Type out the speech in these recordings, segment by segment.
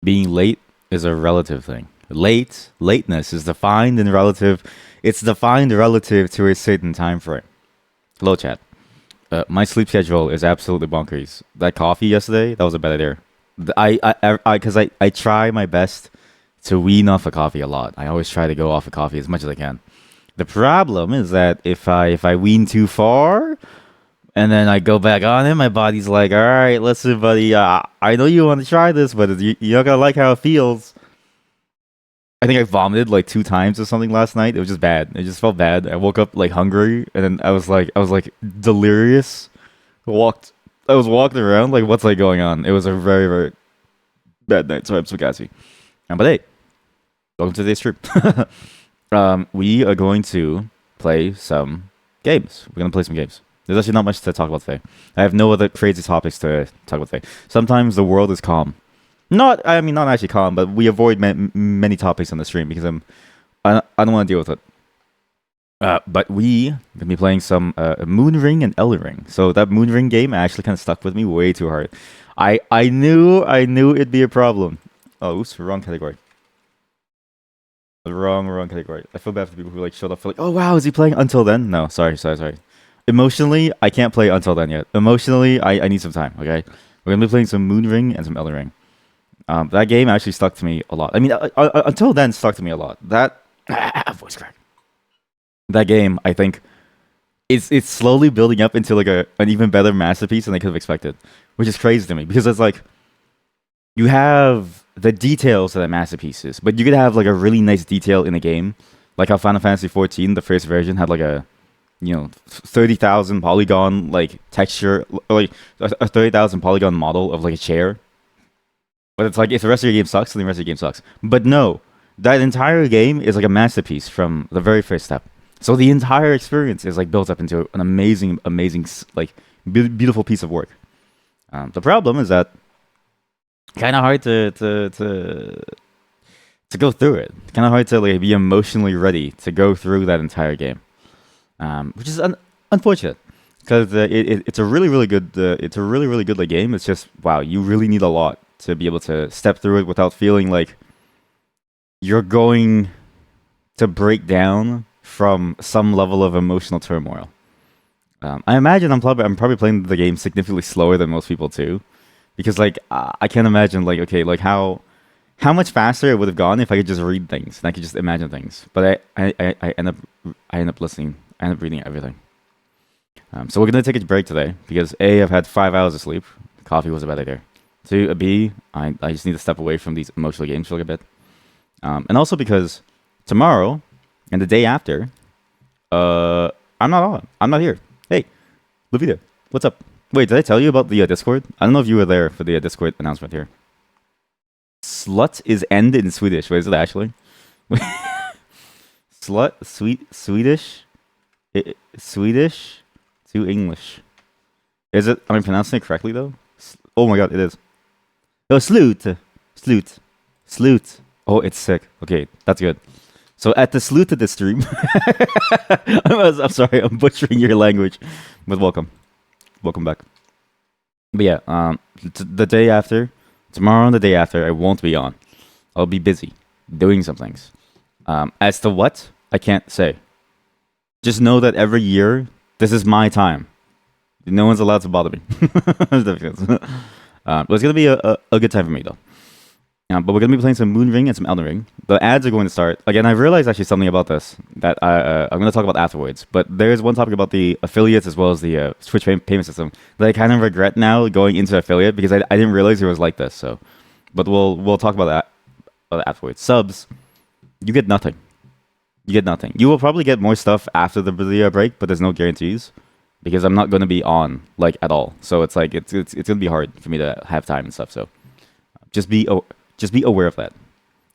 Being late is a relative thing. Lateness is defined in relative. It's defined relative to a certain time frame. Hello, chat. My sleep schedule is absolutely bonkers. That coffee yesterday, that was a bad idea. Because I try my best to wean off of coffee a lot. I always try to go off of coffee as much as I can. The problem is that if I wean too far and then I go back on it, my body's like, all right, listen, buddy, I know you want to try this, but you're not gonna like how it feels. I think I vomited like 2 times or something last night. It was just bad. It just felt bad. I woke up like hungry, and then I was like delirious. Walked. I was walking around like, what's like going on? It was a very very bad night. So I'm so gassy. But hey, welcome to today's stream. We are going to play some games. We're gonna play some games. There's actually not much to talk about today. I have no other crazy topics to talk about today. Sometimes the world is calm. Not actually calm, but we avoid many topics on the stream because I don't want to deal with it. But we gonna be playing some Moon Ring and Elden Ring. So that Moon Ring game actually kind of stuck with me way too hard. I knew it'd be a problem. Oh, oops, wrong category. Wrong category. I feel bad for people who like showed up for like, oh wow, is he playing Until Then? No, sorry. Emotionally, I can't play Until Then yet. Emotionally, I need some time. Okay, we're gonna be playing some Moon Ring and some Elden Ring. That game actually stuck to me a lot. I mean, Until Then stuck to me a lot. That voice crack. That game, I think, it's slowly building up into like an even better masterpiece than I could have expected, which is crazy to me because it's like you have the details of that masterpiece is, but you could have like a really nice detail in a game, like how Final Fantasy 14, the first version, had like a 30,000 polygon like texture, like a 30,000 polygon model of like a chair. But it's like if the rest of your game sucks, then the rest of your game sucks. But no, that entire game is like a masterpiece from the very first step. So the entire experience is like built up into an amazing, like beautiful piece of work. The problem is that kind of hard to go through it. Kind of hard to like be emotionally ready to go through that entire game, which is unfortunate because it's a really good like game. It's just wow, you really need a lot to be able to step through it without feeling like you're going to break down from some level of emotional turmoil. I imagine I'm probably playing the game significantly slower than most people too, because like I can't imagine like okay like how much faster it would have gone if I could just read things and I could just imagine things. But I end up listening. I end up reading everything. So we're gonna take a break today because A, I've had 5 hours of sleep. Coffee was a bad idea. Two, B, I just need to step away from these emotional games for like a bit. And also because tomorrow and the day after, I'm not on. I'm not here. Hey, Lupita, what's up? Wait, did I tell you about the Discord? I don't know if you were there for the Discord announcement here. Slut is end in Swedish. Wait, is it actually? Slut, Swedish, Swedish to English. Is it? Am I pronouncing it correctly though? Oh my god, it is. Oh, sloot. Oh, it's sick. Okay, that's good. So at the sloot of this stream, I'm sorry, I'm butchering your language, but welcome back. But yeah, the day after, tomorrow and the day after, I won't be on. I'll be busy doing some things. As to what, I can't say. Just know that every year, this is my time. No one's allowed to bother me. But it's gonna be a good time for me though. But we're gonna be playing some Moon Ring and some Elden Ring. The ads are going to start again. I realized actually something about this that I'm gonna talk about afterwards. But there's one topic about the affiliates as well as the Switch payment system that I kind of regret now going into affiliate because I didn't realize it was like this. So, but we'll talk about that afterwards. Subs, you get nothing. You get nothing. You will probably get more stuff after the break, but there's no guarantees because I'm not going to be on like at all. So it's like it's going to be hard for me to have time and stuff. So just be aware of that.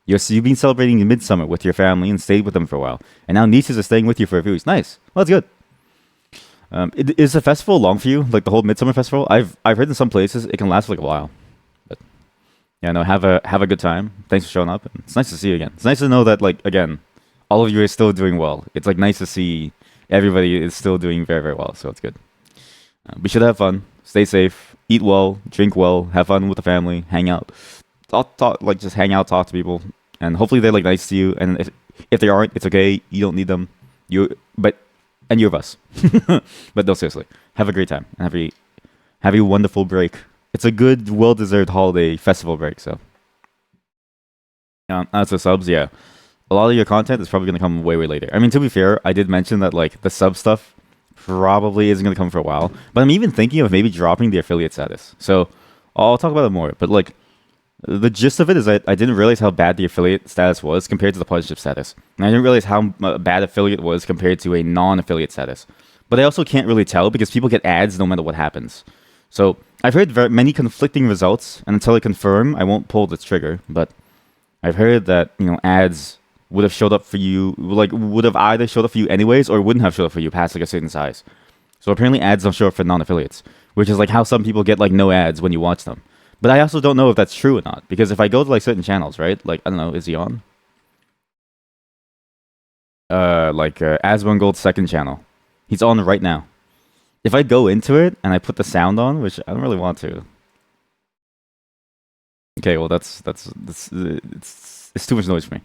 You've been celebrating Midsummer with your family and stayed with them for a while, and now nieces are staying with you for a few weeks. Nice. Well, that's good. Is the festival long for you? Like the whole Midsummer festival? I've heard in some places it can last for like a while. But yeah, no, have a good time. Thanks for showing up. It's nice to see you again. It's nice to know that like again, all of you are still doing well. It's like nice to see everybody is still doing very, very well, so it's good. We should have fun, stay safe, eat well, drink well, have fun with the family, hang out. I'll talk, like just hang out, talk to people, and hopefully they're like nice to you. And if they aren't, it's okay. You don't need them. But and you're of us. But no, seriously, have a great time and have a wonderful break. It's a good, well-deserved holiday festival break. So, as for subs, yeah, a lot of your content is probably gonna come way, way later. I mean, to be fair, I did mention that like the sub stuff probably isn't gonna come for a while. But I'm even thinking of maybe dropping the affiliate status. So I'll talk about it more. But like the gist of it is that I didn't realize how bad the affiliate status was compared to the partnership status. And I didn't realize how bad affiliate was compared to a non-affiliate status. But I also can't really tell because people get ads no matter what happens. So I've heard many conflicting results, and until I confirm, I won't pull the trigger. But I've heard that ads would have showed up for you, like would have either showed up for you anyways, or wouldn't have showed up for you past like a certain size. So apparently ads don't show up for non-affiliates, which is like how some people get like no ads when you watch them. But I also don't know if that's true or not, because if I go to like certain channels, right? Like I don't know, is he on? Aswan Gold's second channel, he's on right now. If I go into it and I put the sound on, which I don't really want to. Okay, well that's it's too much noise for me.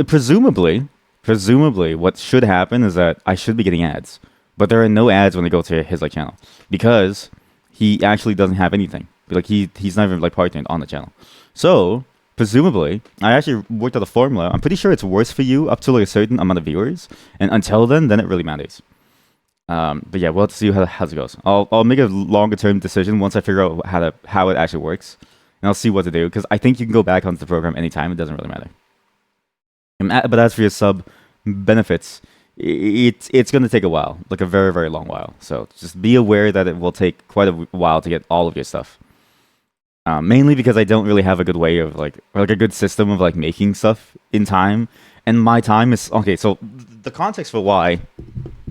Presumably, what should happen is that I should be getting ads, but there are no ads when I go to his like channel because he actually doesn't have anything. Like he's not even like partnered on the channel. So presumably, I actually worked out a formula. I'm pretty sure it's worse for you up to like a certain amount of viewers, and until then it really matters. But yeah, we'll have to see how it goes. I'll make a longer term decision once I figure out how it actually works, and I'll see what to do because I think you can go back onto the program anytime. It doesn't really matter. But as for your sub benefits, it's going to take a while, like a very, very long while. So just be aware that it will take quite a while to get all of your stuff. Mainly because I don't really have a good way of like a good system of like making stuff in time, and my time is okay. So the context for why,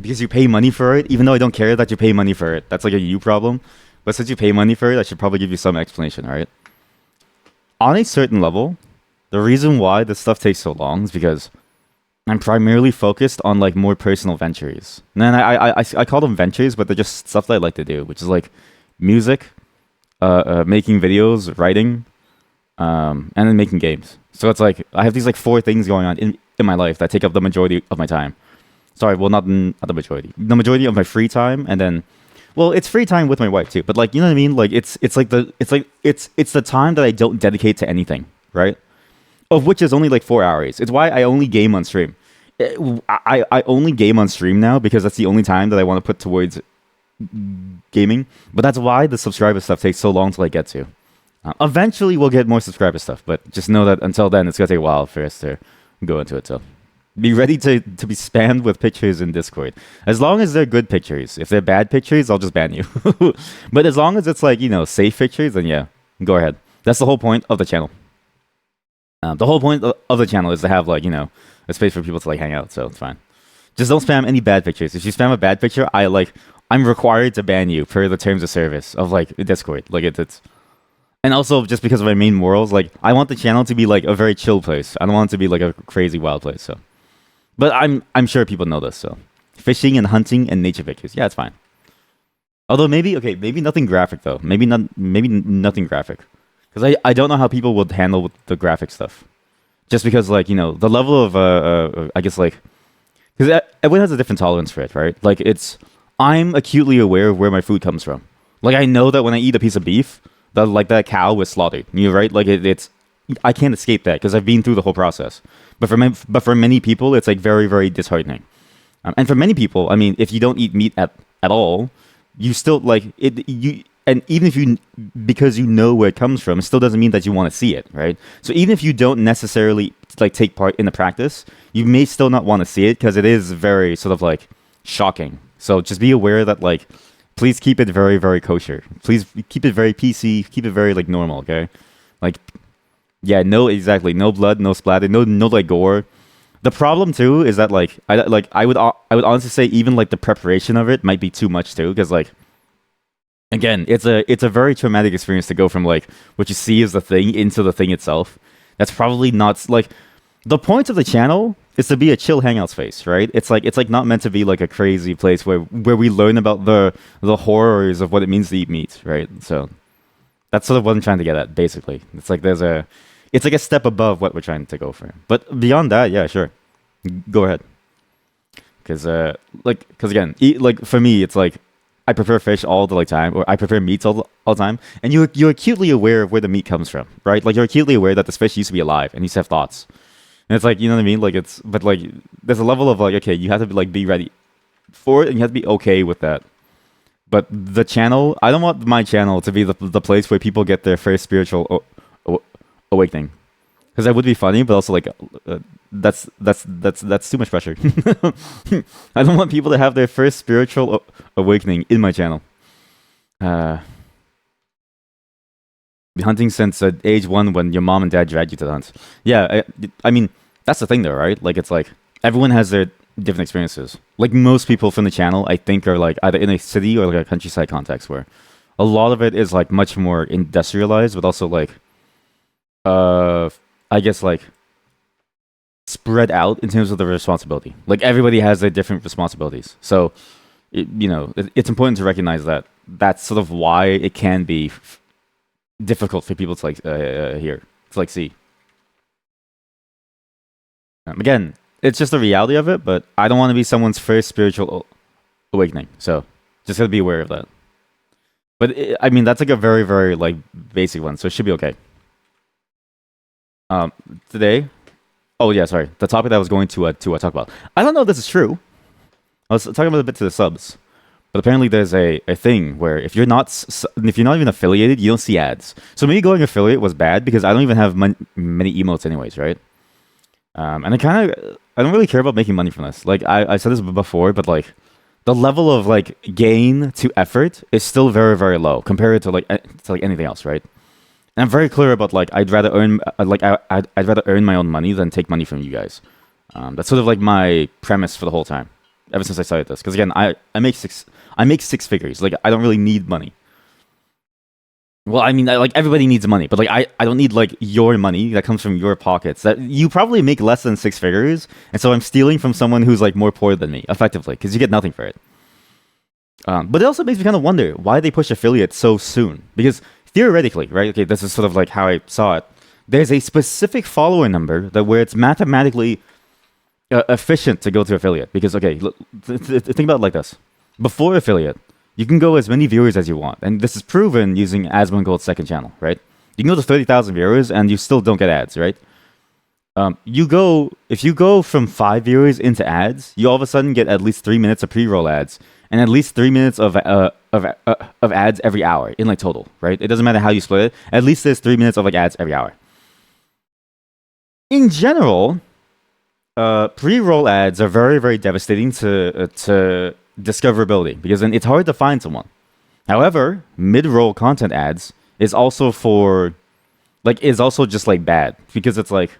because you pay money for it, even though I don't care that you pay money for it. That's like a you problem. But since you pay money for it, I should probably give you some explanation, right? On a certain level, the reason why this stuff takes so long is because I'm primarily focused on like more personal ventures. And then I call them ventures, but they're just stuff that I like to do, which is like music, making videos, writing, and then making games. So it's like I have these like 4 things going on in my life that take up the majority of my time. Sorry, well not the majority. The majority of my free time, and then well, it's free time with my wife too. But like you know what I mean? Like it's the time that I don't dedicate to anything, right? Of which is only like 4 hours. It's why I only game on stream. I only game on stream now because that's the only time that I want to put towards gaming. But that's why the subscriber stuff takes so long to like get to. Eventually we'll get more subscriber stuff, but just know that until then it's gonna take a while for us to go into it. So be ready to be spammed with pictures in Discord. As long as they're good pictures. If they're bad pictures, I'll just ban you. But as long as it's like safe pictures, then yeah, go ahead. That's the whole point of the channel. The whole point of the channel is to have like a space for people to like hang out, so it's fine. Just don't spam any bad pictures. If you spam a bad picture, I'm required to ban you per the terms of service of like Discord. Like it's and also just because of my main morals, like I want the channel to be like a very chill place. I don't want it to be like a crazy wild place. So, but I'm sure people know this. So, fishing and hunting and nature pictures, yeah, it's fine. Although maybe nothing graphic though. Maybe nothing graphic. Because I don't know how people would handle the graphic stuff. Just because, like, the level of, I guess, like... Because everyone has a different tolerance for it, right? Like, I'm acutely aware of where my food comes from. Like, I know that when I eat a piece of beef, that cow was slaughtered. Right? Like, it's... I can't escape that, because I've been through the whole process. But for many people, it's, like, very, very disheartening. And for many people, I mean, if you don't eat meat at all, you still, like... And even if because you know where it comes from, it still doesn't mean that you want to see it, right? So even if you don't necessarily like take part in the practice, you may still not want to see it because it is very sort of like shocking. So just be aware that like, please keep it very, very kosher. Please keep it very PC. Keep it very like normal, okay? Like, yeah, no blood, no splatter, no like gore. The problem too is that like I would honestly say even like the preparation of it might be too much too, because like. Again, it's a very traumatic experience to go from like what you see as the thing into the thing itself. That's probably not like the point of the channel is to be a chill hangout space, right? It's like not meant to be like a crazy place where we learn about the horrors of what it means to eat meat, right? So That's sort of what I'm trying to get at. Basically, it's like a step above what we're trying to go for. But beyond that, yeah, sure, go ahead. Because because again, like for me, it's like I prefer fish all the like time, or I prefer meats all the time. And you're acutely aware of where the meat comes from, right? Like you're acutely aware that this fish used to be alive and used to have thoughts. And it's like, you know what I mean? Like it's but like there's a level of like, okay, you have to like be ready for it, and you have to be okay with that. But the channel, I don't want my channel to be the place where people get their first spiritual awakening, because that would be funny, but also like that's too much pressure. I don't want people to have their first spiritual awakening in my channel. Uh, Been hunting since age one when your mom and dad dragged you to the hunt. Yeah, I mean that's the thing though, right? Like it's like everyone has their different experiences. Like most people from the channel, I think, are like either in a city or like a countryside context where a lot of it is like much more industrialized, but also like I guess like spread out in terms of the responsibility. Like everybody has their different responsibilities. So it's important to recognize that that's sort of why it can be difficult for people to like hear, to like see. Again, it's just the reality of it, but I don't want to be someone's first spiritual awakening. So just gotta be aware of that. But I mean, that's like a very, very like basic one, so it should be okay. Um, Today, oh yeah, sorry, the topic that I was going to talk about. I don't know if this is true. I was talking about a bit to the subs, but apparently there's a thing where if you're not even affiliated, you don't see ads. So maybe going affiliate was bad because I don't even have many emotes anyways, right? And I don't really care about making money from this. Like I said this before, but like the level of like gain to effort is still very, very low compared to like anything else, right? And I'm very clear about like I'd rather earn I'd rather earn my own money than take money from you guys. That's sort of like my premise for the whole time, ever since I started this. Because again, I make six figures. Like I don't really need money. Well, I mean, like everybody needs money, but like I don't need like your money that comes from your pockets. That you probably make less than six figures, and so I'm stealing from someone who's like more poor than me, effectively, because you get nothing for it. But it also makes me kind of wonder why they push affiliates so soon. Because theoretically, right? Okay, this is sort of like how I saw it. There's a specific follower number that where it's mathematically efficient to go to affiliate. Because okay, think about it like this: before affiliate, you can go as many viewers as you want, and this is proven using Asmon Gold's second channel, right? You can go to 30,000 viewers, and you still don't get ads, right? If you go from 5 viewers into ads, you all of a sudden get at least 3 minutes of pre-roll ads, and at least 3 minutes of ads every hour in like total, right? It doesn't matter how you split it. At least there's 3 minutes of like ads every hour. In general, pre-roll ads are very, very devastating to discoverability because then it's hard to find someone. However, mid-roll content ads is also just like bad because it's like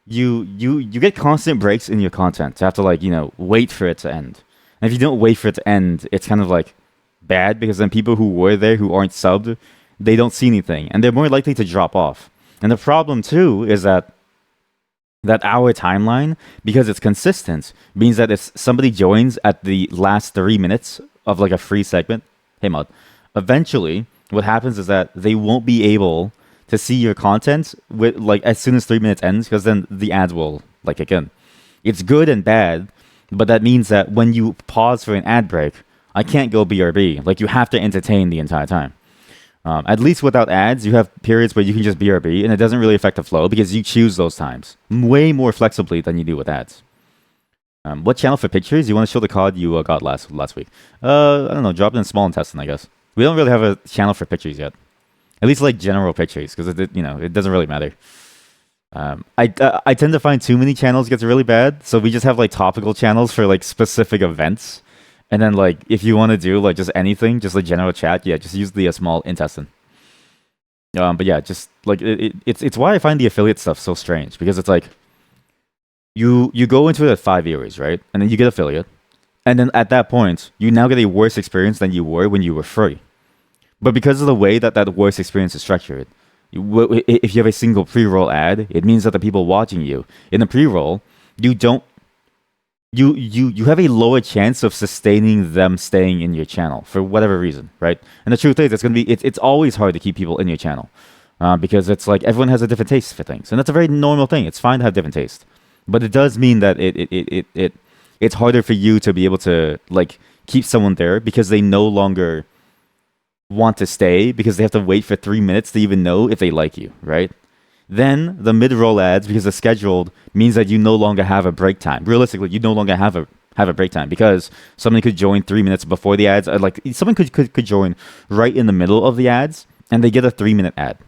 you get constant breaks in your content to have to like wait for it to end. And if you don't wait for it to end, it's kind of like bad because then people who were there who aren't subbed, they don't see anything and they're more likely to drop off. And the problem too is that our timeline, because it's consistent, means that if somebody joins at the last 3 minutes of like a free segment, hey mod, eventually what happens is that they won't be able to see your content with like as soon as 3 minutes ends, because then the ads will like kick in. It's good and bad, but that means that when you pause for an ad break, I can't go BRB. Like you have to entertain the entire time. At least without ads, you have periods where you can just BRB, and it doesn't really affect the flow because you choose those times way more flexibly than you do with ads. What channel for pictures? You want to show the card you got last week? I don't know. Drop it in small intestine, I guess. We don't really have a channel for pictures yet. At least like general pictures, because it doesn't really matter. I tend to find too many channels gets really bad, so we just have like topical channels for like specific events. And then, like, if you want to do like just anything, just like general chat, yeah, just use the small intestine. But yeah, just like it's why I find the affiliate stuff so strange because it's like you go into it at 5 viewers, right, and then you get affiliate, and then at that point you now get a worse experience than you were when you were free. But because of the way that worse experience is structured, if you have a single pre-roll ad, it means that the people watching you in the pre-roll, you don't you have a lower chance of sustaining them staying in your channel for whatever reason, right? And the truth is, it's always hard to keep people in your channel, because it's like everyone has a different taste for things, and that's a very normal thing. It's fine to have different taste, but it does mean that it's harder for you to be able to like keep someone there because they no longer want to stay because they have to wait for 3 minutes to even know if they like you, right? Then the mid-roll ads, because they're scheduled, means that you no longer have a break time. Realistically, you no longer have a break time because somebody could join 3 minutes before the ads. Like someone could join right in the middle of the ads, and they get a 3 minute ad,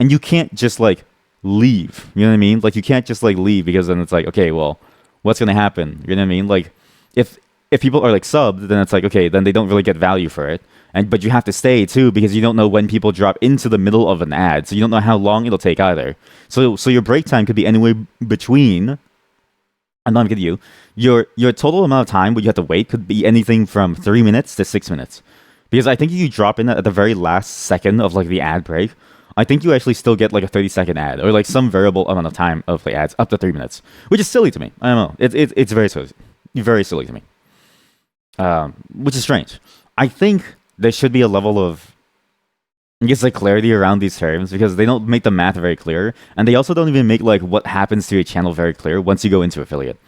and you can't just like leave. You know what I mean? Like you can't just like leave because then it's like, okay, well, what's gonna happen? You know what I mean? Like if people are like subbed, then it's like, okay, then they don't really get value for it. But you have to stay too because you don't know when people drop into the middle of an ad, so you don't know how long it'll take either. So your break time could be anywhere between. I'm not kidding you. Your total amount of time where you have to wait could be anything from 3 minutes to 6 minutes, because I think if you drop in at the very last second of like the ad break, I think you actually still get like a 30-second ad or like some variable amount of time of the ads up to 3 minutes, which is silly to me. I don't know. It's very silly to me, which is strange. I think there should be a level of, I guess, like clarity around these terms because they don't make the math very clear, and they also don't even make like what happens to your channel very clear once you go into affiliate.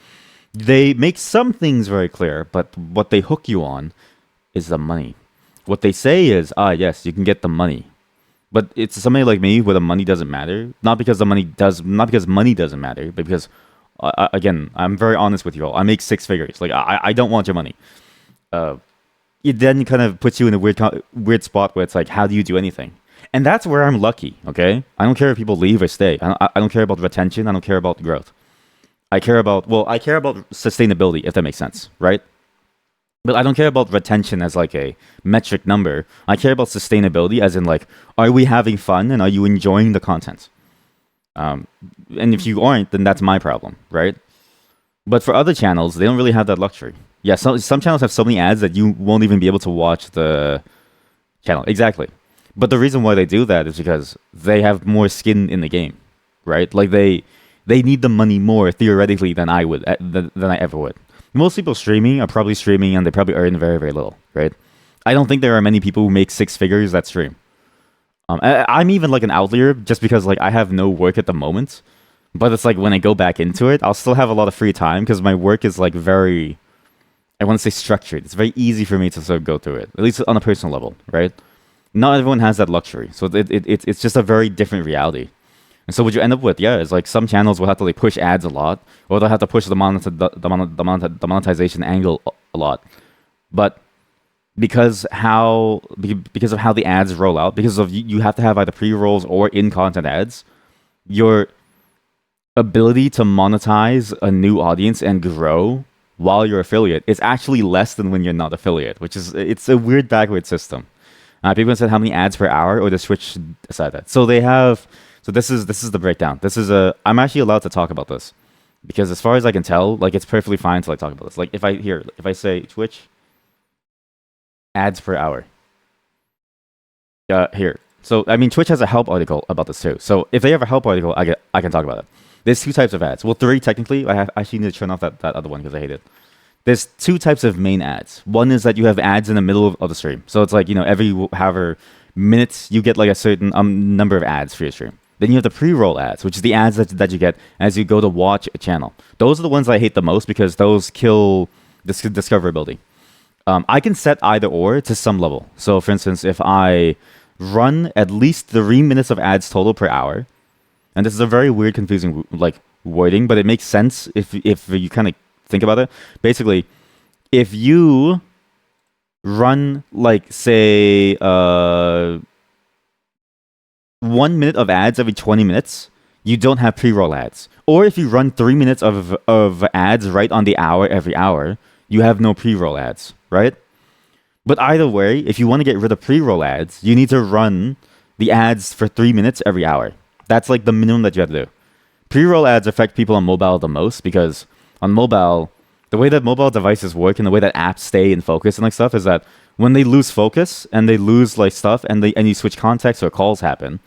They make some things very clear, but what they hook you on is the money. What they say is, yes, you can get the money, but it's somebody like me where the money doesn't matter. Not because money doesn't matter, but because, again, I'm very honest with you all. I make 6 figures. Like I don't want your money. It then kind of puts you in a weird spot where it's like, how do you do anything? And that's where I'm lucky, okay? I don't care if people leave or stay. I don't care about retention. I don't care about growth. I care about sustainability, if that makes sense, right? But I don't care about retention as like a metric number. I care about sustainability as in like, are we having fun and are you enjoying the content? And if you aren't, then that's my problem, right? But for other channels, they don't really have that luxury. Yeah, some channels have so many ads that you won't even be able to watch the channel. Exactly. But the reason why they do that is because they have more skin in the game, right? Like they need the money more theoretically than I would, than I ever would. Most people streaming are probably streaming and they probably earn very, very little, right? I don't think there are many people who make 6 figures that stream. I'm even like an outlier just because like I have no work at the moment. But it's like when I go back into it, I'll still have a lot of free time because my work is like very, I want to say structured. It's very easy for me to sort of go through it, at least on a personal level, right? Not everyone has that luxury. So it's just a very different reality. And so what you end up with, is like some channels will have to like push ads a lot, or they'll have to push the monetization angle a lot. But because of how the ads roll out, because of you have to have either pre-rolls or in-content ads, your ability to monetize a new audience and grow while you're affiliate is actually less than when you're not affiliate, it's a weird backward system. People said how many ads per hour, or the Switch decide that. So this is the breakdown. I'm actually allowed to talk about this because as far as I can tell, like it's perfectly fine to like talk about this. Like if I say Twitch ads per hour, here. So I mean Twitch has a help article about this too. So if they have a help article, I can talk about it. There's 2 types of ads. Well, 3 technically. I actually need to turn off that other one because I hate it. There's 2 types of main ads. One is that you have ads in the middle of the stream. So it's like, every however minutes you get like a certain number of ads for your stream. Then you have the pre-roll ads, which is the ads that you get as you go to watch a channel. Those are the ones I hate the most because those kill discoverability. I can set either or to some level. So for instance, if I run at least 3 minutes of ads total per hour, and this is a very weird, confusing like wording, but it makes sense if you kind of think about it. Basically, if you run like say 1 minute of ads every 20 minutes, you don't have pre-roll ads. Or if you run 3 minutes of ads right on the hour every hour, you have no pre-roll ads, right? But either way, if you want to get rid of pre-roll ads, you need to run the ads for 3 minutes every hour. That's like the minimum that you have to do. Pre-roll ads affect people on mobile the most because on mobile, the way that mobile devices work and the way that apps stay in focus and like stuff is that when they lose focus and they lose like stuff and you switch contexts or calls happen,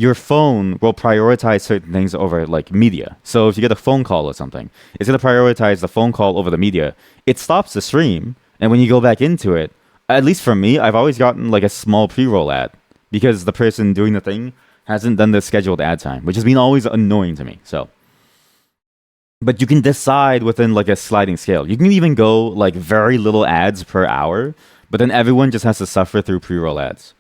your phone will prioritize certain things over like media. So if you get a phone call or something, it's going to prioritize the phone call over the media. It stops the stream, and when you go back into it, at least for me, I've always gotten like a small pre-roll ad because the person doing the thing hasn't done the scheduled ad time, which has been always annoying to me. So, but you can decide within like a sliding scale. You can even go like very little ads per hour, but then everyone just has to suffer through pre-roll ads.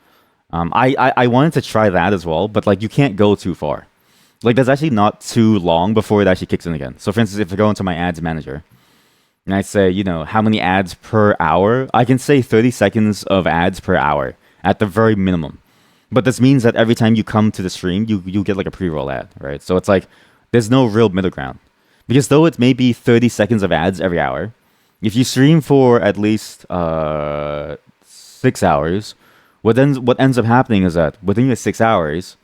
I wanted to try that as well, but like you can't go too far. Like there's actually not too long before it actually kicks in again. So for instance, if I go into my ads manager and I say, you know, how many ads per hour, I can say 30 seconds of ads per hour at the very minimum. But this means that every time you come to the stream, you get like a pre-roll ad, right? So it's like there's no real middle ground. Because though it's maybe 30 seconds of ads every hour, if you stream for at least 6 hours, what ends up happening is that within the 6 hours,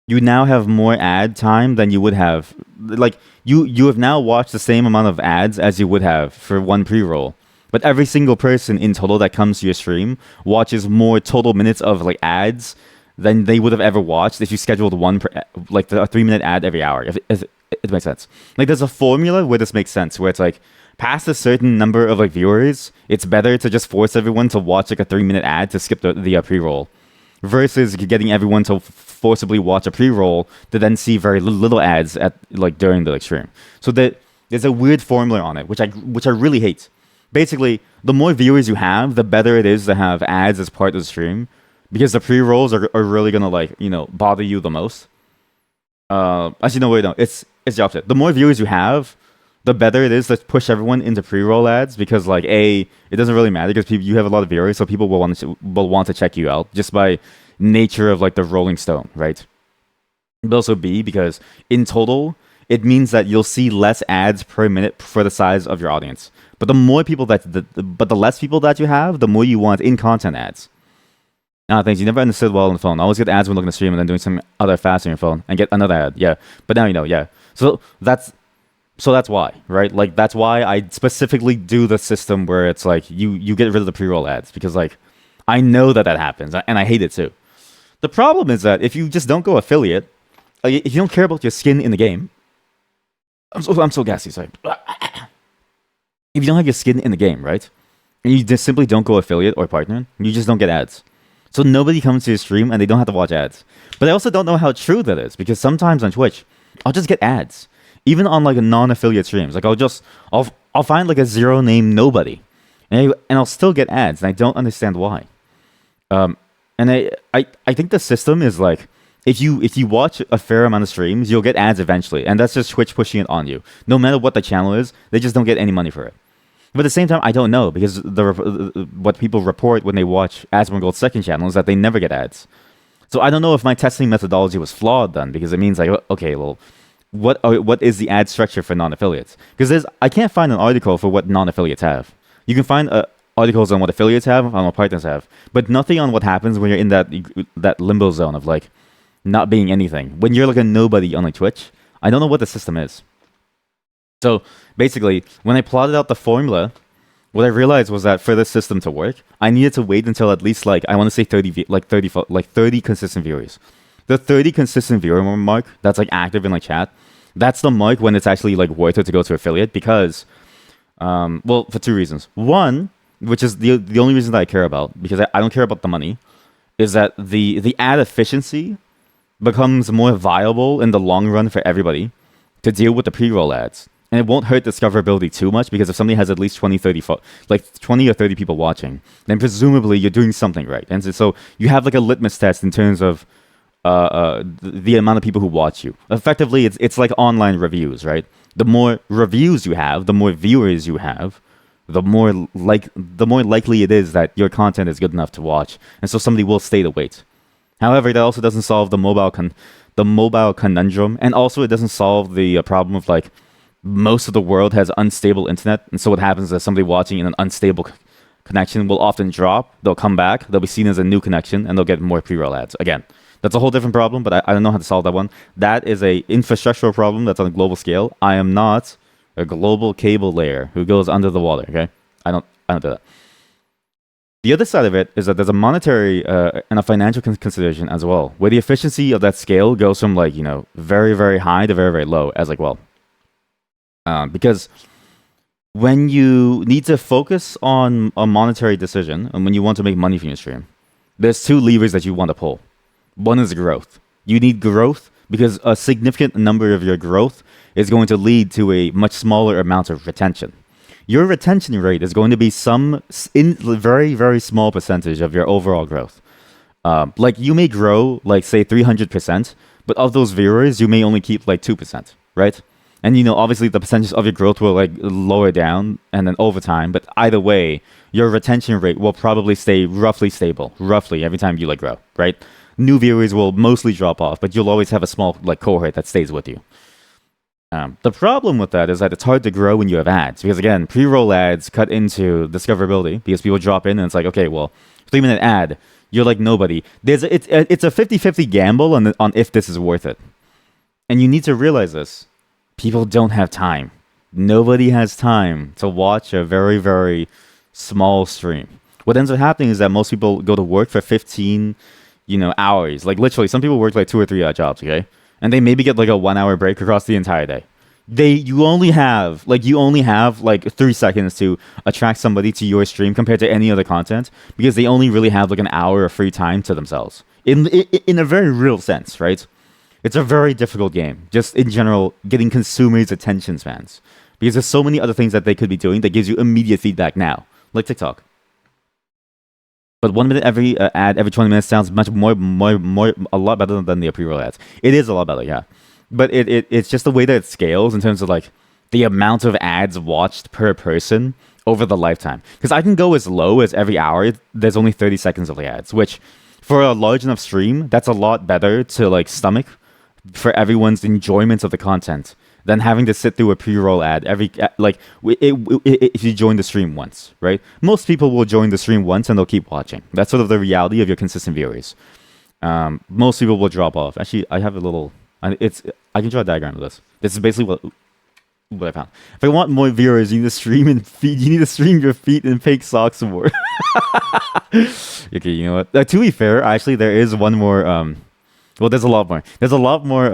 you now have more ad time than you would have. Like you have now watched the same amount of ads as you would have for one pre-roll. But every single person in total that comes to your stream watches more total minutes of like ads than they would have ever watched if you scheduled one like a 3 minute ad every hour. If it makes sense. Like there's a formula where this makes sense, where it's like past a certain number of like viewers, it's better to just force everyone to watch like a 3 minute ad to skip the pre-roll, versus getting everyone to forcibly watch a pre-roll to then see very little ads at like during the like, stream. So there's a weird formula on it, which I really hate. Basically, the more viewers you have, the better it is to have ads as part of the stream, because the pre-rolls are really gonna like, you know, bother you the most. Actually, no, wait, no, it's the opposite. The more viewers you have, the better it is to push everyone into pre-roll ads, because like it doesn't really matter because you have a lot of viewers, so people will want to check you out just by nature of like the rolling stone, right? But also B, because in total it means that you'll see less ads per minute for the size of your audience. But the more people but the less people that you have, the more you want in content ads. Now, things you never understood well on the phone. I always get ads when looking at the stream and then doing some other fast on your phone and get another ad. Yeah, but now you know. Yeah, so that's why, right? Like that's why I specifically do the system where it's like you get rid of the pre-roll ads, because like I know that happens and I hate it too. The problem is that if you just don't go affiliate, like, if you don't care about your skin in the game, I'm so gassy. Sorry. If you don't have your skin in the game, right, and you just simply don't go affiliate or partner, you just don't get ads. So nobody comes to your stream and they don't have to watch ads. But I also don't know how true that is, because sometimes on Twitch, I'll just get ads, even on like a non-affiliate streams. Like I'll find like a zero name nobody, and I'll still get ads, and I don't understand why. And I think the system is like, if you watch a fair amount of streams, you'll get ads eventually, and that's just Twitch pushing it on you. No matter what the channel is, they just don't get any money for it. But at the same time, I don't know, because what people report when they watch Asmon Gold's second channel is that they never get ads. So I don't know if my testing methodology was flawed then, because it means like, okay, well, what is the ad structure for non-affiliates? Because I can't find an article for what non-affiliates have. You can find articles on what affiliates have, on what partners have, but nothing on what happens when you're in that limbo zone of like not being anything. When you're like a nobody on like Twitch, I don't know what the system is. So basically, when I plotted out the formula, what I realized was that for this system to work, I needed to wait until at least like I want to say 30 consistent viewers. The 30 consistent viewer mark that's like active in like chat, that's the mark when it's actually like worth it to go to affiliate, because well, for two reasons. One, which is the only reason that I care about, because I don't care about the money, is that the ad efficiency becomes more viable in the long run for everybody to deal with the pre-roll ads. And it won't hurt discoverability too much, because if somebody has at least 20 or 30 people watching, then presumably you're doing something right. And so you have like a litmus test in terms of the amount of people who watch you. Effectively, it's like online reviews, right? The more reviews you have, the more viewers you have, the more likely it is that your content is good enough to watch, and so somebody will stay to wait. However, that also doesn't solve the mobile conundrum, and also it doesn't solve the problem of like most of the world has unstable internet, and so what happens is somebody watching in an unstable connection will often drop. They'll come back, they'll be seen as a new connection, and they'll get more pre-roll ads. Again, that's a whole different problem, but I don't know how to solve that one. That is a infrastructural problem that's on a global scale. I am not a global cable layer who goes under the water. Okay, I don't do that. The other side of it is that there's a monetary and a financial consideration as well, where the efficiency of that scale goes from like very very high to very very low as like well, because when you need to focus on a monetary decision and when you want to make money from your stream, there's two levers that you want to pull. One is growth. You need growth because a significant number of your growth is going to lead to a much smaller amount of retention. Your retention rate is going to be some in very very small percentage of your overall growth. Like you may grow like say 300%, but of those viewers you may only keep like 2%, right? And obviously the percentage of your growth will like lower down and then over time, but either way, your retention rate will probably stay roughly stable, roughly every time you like grow, right? New viewers will mostly drop off, but you'll always have a small like cohort that stays with you. The problem with that is that it's hard to grow when you have ads because again, pre-roll ads cut into discoverability because people drop in and it's like, okay, well, 3-minute ad, you're like nobody. It's a 50-50 gamble on if this is worth it, and you need to realize this. People don't have time. Nobody has time to watch a very very small stream. What ends up happening is that most people go to work for 15 hours. Like literally, some people work like 2 or 3 jobs, okay? And they maybe get like a 1 hour break across the entire day. You only have like 3 seconds to attract somebody to your stream compared to any other content because they only really have like an hour of free time to themselves. In a very real sense, right? It's a very difficult game, just in general, getting consumers' attention spans because there's so many other things that they could be doing that gives you immediate feedback now, like TikTok. But 1 minute every ad every 20 minutes sounds much more a lot better than the pre-roll ads. It is a lot better, yeah. But it's just the way that it scales in terms of like the amount of ads watched per person over the lifetime. Because I can go as low as every hour there's only 30 seconds of the ads, which for a large enough stream that's a lot better to like stomach for everyone's enjoyment of the content than having to sit through a pre-roll ad if you join the stream once, right? Most people will join the stream once and they'll keep watching. That's sort of the reality of your consistent viewers. Most people will drop off. Actually, I have a little. I can draw a diagram of this. This is basically what I found. If I want more viewers, you need to stream and feed. You need to stream your feet and fake socks more. Okay, you know what? To be fair, actually, there is one more. Well, there's a lot more. There's a lot more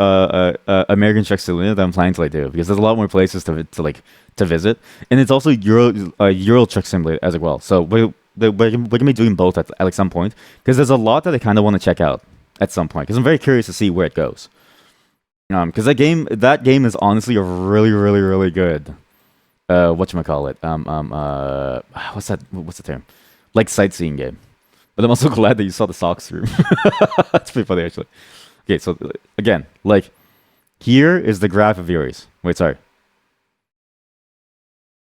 American Truck Simulator that I'm planning to like do because there's a lot more places to visit, and it's also Euro Truck Simulator as well. So we're gonna be doing both at like some point because there's a lot that I kind of want to check out at some point because I'm very curious to see where it goes. Because that game is honestly a really really really good. Whatchamacallit? What's the term? Like sightseeing game. But I'm also glad that you saw the socks room. That's pretty funny, actually. Okay, so again, like here is the graph of viewers. Wait, sorry.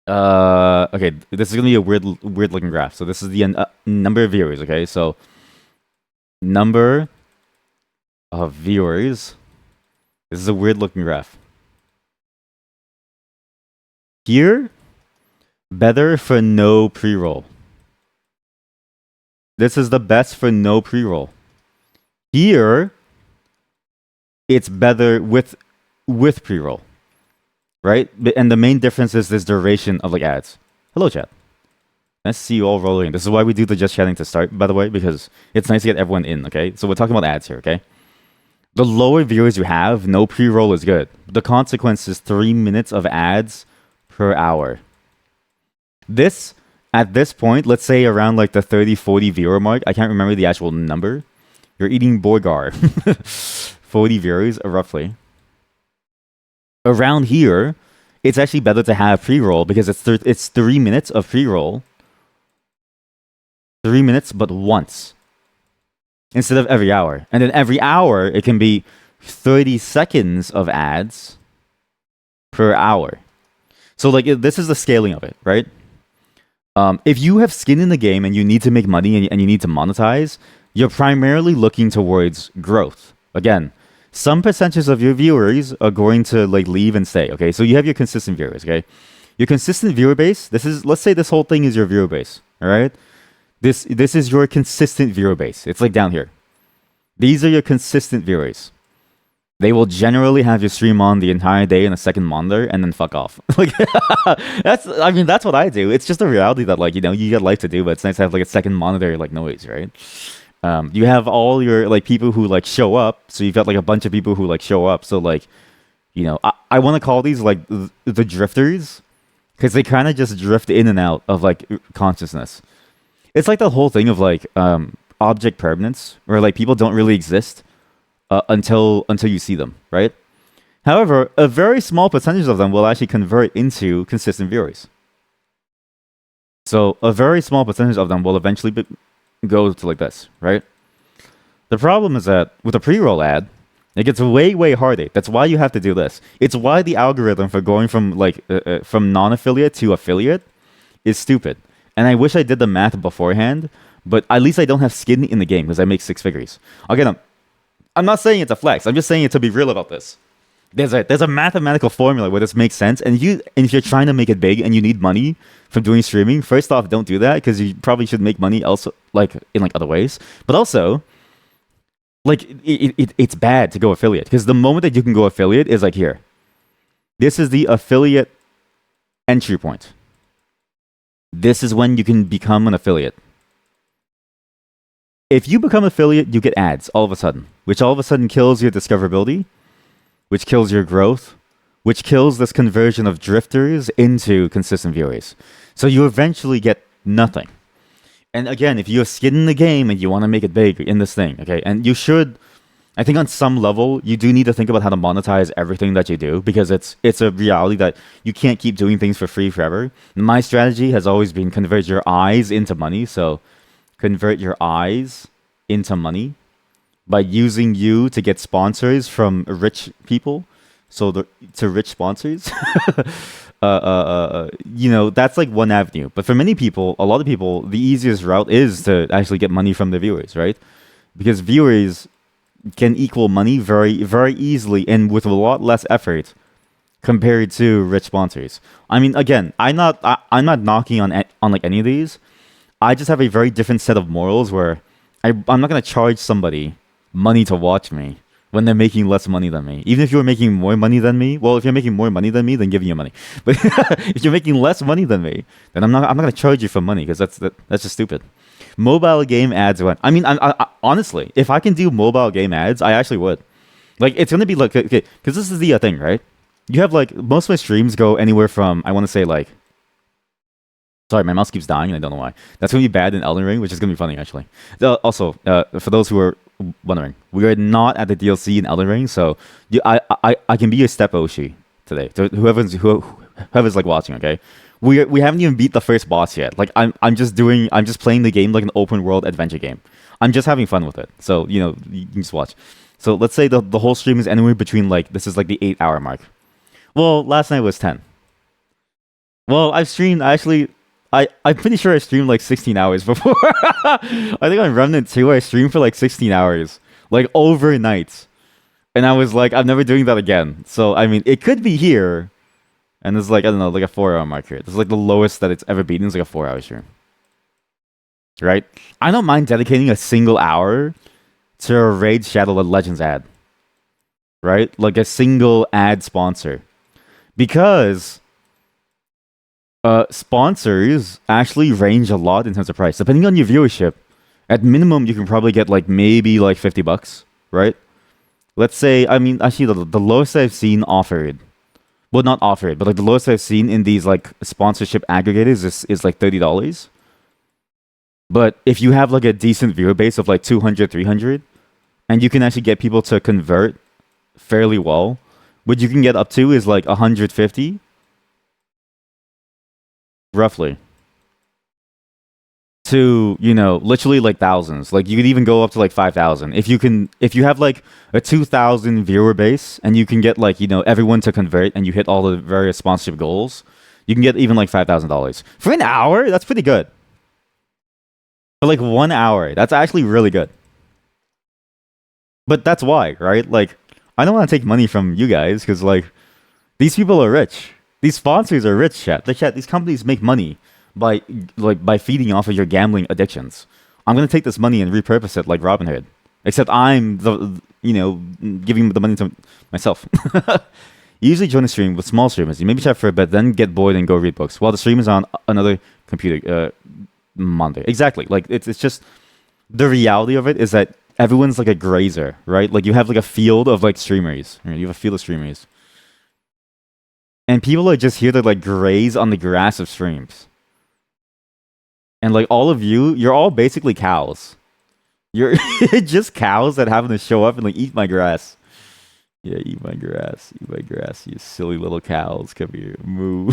Okay, this is gonna be a weird looking graph. So this is the number of viewers. Okay, so number of viewers. This is a weird looking graph. Here, better for no pre-roll. This is the best for no pre-roll. Here, it's better with pre-roll, right? And the main difference is this duration of like ads. Hello, chat. Nice to see you all rolling. This is why we do the just chatting to start, by the way, because it's nice to get everyone in. Okay, so we're talking about ads here. Okay, the lower viewers you have, no pre-roll is good. The consequence is 3 minutes of ads per hour. At this point, let's say around like the 30-40 viewer mark, I can't remember the actual number. You're eating Borgar. 40 viewers, roughly. Around here, it's actually better to have pre-roll because it's 3 minutes of pre-roll. 3 minutes, but once. Instead of every hour. And then every hour, it can be 30 seconds of ads per hour. So like this is the scaling of it, right? If you have skin in the game and you need to make money and you need to monetize, you're primarily looking towards growth. Again, some percentage of your viewers are going to like leave and stay. Okay, so you have your consistent viewers. Okay, your consistent viewer base. Let's say this whole thing is your viewer base. All right, this is your consistent viewer base. It's like down here. These are your consistent viewers. They will generally have your stream on the entire day in a second monitor and then fuck off. Like I mean that's what I do. It's just a reality that like, you got life to do, but it's nice to have like a second monitor like noise, right? You have all your like people who like show up, so you've got like a bunch of people who like show up. So like, I want to call these like the drifters because they kind of just drift in and out of like consciousness. It's like the whole thing of like object permanence, where like people don't really exist until you see them, right? However, a very small percentage of them will actually convert into consistent viewers. So a very small percentage of them will eventually go to like this, right? The problem is that with a pre-roll ad, it gets way, way harder. That's why you have to do this. It's why the algorithm for going from like from non-affiliate to affiliate is stupid. And I wish I did the math beforehand, but at least I don't have skin in the game because I make six figures. Again, I'm not saying it's a flex. I'm just saying it to be real about this. There's a mathematical formula where this makes sense, and if you're trying to make it big and you need money from doing streaming, first off, don't do that because you probably should make money also like in like other ways. But also, like it's bad to go affiliate because the moment that you can go affiliate is like here. This is the affiliate entry point. This is when you can become an affiliate. If you become affiliate, you get ads all of a sudden, which all of a sudden kills your discoverability, which kills your growth, which kills this conversion of drifters into consistent viewers. So you eventually get nothing. And again, if you have skin in the game and you want to make it big in this thing, okay, and you should, I think on some level, you do need to think about how to monetize everything that you do because it's a reality that you can't keep doing things for free forever. My strategy has always been convert your eyes into money. So convert your eyes into money by using you to get sponsors from rich people. So to rich sponsors, that's like one avenue. But for many people, a lot of people, the easiest route is to actually get money from the viewers, right? Because viewers can equal money very, very easily and with a lot less effort compared to rich sponsors. I mean, again, I'm not knocking on like any of these. I just have a very different set of morals where I'm not going to charge somebody money to watch me when they're making less money than me. Even if you're making more money than me, well, if you're making more money than me, then giving you money. But if you're making less money than me, then I'm not going to charge you for money because that's just stupid. Mobile game ads. I mean, I honestly, if I can do mobile game ads, I actually would. Like, it's going to be like, okay, because this is the thing, right? You have like, most of my streams go anywhere from, I want to say like, sorry, my mouse keeps dying and I don't know why. That's going to be bad in Elden Ring, which is going to be funny, actually. Also, for those who are wondering, we are not at the DLC in Elden Ring, so I can be your step Oshi today. To whoever's like watching, okay? We haven't even beat the first boss yet. Like, I'm just playing the game like an open world adventure game. I'm just having fun with it. So, you can just watch. So let's say the whole stream is anywhere between like, this is like the 8-hour mark. Well, last night was 10. Well, I've streamed actually. I'm pretty sure I streamed like 16 hours before. I think on Remnant 2, I streamed for like 16 hours, like overnight. And I was like, I'm never doing that again. So, I mean, it could be here. And it's like, I don't know, like a 4-hour mark here. This is like the lowest that it's ever beaten. It's like a 4-hour stream. Right? I don't mind dedicating a single hour to a Raid Shadow Legends ad. Right? Like a single ad sponsor. Because sponsors actually range a lot in terms of price. Depending on your viewership, at minimum, you can probably get like maybe like $50, right? Let's say, I mean, actually, the lowest I've seen offered, well, not offered, but like the lowest I've seen in these like sponsorship aggregators is like $30. But if you have like a decent viewer base of like 200, 300, and you can actually get people to convert fairly well, what you can get up to is like 150. Roughly. To, literally like thousands. Like you could even go up to like 5,000. If you have like a 2,000 viewer base and you can get like, everyone to convert and you hit all the various sponsorship goals, you can get even like $5,000. For an hour, that's pretty good. For like 1 hour, that's actually really good. But that's why, right? Like, I don't want to take money from you guys because like, these people are rich. These sponsors are rich, chat. These companies make money by feeding off of your gambling addictions. I'm gonna take this money and repurpose it like Robin Hood. Except I'm giving the money to myself. You usually join a stream with small streamers. You maybe chat for a bit, then get bored and go read books while the stream is on another computer monitor. Exactly. Like it's just the reality of it is that everyone's like a grazer, right? Like you have like a field of like streamers. Right? You have a field of streamers, and people are just here to like graze on the grass of streams. And like all of you, you're all basically cows. You're just cows that happen to show up and like eat my grass. Yeah, eat my grass. Eat my grass, you silly little cows. Come here. Moo.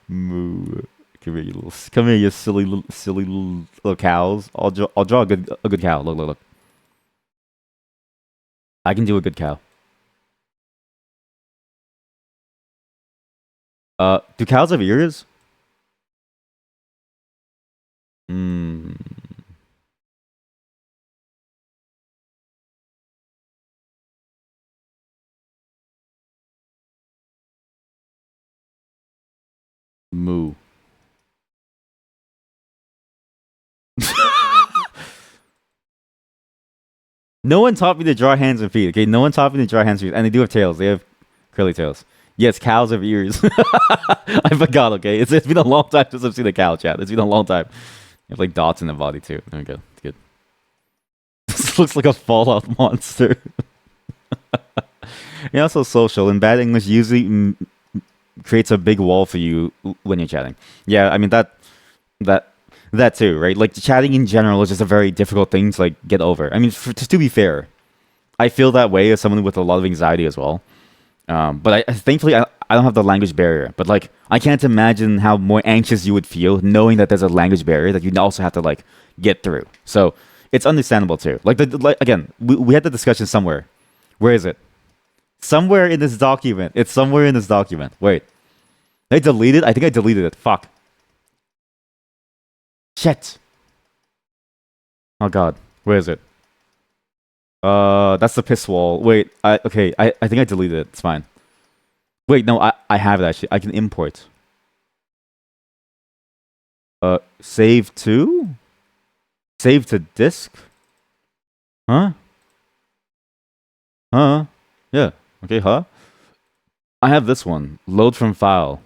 Moo. Come here, you silly little cows. I'll draw a good cow. Look. I can do a good cow. Do cows have ears? Hmm. Moo. No one taught me to draw hands and feet. Okay, no one taught me to draw hands and feet, and they do have tails. They have curly tails. Yes, cows have ears. I forgot. Okay, it's been a long time since I've seen a cow. Chat. It's been a long time. You have like dots in the body too. There we go. It's good. This looks like a Fallout monster. You're also social, and bad English usually creates a big wall for you when you're chatting. Yeah, I mean that too, right? Like chatting in general is just a very difficult thing to like get over. I mean, to be fair, I feel that way as someone with a lot of anxiety as well. But thankfully I don't have the language barrier. But like I can't imagine how more anxious you would feel knowing that there's a language barrier that you also have to like get through. So it's understandable too. Like again, we had the discussion somewhere. Where is it? Somewhere in this document. It's somewhere in this document. Wait. Did I delete it? I think I deleted it. Fuck. Shit. Oh god. Where is it? That's the piss wall. Wait, I think I deleted it. It's fine. Wait, no, I have it actually. I can import. Save to? Save to disk? Huh? Huh? Yeah. Okay, huh? I have this one. Load from file.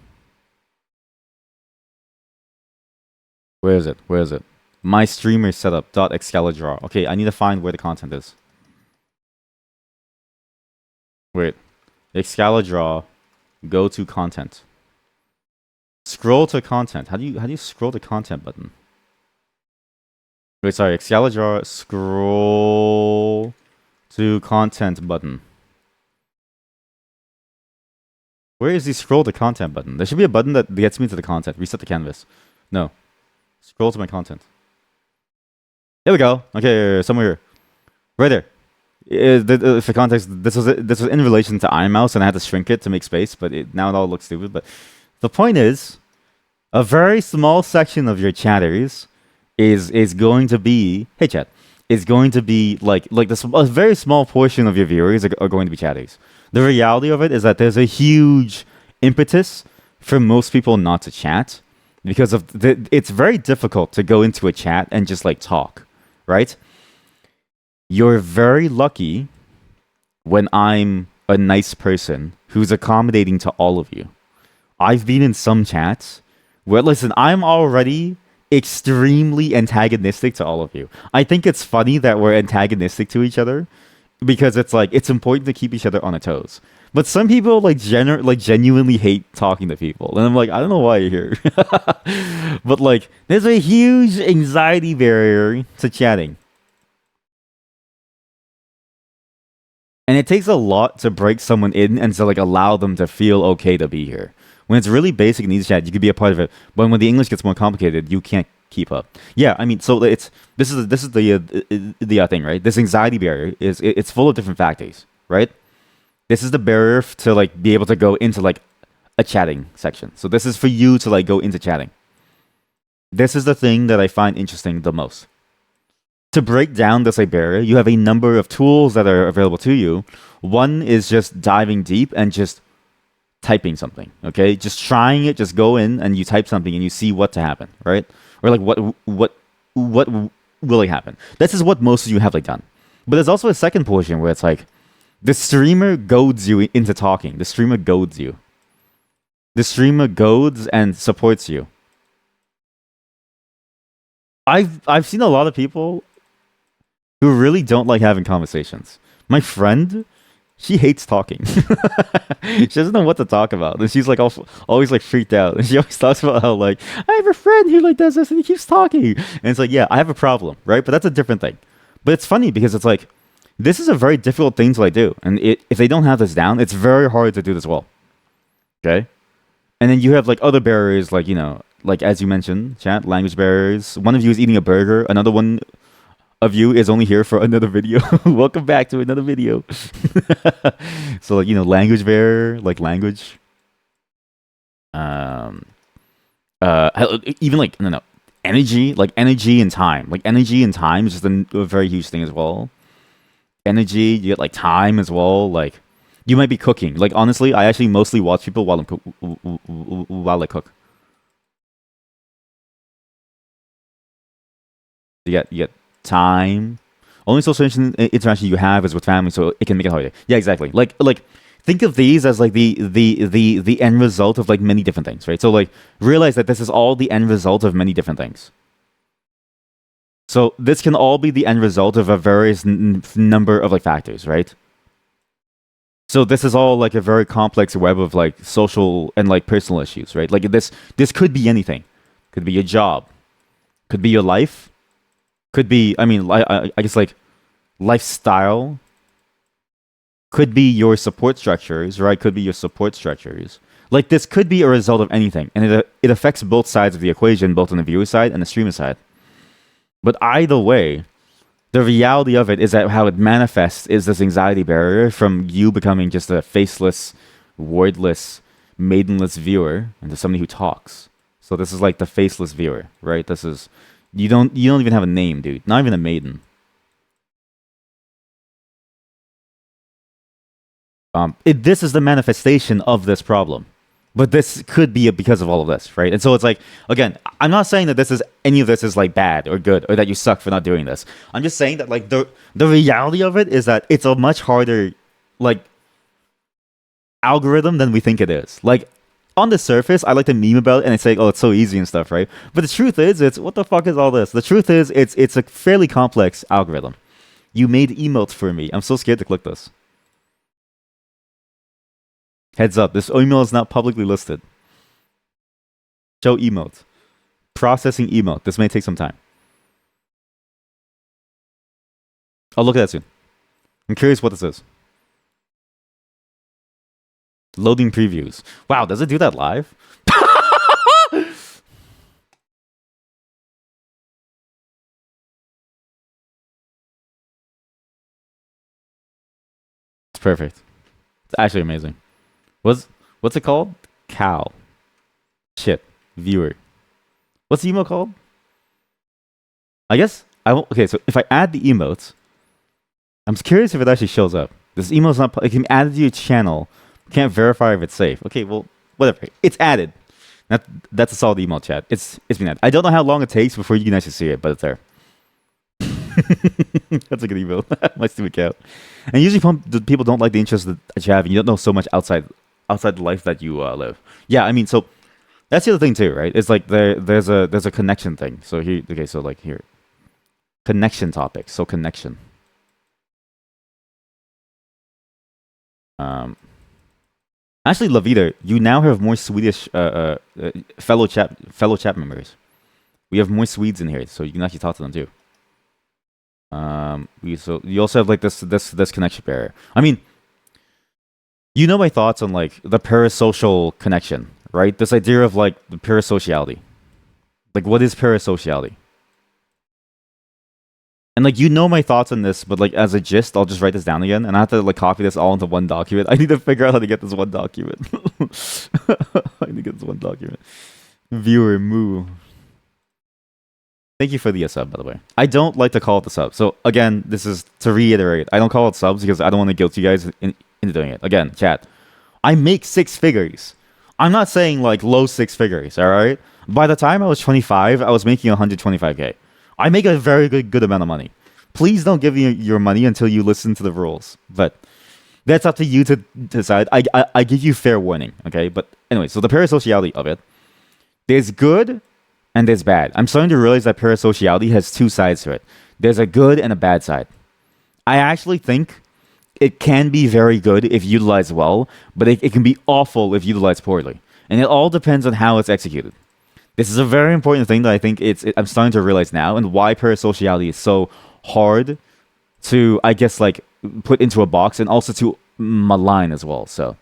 Where is it? Where is it? My streamer setup dot Excalibur. Okay, I need to find where the content is. Wait. Excalibur. Go to content. Scroll to content. How do you scroll the content button? Wait, sorry. Excalibur. Scroll to content button. Where is the scroll to content button? There should be a button that gets me to the content. Reset the canvas. No. Scroll to my content. There we go. Okay, somewhere here. Right there. For context, this was in relation to Iron Mouse, and I had to shrink it to make space, but now it all looks stupid. But the point is, a very small section of your chatters is going to be, hey chat, is going to be like this. A very small portion of your viewers are going to be chatters. The reality of it is that there's a huge impetus for most people not to chat because of it's very difficult to go into a chat and just like talk, right? You're very lucky when I'm a nice person who's accommodating to all of you. I've been in some chats where, listen, I'm already extremely antagonistic to all of you. I think it's funny that we're antagonistic to each other because it's like, it's important to keep each other on our toes. But some people like genuinely hate talking to people. And I'm like, I don't know why you're here. But like, there's a huge anxiety barrier to chatting. And it takes a lot to break someone in and to like allow them to feel okay to be here. When it's really basic needs chat, you could be a part of it. But when the English gets more complicated, you can't keep up. Yeah, I mean, so this is the thing, right? This anxiety barrier it's full of different factors, right? This is the barrier to like be able to go into like a chatting section. So this is for you to like go into chatting. This is the thing that I find interesting the most. To break down this like barrier, you have a number of tools that are available to you. One is just diving deep and just typing something, okay? Just trying it, just go in and you type something and you see what to happen, right? Or like what will like happen. This is what most of you have like done. But there's also a second portion where it's like the streamer goads you into talking. The streamer goads you. The streamer goads and supports you. I've seen a lot of people who really don't like having conversations. My friend, she hates talking. She doesn't know what to talk about, and she's like always like freaked out. And she always talks about how like I have a friend who like does this and he keeps talking. And it's like, yeah, I have a problem, right? But that's a different thing. But it's funny because it's like this is a very difficult thing to like do, and if they don't have this down, it's very hard to do this well. Okay, and then you have like other barriers, like like as you mentioned, chat language barriers. One of you is eating a burger. Another one of you is only here for another video. Welcome back to another video. So like language barrier, like language. Um. Even like no energy, like energy and time. Like energy and time is just a very huge thing as well. Energy, you get like time as well. Like you might be cooking. Like honestly, I actually mostly watch people while I cook. You get time. Only social interaction you have is with family, so it can make it harder. Yeah, exactly. Like think of these as like the end result of like many different things, right? So like realize that this is all the end result of many different things. So this can all be the end result of a various number of like factors, right? So this is all like a very complex web of like social and like personal issues, right? Like this could be anything. Could be your job, could be your life, could be I guess like lifestyle, could be your support structures, right? Could be your support structures. Like this could be a result of anything, and it affects both sides of the equation, both on the viewer side and the streamer side. But either way, the reality of it is that how it manifests is this anxiety barrier from you becoming just a faceless, wordless, maidenless viewer into somebody who talks. So this is like the faceless viewer, right? This is you don't even have a name, dude. Not even a maiden. This is the manifestation of this problem. But this could be because of all of this, right? And so it's like, again, I'm not saying that any of this is like bad or good or that you suck for not doing this. I'm just saying that like the reality of it is that it's a much harder like algorithm than we think it is. Like on the surface, I like to meme about it and it's like, oh, it's so easy and stuff, right? But the truth is, it's what the fuck is all this? The truth is, it's a fairly complex algorithm. You made emotes for me. I'm so scared to click this. Heads up, this email is not publicly listed. Show emote. Processing emote. This may take some time. I'll look at that soon. I'm curious what this is. Loading previews. Wow, does it do that live? It's perfect. It's actually amazing. What's it called? Cow. Shit. Viewer. What's the emote called? I guess I won't. Okay, so if I add the emotes, I'm curious if it actually shows up. This emote's not. It can be added to your channel. Can't verify if it's safe. Okay, well, whatever. It's added. That's a solid emote, chat. It's been added. I don't know how long it takes before you can actually see it, but it's there. That's a good email. My stupid cow. And usually people don't like the interest that you have, and you don't know so much outside the life that you live. Yeah, I mean, so that's the other thing too, right? It's like there's a connection thing. So here, okay, so like here, connection topics. So connection. Actually, Lavita, you now have more Swedish fellow chat members. We have more Swedes in here, so you can actually talk to them too. You also have like this connection barrier. I mean, you know my thoughts on like the parasocial connection, right? This idea of like the parasociality. Like, what is parasociality? And like, you know my thoughts on this, but like as a gist, I'll just write this down again, and I have to like copy this all into one document. I need to figure out how to get this one document. I need to get this one document. Viewer moo. Thank you for the sub, by the way. I don't like to call it the sub. So again, this is to reiterate. I don't call it subs because I don't want to guilt you guys into doing it. Again, chat. I make 6 figures. I'm not saying like low 6 figures, all right? By the time I was 25, I was making 125K. I make a very good amount of money. Please don't give me your money until you listen to the rules. But that's up to you to decide. I give you fair warning, okay? But anyway, so the parasociality of it, there's good and there's bad. I'm starting to realize that parasociality has two sides to it. There's a good and a bad side. I actually think it can be very good if utilized well, but it can be awful if utilized poorly. And it all depends on how it's executed. This is a very important thing that I think I'm starting to realize now, and why parasociality is so hard to, I guess, like put into a box and also to malign as well. So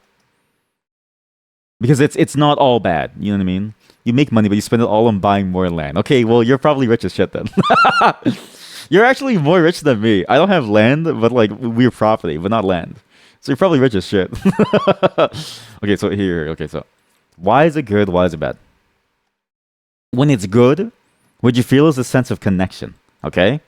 because it's not all bad, you know what I mean? You make money, but you spend it all on buying more land. Okay, well you're probably rich as shit then. You're actually more rich than me. I don't have land, but like we're property, but not land. So you're probably rich as shit. Okay, so here. Okay, so why is it good? Why is it bad? When it's good, what you feel is a sense of connection. Okay,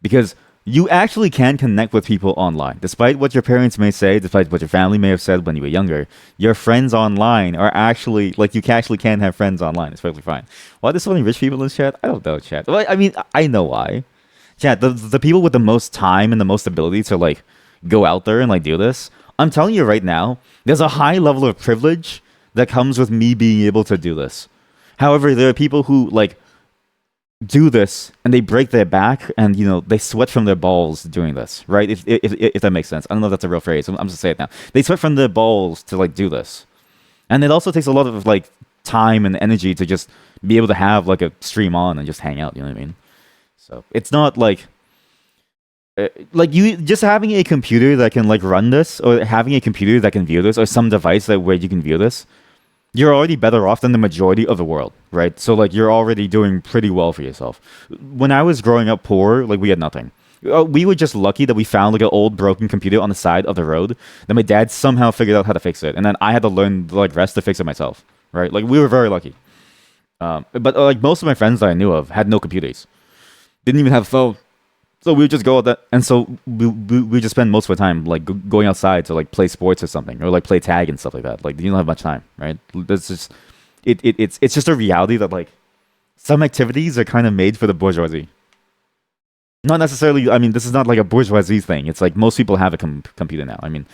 because you actually can connect with people online, despite what your parents may say, despite what your family may have said when you were younger. Your friends online are actually like you actually can have friends online. It's perfectly fine. Why there's so many rich people in chat? I don't know, chat. Well, I mean, I know why. Yeah, the people with the most time and the most ability to like go out there and like do this. I'm telling you right now, there's a high level of privilege that comes with me being able to do this. However, there are people who like do this and they break their back and they sweat from their balls doing this, right? If that makes sense. I don't know if that's a real phrase. I'm just saying it now. They sweat from their balls to like do this, and it also takes a lot of like time and energy to just be able to have like a stream on and just hang out. You know what I mean? So it's not like you just having a computer that can like run this, or having a computer that can view this, or some device that where you can view this. You're already better off than the majority of the world, right? So like you're already doing pretty well for yourself. When I was growing up poor, like we had nothing. We were just lucky that we found like an old broken computer on the side of the road. Then my dad somehow figured out how to fix it, and then I had to learn the like rest to fix it myself, right? Like we were very lucky. But like most of my friends that I knew of had no computers, didn't even have phones. So we would just go out that, and so we just spend most of our time like going outside to like play sports or something, or like play tag and stuff like that. Like you don't have much time, right? That's just it's just a reality that like some activities are kind of made for the bourgeoisie. Not necessarily. I mean, this is not like a bourgeoisie thing. It's like most people have a computer now. I mean,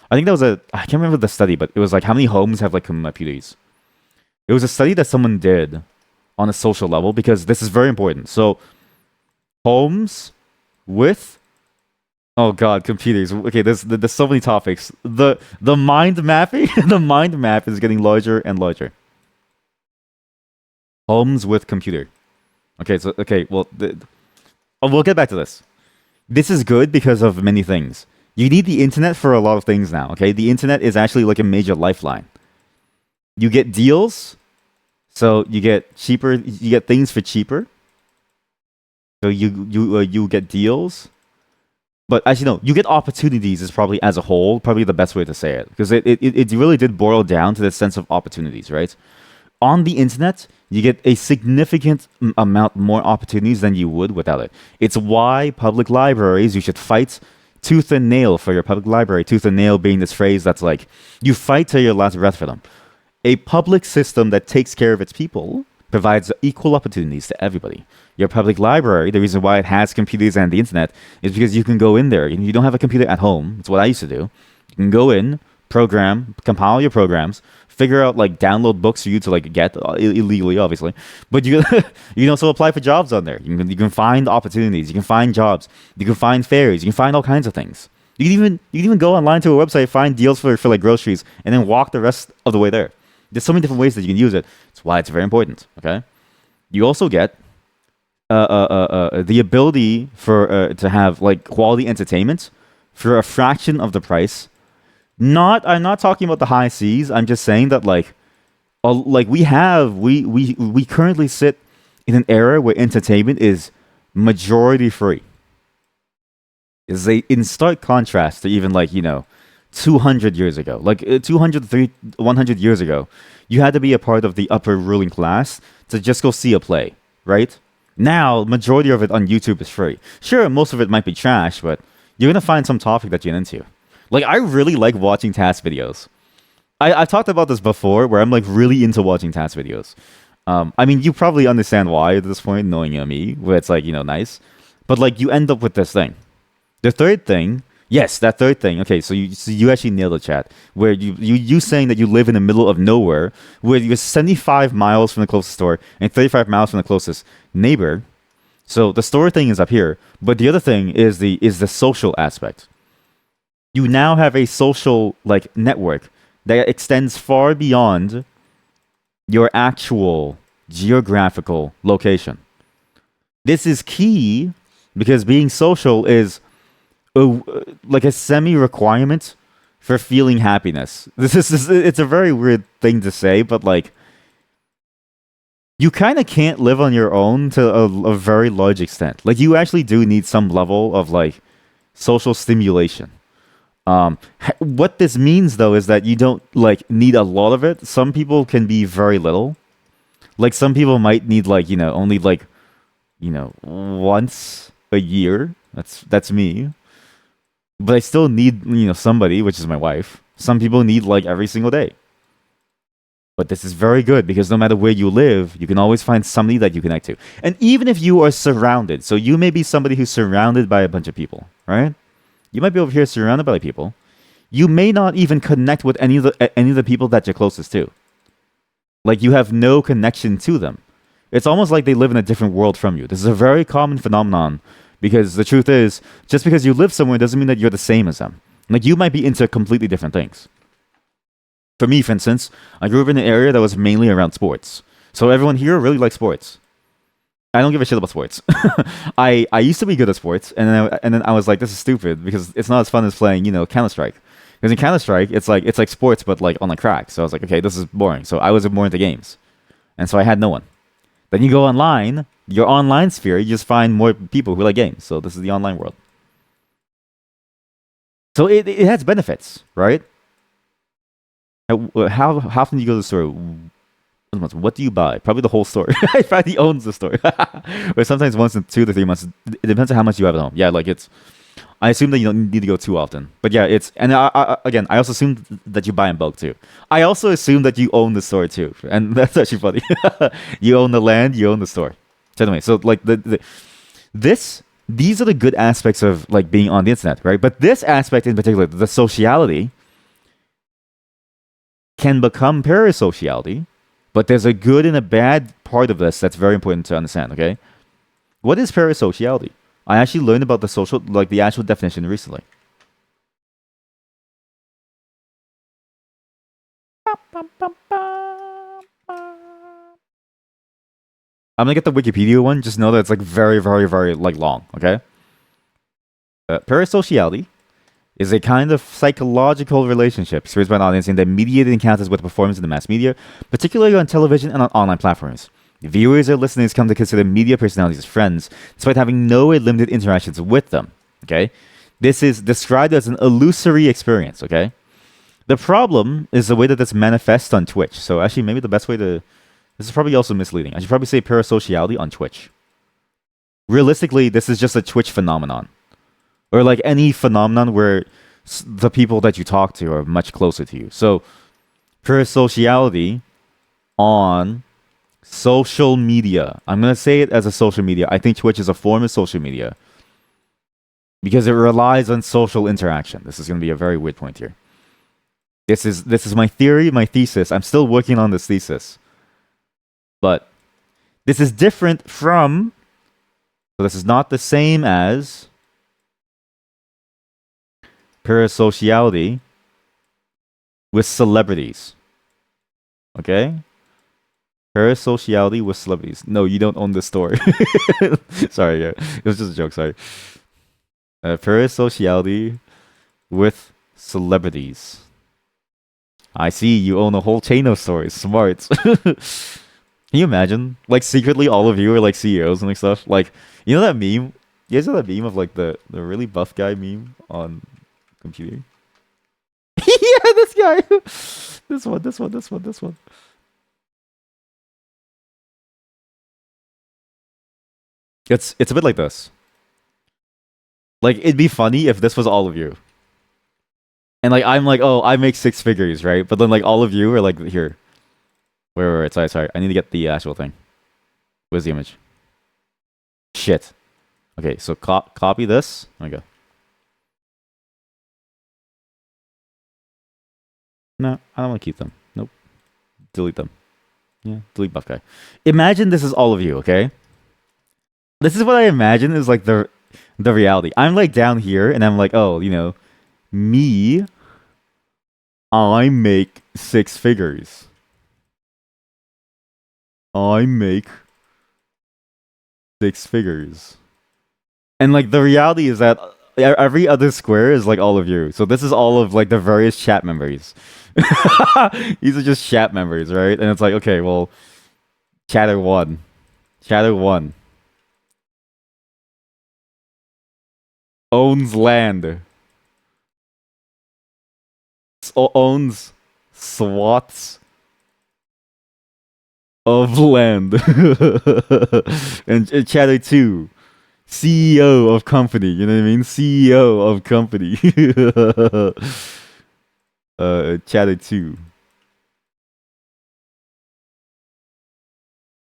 I think that was I can't remember the study, but it was like how many homes have like computers. It was a study that someone did on a social level, because this is very important. So homes with oh god, computers. Okay, there's so many topics. The mind mapping the mind map is getting larger and larger. Homes with computer. Okay, so okay, well we'll get back to this. This is good because of many things. You need the internet for a lot of things now, okay? The internet is actually like a major lifeline. You get deals, so you get cheaper, you get things for cheaper. So you get deals, but actually no, you get opportunities is probably as a whole probably the best way to say it, because it really did boil down to the sense of opportunities, right? On the internet, you get a significant amount more opportunities than you would without it. It's why public libraries, you should fight tooth and nail for your public library. Tooth and nail being this phrase that's like you fight till your last breath for them. A public system that takes care of its people provides equal opportunities to everybody. Your public library, the reason why it has computers and the internet is because you can go in there. You don't have a computer at home. It's what I used to do. You can go in, program, compile your programs, figure out like download books for you to like get illegally, obviously. But you you can also apply for jobs on there. You can find opportunities. You can find jobs. You can find fairs. You can find all kinds of things. You can even go online to a website, find deals for like groceries, and then walk the rest of the way there. There's so many different ways that you can use it. That's why it's very important. Okay, you also get the ability for to have like quality entertainment for a fraction of the price. I'm not talking about the high seas. I'm just saying that like we currently sit in an era where entertainment is majority free. Is in stark contrast to even like 200 years ago, like 100 years ago, you had to be a part of the upper ruling class to just go see a play, right? Now, majority of it on YouTube is free. Sure, most of it might be trash, but you're gonna find some topic that you're into. Like, I really like watching task videos. I've talked about this before, where I'm like really into watching task videos. I mean, you probably understand why at this point, knowing me, where it's like nice. But like you end up with this thing. The third thing, yes, that third thing. Okay, so you actually nailed the chat. Where you saying that you live in the middle of nowhere, where you're 75 miles from the closest store and 35 miles from the closest neighbor. So the store thing is up here, but the other thing is the social aspect. You now have a social like network that extends far beyond your actual geographical location. This is key because being social is like a semi requirement for feeling happiness. It's a very weird thing to say, but like you kind of can't live on your own to a very large extent. Like you actually do need some level of like social stimulation. What this means though is that you don't like need a lot of it. Some people can be very little. Like some people might need like only like once a year. That's me. But I still need somebody, which is my wife. Some people need like every single day. But this is very good because no matter where you live, you can always find somebody that you connect to. And even if you are surrounded, so you may be somebody who's surrounded by a bunch of people, right? You might be over here surrounded by people. You may not even connect with any of the people that you're closest to. Like you have no connection to them. It's almost like they live in a different world from you. This is a very common phenomenon because the truth is, just because you live somewhere doesn't mean that you're the same as them. Like you might be into completely different things. For me, for instance, I grew up in an area that was mainly around sports. So everyone here really likes sports. I don't give a shit about sports. I used to be good at sports, and then I was like, this is stupid because it's not as fun as playing, Counter Strike. Because in Counter Strike, it's like sports, but like on a crack. So I was like, okay, this is boring. So I was more into games, and so I had no one. Then you go online, your online sphere, you just find more people who like games. So this is the online world. So it has benefits, right? How often do you go to the store? What do you buy? Probably the whole store. He owns the store. Or sometimes once in 2 to 3 months. It depends on how much you have at home. Yeah, like it's. I assume that you don't need to go too often. But yeah, it's. And again, I also assume that you buy in bulk too. I also assume that you own the store too. And that's actually funny. You own the land, you own the store. So anyway, so like these are the good aspects of like being on the internet, right? But this aspect in particular, the sociality, can become parasociality, but there's a good and a bad part of this that's very important to understand, okay? What is parasociality? I actually learned about the actual definition recently. I'm gonna get the Wikipedia one, just know that it's like very, very, very like long, okay? Parasociality is a kind of psychological relationship experienced by an audience in the mediated encounters with performers in the mass media, particularly on television and on online platforms. Viewers or listeners come to consider media personalities as friends, despite having no or limited interactions with them. Okay? This is described as an illusory experience, okay? The problem is the way that this manifests on Twitch. So actually, maybe the best way to... This is probably also misleading. I should probably say parasociality on Twitch. Realistically, this is just a Twitch phenomenon. Or like any phenomenon where the people that you talk to are much closer to you. So, parasociality on social media. I'm going to say it as a social media. I think Twitch is a form of social media because it relies on social interaction. This is going to be a very weird point here. This is my theory, my thesis. I'm still working on this thesis. But this is different from... So this is not the same as... parasociality with celebrities. Okay? Parasociality with celebrities. No, you don't own the store. Sorry, yeah. It was just a joke, sorry. Parasociality with celebrities. I see, you own a whole chain of stores. Smart. Can you imagine? Like, secretly, all of you are like CEOs and like stuff. Like, you know that meme? You guys know that meme of like the really buff guy meme on computer? Yeah, this guy. This one. It's a bit like this. Like, it'd be funny if this was all of you. And like I'm like, oh, I make 6 figures, right? But then like all of you are like here. Wait. Sorry. I need to get the actual thing. Where's the image? Shit. Okay, so copy this. There we go. No, I don't want to keep them. Nope. Delete them. Yeah, delete buff guy. Imagine this is all of you, okay? This is what I imagine is like the reality. I'm like down here and I'm like, oh, me, I make six figures. I make six figures. And like the reality is that every other square is like all of you. So this is all of like the various chat members. These are just chat members, right? And it's like, okay, well, chatter one. Chatter one. Owns land. Owns swaths of land. And chatter two. CEO of company, you know what I mean? CEO of company. Chatter two.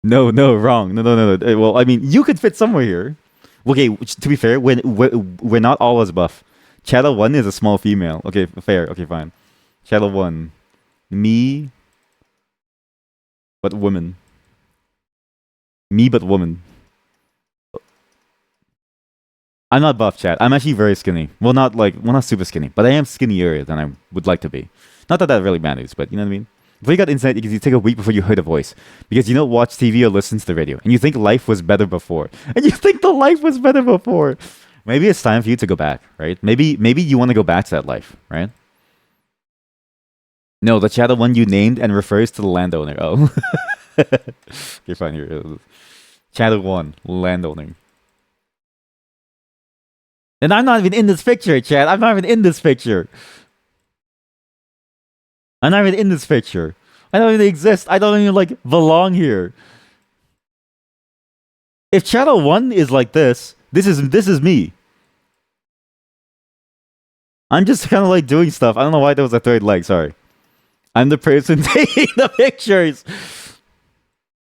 No, no, wrong. No. Well, I mean, you could fit somewhere here. Okay, to be fair, we're not all as buff. Chatter one is a small female. Okay, fair. Okay, fine. Chatter one, me, but woman. Me, but woman. I'm not buff, chat. I'm actually very skinny. Well, not super skinny, but I am skinnier than I would like to be. Not that that really matters, but you know what I mean. Before you got insight, because you take a week before you heard a voice, because you don't watch TV or listen to the radio, and you think life was better before, and you think the life was better before. Maybe it's time for you to go back, right? Maybe you want to go back to that life, right? No, the chatter one you named and refers to the landowner. Oh, okay, fine. Here, chatter one, landowner. And I'm not even in this picture, chat. I'm not even in this picture. I'm not even in this picture. I don't even exist. I don't even like belong here. If channel one is like this is me. I'm just kind of like doing stuff. I don't know why there was a third leg. Sorry. I'm the person taking the pictures.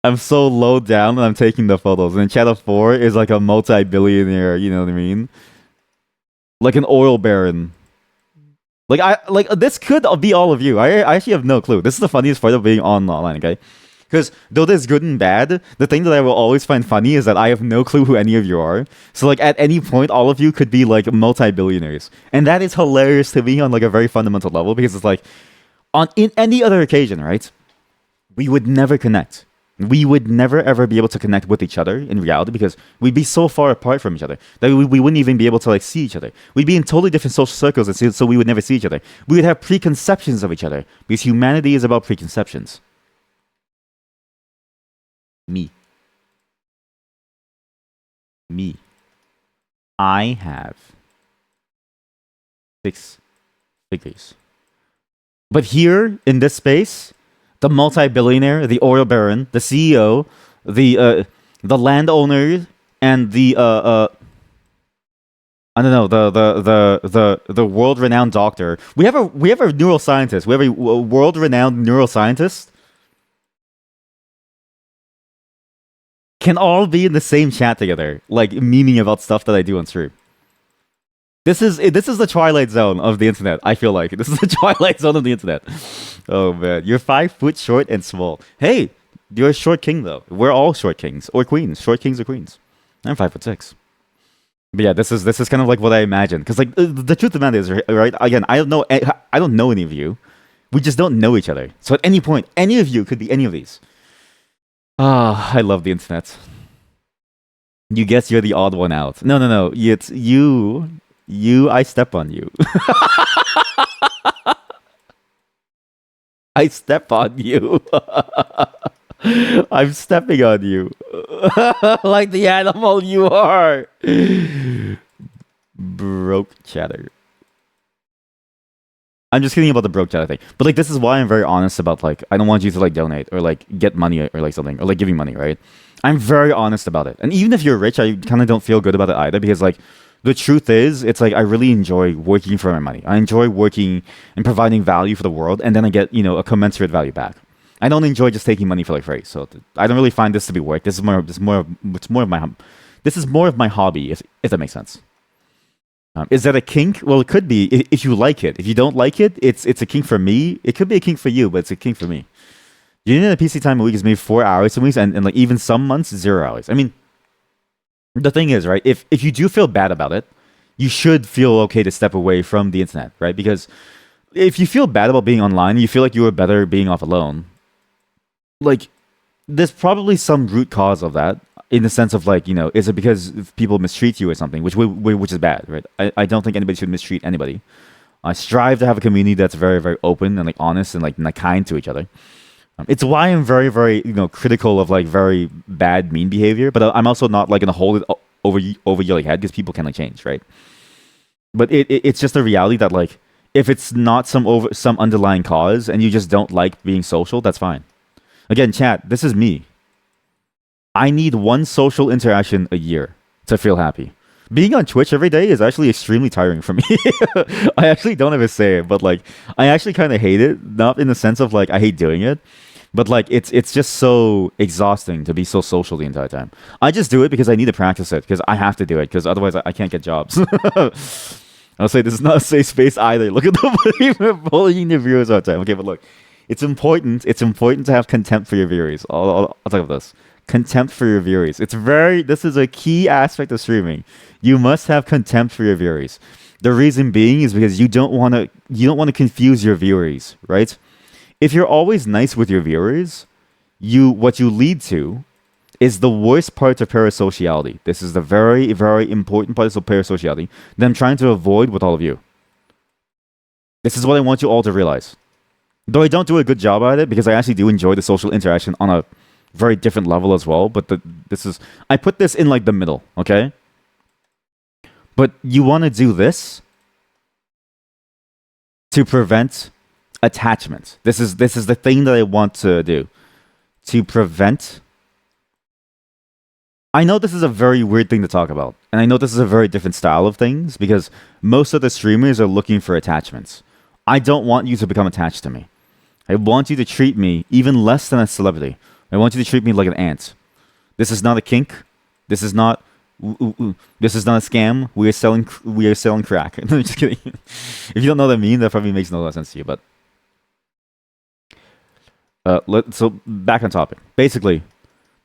I'm so low down and I'm taking the photos. And channel 4 is like a multi-billionaire. You know what I mean? Like an oil baron. Like this could be all of you. I actually have no clue. This is the funniest part of being online, okay? Because though there's good and bad, the thing that I will always find funny is that I have no clue who any of you are. So like at any point, all of you could be like multi-billionaires, and that is hilarious to me on like a very fundamental level because it's like in any other occasion, right? We would never connect. We would never ever be able to connect with each other in reality because we'd be so far apart from each other that we wouldn't even be able to like see each other. We'd be in totally different social circles, and so we would never see each other. We would have preconceptions of each other because humanity is about preconceptions. Me. I have 6 figures. But here in this space, the multi-billionaire, the oil baron, the CEO, the landowner, and the I don't know, the world-renowned doctor. We have a neuroscientist. We have a world-renowned neuroscientist. Can all be in the same chat together, like memeing about stuff that I do on stream. This is the Twilight Zone of the internet. I feel like this is the Twilight Zone of the internet. Oh man, you're 5 foot short and small. Hey, you're a short king though. We're all short kings or queens. Short kings or queens. I'm 5'6". But yeah, this is kind of like what I imagine. Because like the truth of the matter is, right? Again, I don't know any of you. We just don't know each other. So at any point, any of you could be any of these. Ah, I love the internet. You guess you're the odd one out. No. It's you. I step on you. I step on you. I'm stepping on you. Like the animal you are. Broke chatter. I'm just kidding about the broke chatter thing. But like this is why I'm very honest about like I don't want you to like donate or like get money or like something or like giving money, right? I'm very honest about it. And even if you're rich, I kind of don't feel good about it either because like the truth is, it's like I really enjoy working for my money. I enjoy working and providing value for the world, and then I get a commensurate value back. I don't enjoy just taking money for like free. So I don't really find this to be work. This is more of my This is more of my hobby, if that makes sense. Is that a kink? Well, it could be if you like it. If you don't like it, it's a kink for me. It could be a kink for you, but it's a kink for me. You know, the PC time a week is maybe 4 hours a week, and like even some months 0 hours. I mean, the thing is, right? If you do feel bad about it, you should feel okay to step away from the internet, right? Because if you feel bad about being online, you feel like you were better being off alone. Like, there's probably some root cause of that, in the sense of like, is it because people mistreat you or something, which is bad, right? I don't think anybody should mistreat anybody. I strive to have a community that's very, very open and like honest and like kind to each other. It's why I'm very, very, critical of like very bad, mean behavior. But I'm also not like gonna hold it over your like head, because people can like change, right? But it's just a reality that like, if it's not some underlying cause and you just don't like being social, that's fine. Again, chat. This is me. I need one social interaction a year to feel happy. Being on Twitch every day is actually extremely tiring for me. I actually don't ever say it, but like, I actually kind of hate it. Not in the sense of like I hate doing it, but like it's just so exhausting to be so social the entire time. I just do it because I need to practice it, because I have to do it, because otherwise I can't get jobs. I'll say this is not a safe space either. Look at the bullying the viewers all the time. Okay, but look, it's important. It's important to have contempt for your viewers. I'll talk about this. Contempt for your viewers. This is a key aspect of streaming. You must have contempt for your viewers. The reason being is because you don't want to confuse your viewers, right? If you're always nice with your viewers, what you lead to is the worst part of parasociality. This is the very, very important part of parasociality that I'm trying to avoid with all of you. This is what I want you all to realize. Though I don't do a good job at it, because I actually do enjoy the social interaction on a very different level as well. But I put this in like the middle, okay? But you want to do this to prevent attachment. This is the thing that I want to do to prevent. I know this is a very weird thing to talk about, and I know this is a very different style of things, because most of the streamers are looking for attachments. I don't want you to become attached to me. I want you to treat me even less than a celebrity. I want you to treat me like an ant. This is not a kink. This is not. This is not a scam. We are selling crack. No, just kidding. If you don't know what I mean, that probably makes no sense to you. But so back on topic. Basically,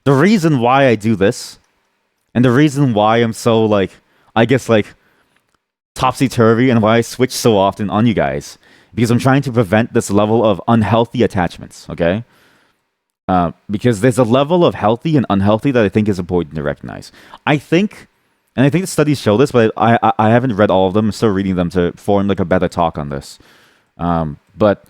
the reason why I do this, and the reason why I'm so like, I guess like topsy turvy, and why I switch so often on you guys, because I'm trying to prevent this level of unhealthy attachments. Okay. Because there's a level of healthy and unhealthy that I think is important to recognize. I think the studies show this, but I haven't read all of them. I'm still reading them to form like a better talk on this. But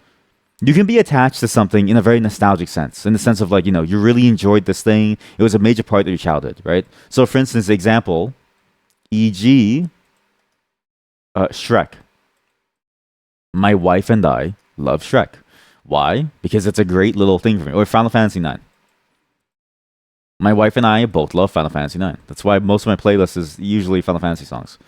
you can be attached to something in a very nostalgic sense, in the sense of like, you really enjoyed this thing. It was a major part of your childhood, right? So for instance, example, e.g., Shrek. My wife and I love Shrek. Why? Because it's a great little thing for me. Or Final Fantasy 9. My wife and I both love Final Fantasy 9. That's why most of my playlist is usually Final Fantasy songs.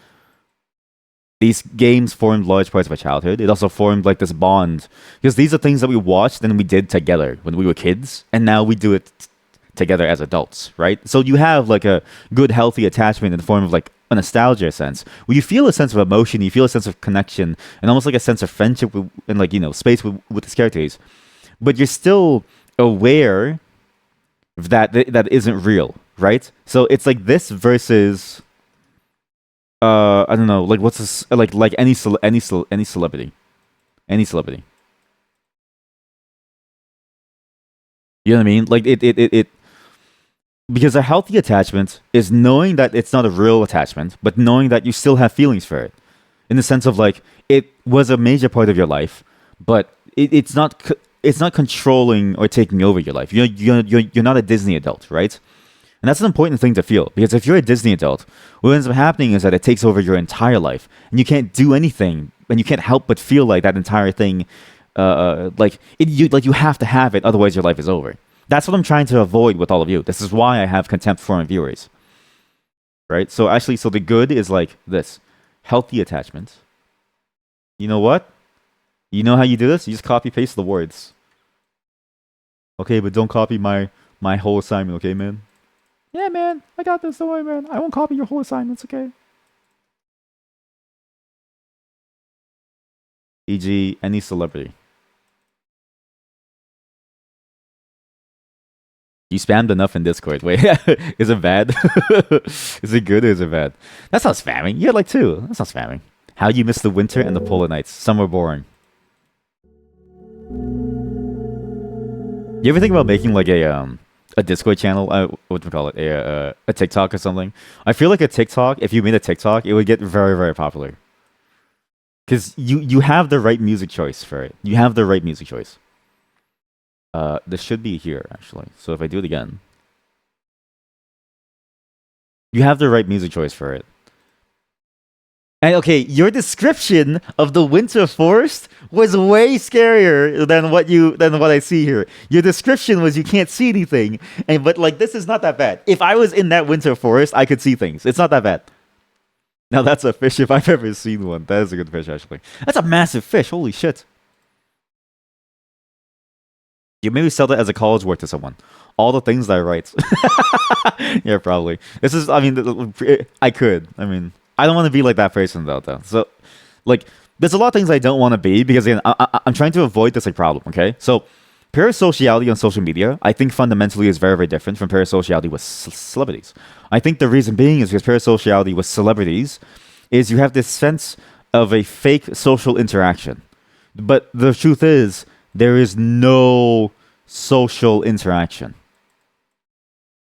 These games formed large parts of my childhood. It also formed like this bond, because these are things that we watched and we did together when we were kids, and now we do it together as adults, right? So you have like a good, healthy attachment in the form of like a nostalgia sense, where you feel a sense of emotion, you feel a sense of connection, and almost like a sense of friendship and like, space with these characters. But you're still aware that isn't real, right? So it's like this versus I don't know, like what's this, like any celebrity. You know what I mean? Like it because a healthy attachment is knowing that it's not a real attachment, but knowing that you still have feelings for it, in the sense of like it was a major part of your life, but it's not controlling or taking over your life. You're not a Disney adult, right? And that's an important thing to feel, because if you're a Disney adult, what ends up happening is that it takes over your entire life, and you can't do anything, and you can't help but feel like that entire thing, you have to have it, otherwise your life is over. That's what I'm trying to avoid with all of you. This is why I have contempt for my viewers, right? So the good is like this: healthy attachment. You know what? You know how you do this? You just copy paste the words. Okay, but don't copy my whole assignment, okay, man? Yeah, man, I got this. Don't worry, man. I won't copy your whole assignments, okay? E.g., any celebrity. You spammed enough in Discord. Wait, is it bad? Is it good or is it bad? That's not spamming. You had like two. That's not spamming. How you miss the winter and the polar nights. Some are boring. You ever think about making like a Discord channel? What do we call it? A TikTok or something? I feel like a TikTok. If you made a TikTok, it would get very very popular. Because you have the right music choice for it. You have the right music choice. This should be here actually. So if I do it again, you have the right music choice for it. And okay, your description of the winter forest was way scarier than what I see here. Your description was you can't see anything, and but like this is not that bad. If I was in that winter forest, I could see things. It's not that bad. Now that's a fish if I've ever seen one. That is a good fish actually. That's a massive fish. Holy shit. You maybe sell that as a college work to someone. All the things that I write. Yeah, probably. This is, I mean, I could. I mean, I don't want to be like that person though. So, like, there's a lot of things I don't want to be because again, I'm trying to avoid this like problem. Okay, so parasociality on social media, I think fundamentally is very very different from parasociality with celebrities. I think the reason being is because parasociality with celebrities is you have this sense of a fake social interaction, but the truth is there is no social interaction.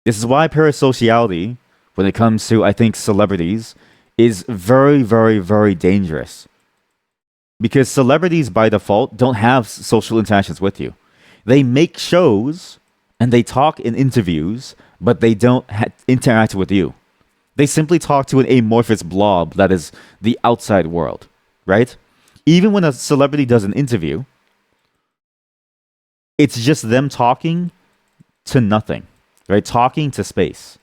This is why parasociality, when it comes to, I think, celebrities, is very, very, very dangerous. Because celebrities, by default, don't have social interactions with you. They make shows and they talk in interviews, but they don't interact with you. They simply talk to an amorphous blob that is the outside world, right? Even when a celebrity does an interview, it's just them talking to nothing, right? Talking to space.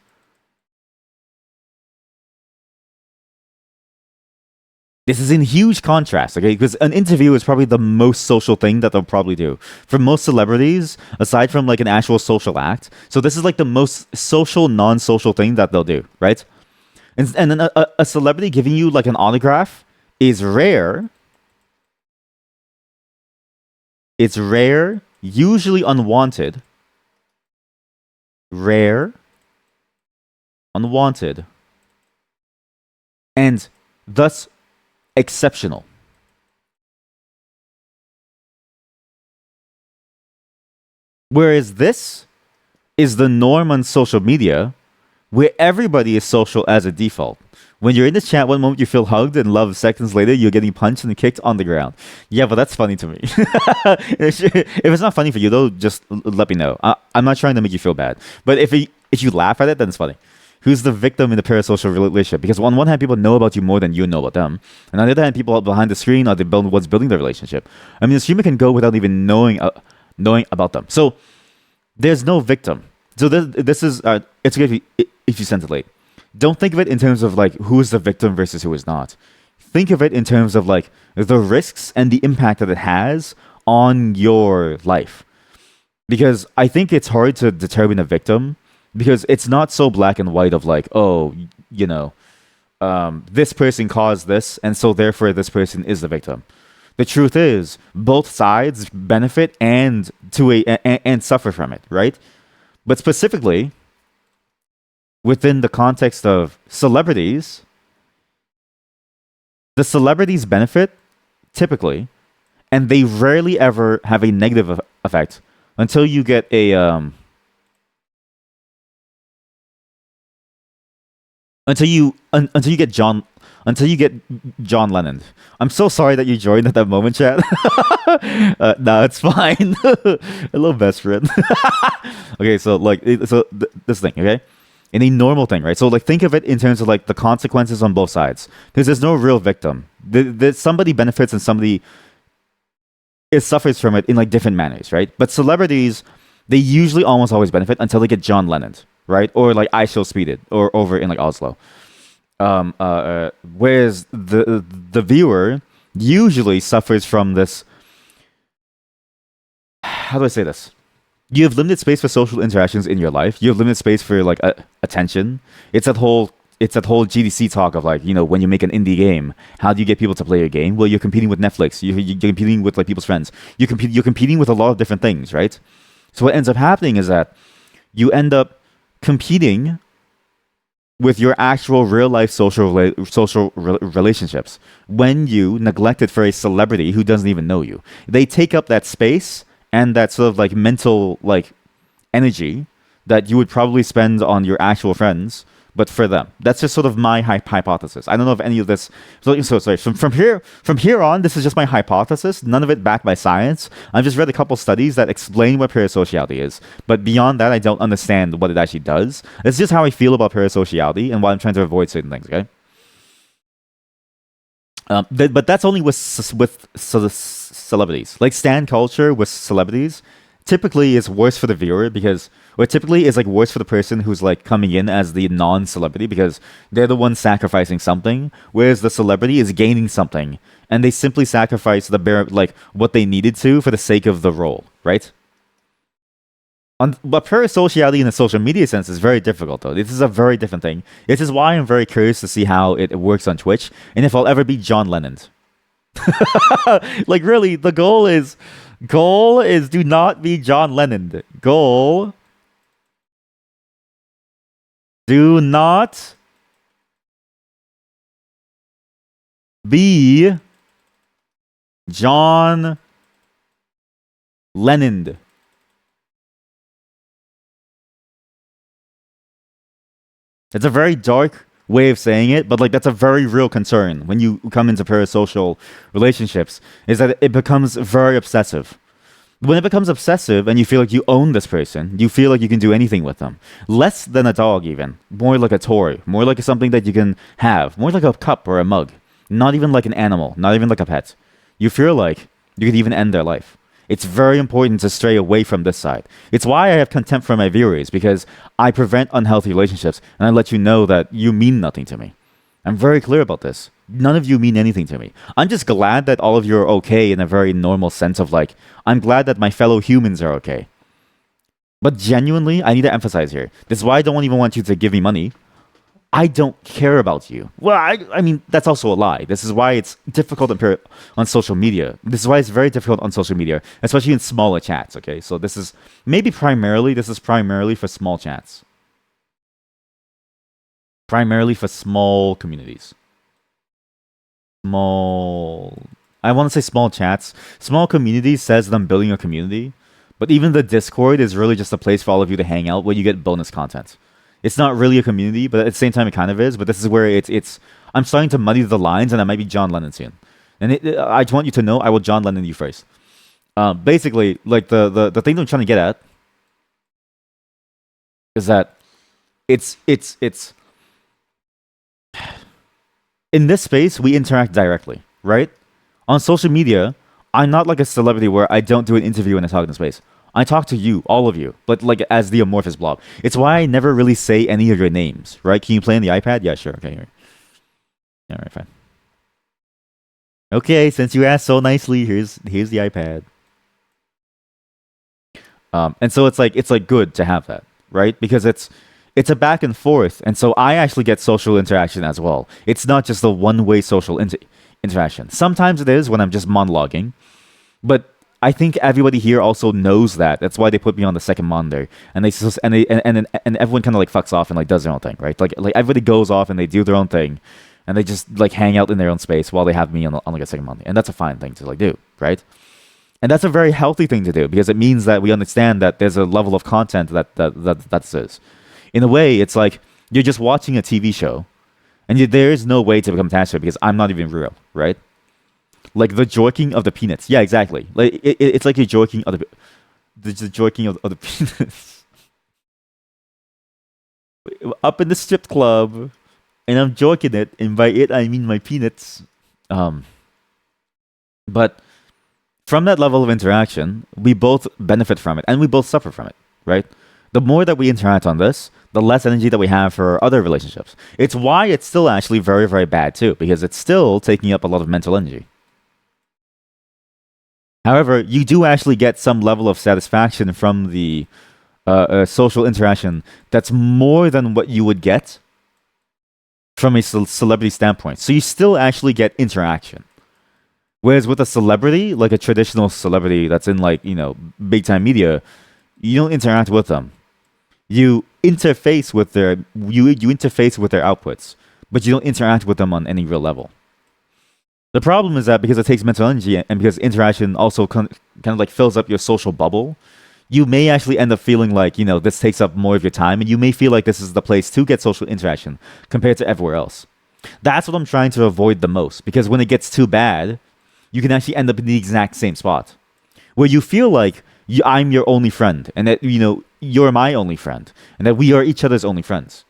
This is in huge contrast, okay? Because an interview is probably the most social thing that they'll probably do. For most celebrities, aside from like an actual social act, so this is like the most social, non-social thing that they'll do, right? And then a celebrity giving you like an autograph is rare. It's rare, usually unwanted. Rare, unwanted, and thus exceptional. Whereas this is the norm on social media where everybody is social as a default. When you're in the chat, one moment you feel hugged, and love seconds later you're getting punched and kicked on the ground. Yeah, but that's funny to me. If it's not funny for you, though, just let me know. I'm not trying to make you feel bad, but if you laugh at it, then it's funny. Who's the victim in the parasocial relationship? Because on one hand, people know about you more than you know about them, and on the other hand, people behind the screen are the ones building the relationship. I mean, the streamer can go without even knowing about them. So there's no victim. So this is it's okay if you sent it late. Don't think of it in terms of like who is the victim versus who is not. Think of it in terms of like the risks and the impact that it has on your life. Because I think it's hard to determine a victim because it's not so black and white of like, oh, you know, this person caused this, and so therefore this person is the victim. The truth is, both sides benefit and and suffer from it, right? But specifically, within the context of celebrities, the celebrities benefit typically, and they rarely ever have a negative effect until you get until you get John Lennon. I'm so sorry that you joined at that moment, chat. No, it's fine. Hello, best friend. Okay, so like, this thing, okay, in a normal thing, right? So like, think of it in terms of like the consequences on both sides, because there's no real victim. Somebody benefits and somebody suffers from it in like different manners, right? But celebrities, they usually almost always benefit until they get John Lennon, right? Or like I Shall Speed It, or over in like Oslo. Whereas the viewer usually suffers from this. How do I say this? You have limited space for social interactions in your life. You have limited space for like attention. It's that whole it's that whole GDC talk of like, when you make an indie game, how do you get people to play your game? Well, you're competing with Netflix. You're competing with like people's friends. You're competing with a lot of different things, right? So what ends up happening is that you end up competing with your actual real life relationships when you neglect it for a celebrity who doesn't even know you. They take up that space and that sort of like mental like energy that you would probably spend on your actual friends, but for them. That's just sort of my hypothesis. I don't know if any of this. So sorry. From here on, this is just my hypothesis. None of it backed by science. I've just read a couple studies that explain what parasociality is, but beyond that, I don't understand what it actually does. It's just how I feel about parasociality and why I'm trying to avoid certain things. Okay. But that's only with celebrities. Like stan culture with celebrities, typically is worse for the viewer because, or typically is like worse for the person who's like coming in as the non-celebrity because they're the one sacrificing something, whereas the celebrity is gaining something, and they simply sacrifice the bare like what they needed to for the sake of the role, right? But parasociality in the social media sense is very difficult, though. This is a very different thing. This is why I'm very curious to see how it works on Twitch and if I'll ever be John Lennon. Like, really, the goal is do not be John Lennon. Goal, do not be John Lennon. It's a very dark way of saying it, but like that's a very real concern when you come into parasocial relationships, is that it becomes very obsessive. When it becomes obsessive and you feel like you own this person, you feel like you can do anything with them. Less than a dog, even. More like a toy. More like something that you can have. More like a cup or a mug. Not even like an animal. Not even like a pet. You feel like you could even end their life. It's very important to stray away from this side. It's why I have contempt for my viewers, because I prevent unhealthy relationships and I let you know that you mean nothing to me. I'm very clear about this. None of you mean anything to me. I'm just glad that all of you are okay in a very normal sense of like, I'm glad that my fellow humans are okay. But genuinely, I need to emphasize here. This is why I don't even want you to give me money. I don't care about you. Well, I mean, that's also a lie. This is why it's difficult on social media. This is why it's very difficult on social media, especially in smaller chats, okay? So this is primarily for small chats. Primarily for small communities. I want to say small chats. Small communities says that I'm building a community, but even the Discord is really just a place for all of you to hang out where you get bonus content. It's not really a community, but at the same time it kind of is. But this is where it's I'm starting to muddy the lines, and I might be John Lennon soon. And I just want you to know I will John Lennon you first. Basically, like the thing that I'm trying to get at is that it's in this space we interact directly, right? On social media, I'm not like a celebrity where I don't do an interview and I talk in space. I talk to you, all of you, but like as the amorphous blob. It's why I never really say any of your names, right? Can you play on the iPad? Yeah, sure. Okay, here. All right, fine. Okay, since you asked so nicely, here's the iPad. And so it's like good to have that, right? Because it's a back and forth, and so I actually get social interaction as well. It's not just a one-way social interaction. Sometimes it is when I'm just monologuing, but I think everybody here also knows that. That's why they put me on the second monitor, and and everyone kind of like fucks off and like does their own thing, right? Like everybody goes off and they do their own thing, and they just like hang out in their own space while they have me on like a second monitor, and that's a fine thing to like do, right? And that's a very healthy thing to do because it means that we understand that there's a level of content that is. In a way, it's like you're just watching a TV show, and there is no way to become attached to it because I'm not even real, right? Like the joking of the peanuts. Yeah, exactly. Like it's like you're joking of the joking of the peanuts. Up in the strip club, and I'm joking it, and by it I mean my peanuts. But from that level of interaction, we both benefit from it, and we both suffer from it, right? The more that we interact on this, the less energy that we have for other relationships. It's why it's still actually very, very bad too, because it's still taking up a lot of mental energy. However, you do actually get some level of satisfaction from the social interaction that's more than what you would get from a celebrity standpoint. So you still actually get interaction. Whereas with a celebrity, like a traditional celebrity that's in like, big time media, you don't interact with them. You interface with their outputs, but you don't interact with them on any real level. The problem is that because it takes mental energy and because interaction also kind of like fills up your social bubble, you may actually end up feeling like, this takes up more of your time and you may feel like this is the place to get social interaction compared to everywhere else. That's what I'm trying to avoid the most because when it gets too bad, you can actually end up in the exact same spot where you feel like I'm your only friend and that, you're my only friend and that we are each other's only friends.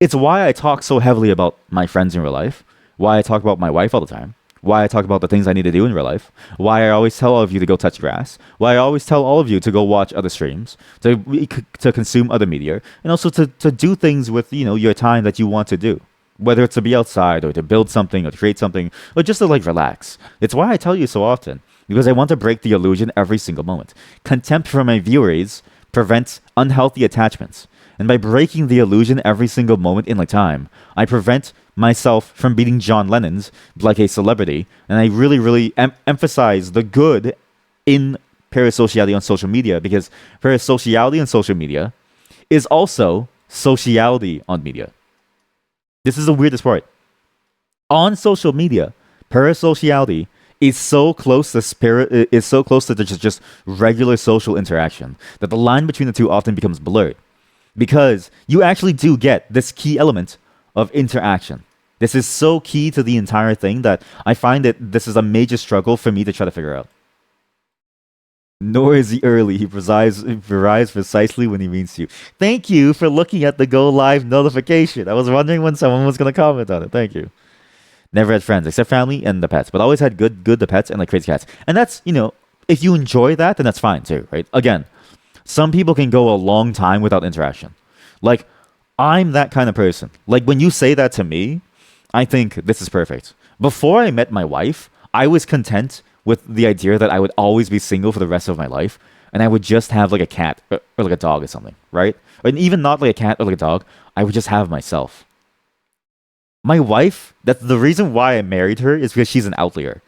It's why I talk so heavily about my friends in real life, why I talk about my wife all the time, why I talk about the things I need to do in real life, why I always tell all of you to go touch grass, why I always tell all of you to go watch other streams, to consume other media, and also to do things with, your time that you want to do. Whether it's to be outside or to build something or to create something or just to like relax. It's why I tell you so often because I want to break the illusion every single moment. Contempt from my viewers prevents unhealthy attachments. And by breaking the illusion every single moment in like time, I prevent myself from beating John Lennon's like a celebrity. And I really, really emphasize the good in parasociality on social media because parasociality on social media is also sociality on media. This is the weirdest part. On social media, parasociality is so close to just regular social interaction that the line between the two often becomes blurred because you actually do get this key element of interaction. This is so key to the entire thing that I find that this is a major struggle for me to try to figure out. Nor is he early. He arrives precisely when he means to. Thank you for looking at the go live notification. I was wondering when someone was going to comment on it. Thank you. Never had friends except family and the pets, but always had good the pets and like crazy cats. And that's, if you enjoy that, then that's fine too, right? Again, some people can go a long time without interaction. Like, I'm that kind of person. Like, when you say that to me, I think this is perfect. Before I met my wife, I was content with the idea that I would always be single for the rest of my life and I would just have like a cat or like a dog or something, right? And even not like a cat or like a dog, I would just have myself. My wife, that's the reason why I married her is because she's an outlier.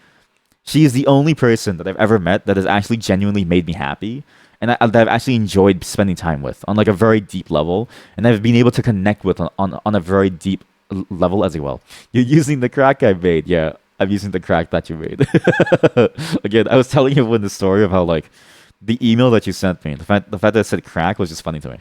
She is the only person that I've ever met that has actually genuinely made me happy and that I've actually enjoyed spending time with on like a very deep level and I've been able to connect with on a very deep level as well. You're using the crack I made, yeah. I'm using the crack that you made. Again, I was telling you in the story of how like the email that you sent me, the fact that it said crack was just funny to me.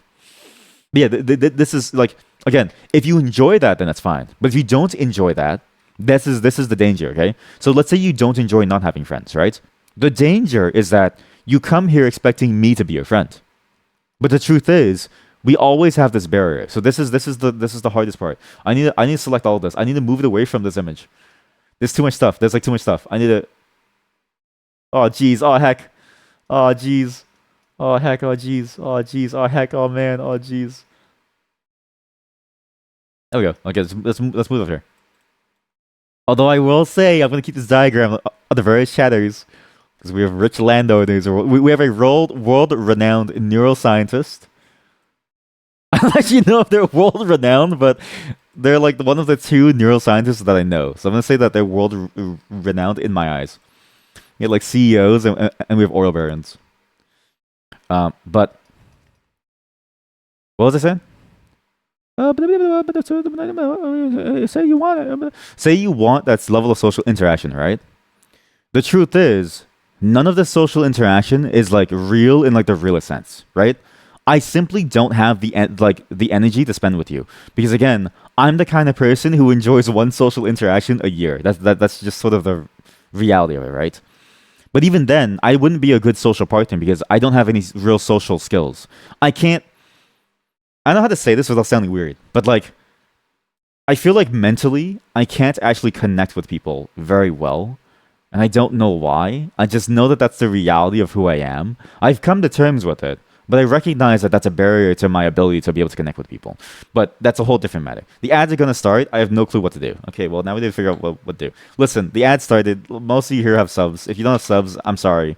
But yeah, this is like again, if you enjoy that, then that's fine. But if you don't enjoy that, this is the danger. Okay, so let's say you don't enjoy not having friends, right? The danger is that you come here expecting me to be your friend, but the truth is we always have this barrier. So this is the hardest part. I need to select all of this. I need to move it away from this image. There's too much stuff. There's like too much stuff. I need to. Oh jeez. Oh heck. Oh jeez. Oh heck. Oh jeez. Oh jeez. Oh heck. Oh man. Oh jeez. There we go. Okay, let's move up here. Although I will say I'm gonna keep this diagram of the various shadows because we have rich landowners. We have a world renowned neuroscientist. I don't actually know if they're world renowned, but they're like one of the two neuroscientists that I know. So I'm gonna say that they're world renowned in my eyes. We have like CEOs and we have oil barons. But what was I saying? Say you want that level of social interaction, right? The truth is, none of the social interaction is like real in like the realest sense, right? I simply don't have the energy to spend with you because again, I'm the kind of person who enjoys one social interaction a year. That's just sort of the reality of it, right? But even then, I wouldn't be a good social partner because I don't have any real social skills. I know how to say this without sounding weird, but like, I feel like mentally, I can't actually connect with people very well. And I don't know why. I just know that that's the reality of who I am. I've come to terms with it. But I recognize that that's a barrier to my ability to be able to connect with people. But that's a whole different matter. The ads are going to start. I have no clue what to do. Okay, well, now we need to figure out what to do. Listen, the ads started. Most of you here have subs. If you don't have subs, I'm sorry.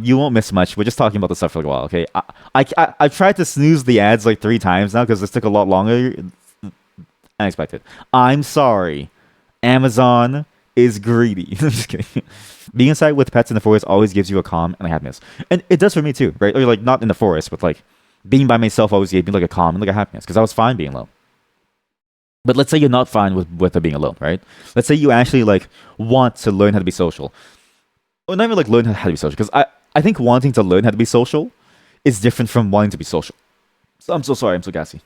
You won't miss much. We're just talking about the stuff for a while, okay? I've tried to snooze the ads like 3 times now because this took a lot longer. Unexpected. I'm sorry. Amazon is greedy. I'm just kidding. Being inside with pets in the forest always gives you a calm and a happiness. And it does for me too, right? Or like not in the forest, but like being by myself always gave me like a calm and like a happiness because I was fine being alone. But let's say you're not fine with being alone, right? Let's say you actually like want to learn how to be social. Or not even like learn how to be social, because I think wanting to learn how to be social is different from wanting to be social. So I'm so sorry, I'm so gassy.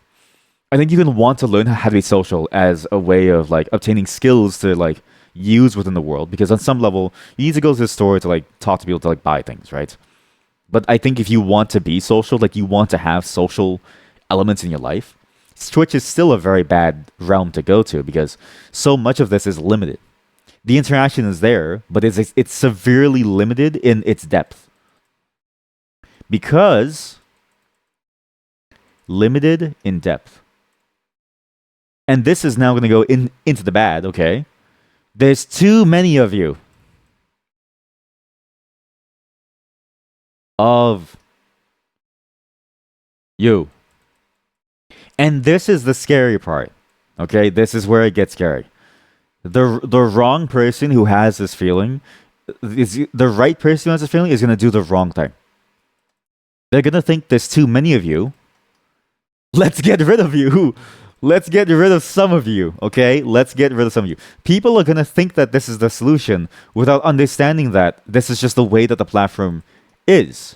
I think you can want to learn how to be social as a way of like obtaining skills to like use within the world, because on some level you need to go to the store to like talk to people to like buy things, right? But I think if you want to be social, like you want to have social elements in your life, Twitch is still a very bad realm to go to because so much of this is limited. The interaction is there, but it's severely limited in its depth. Because limited in depth. And this is now going to go into the bad, okay? There's too many of you. Of you. And this is the scary part. Okay? This is where it gets scary. The wrong person who has this feeling, the right person who has this feeling is going to do the wrong thing. They're going to think there's too many of you. Let's get rid of you. Let's get rid of some of you, okay? Let's get rid of some of you. People are going to think that this is the solution without understanding that this is just the way that the platform is.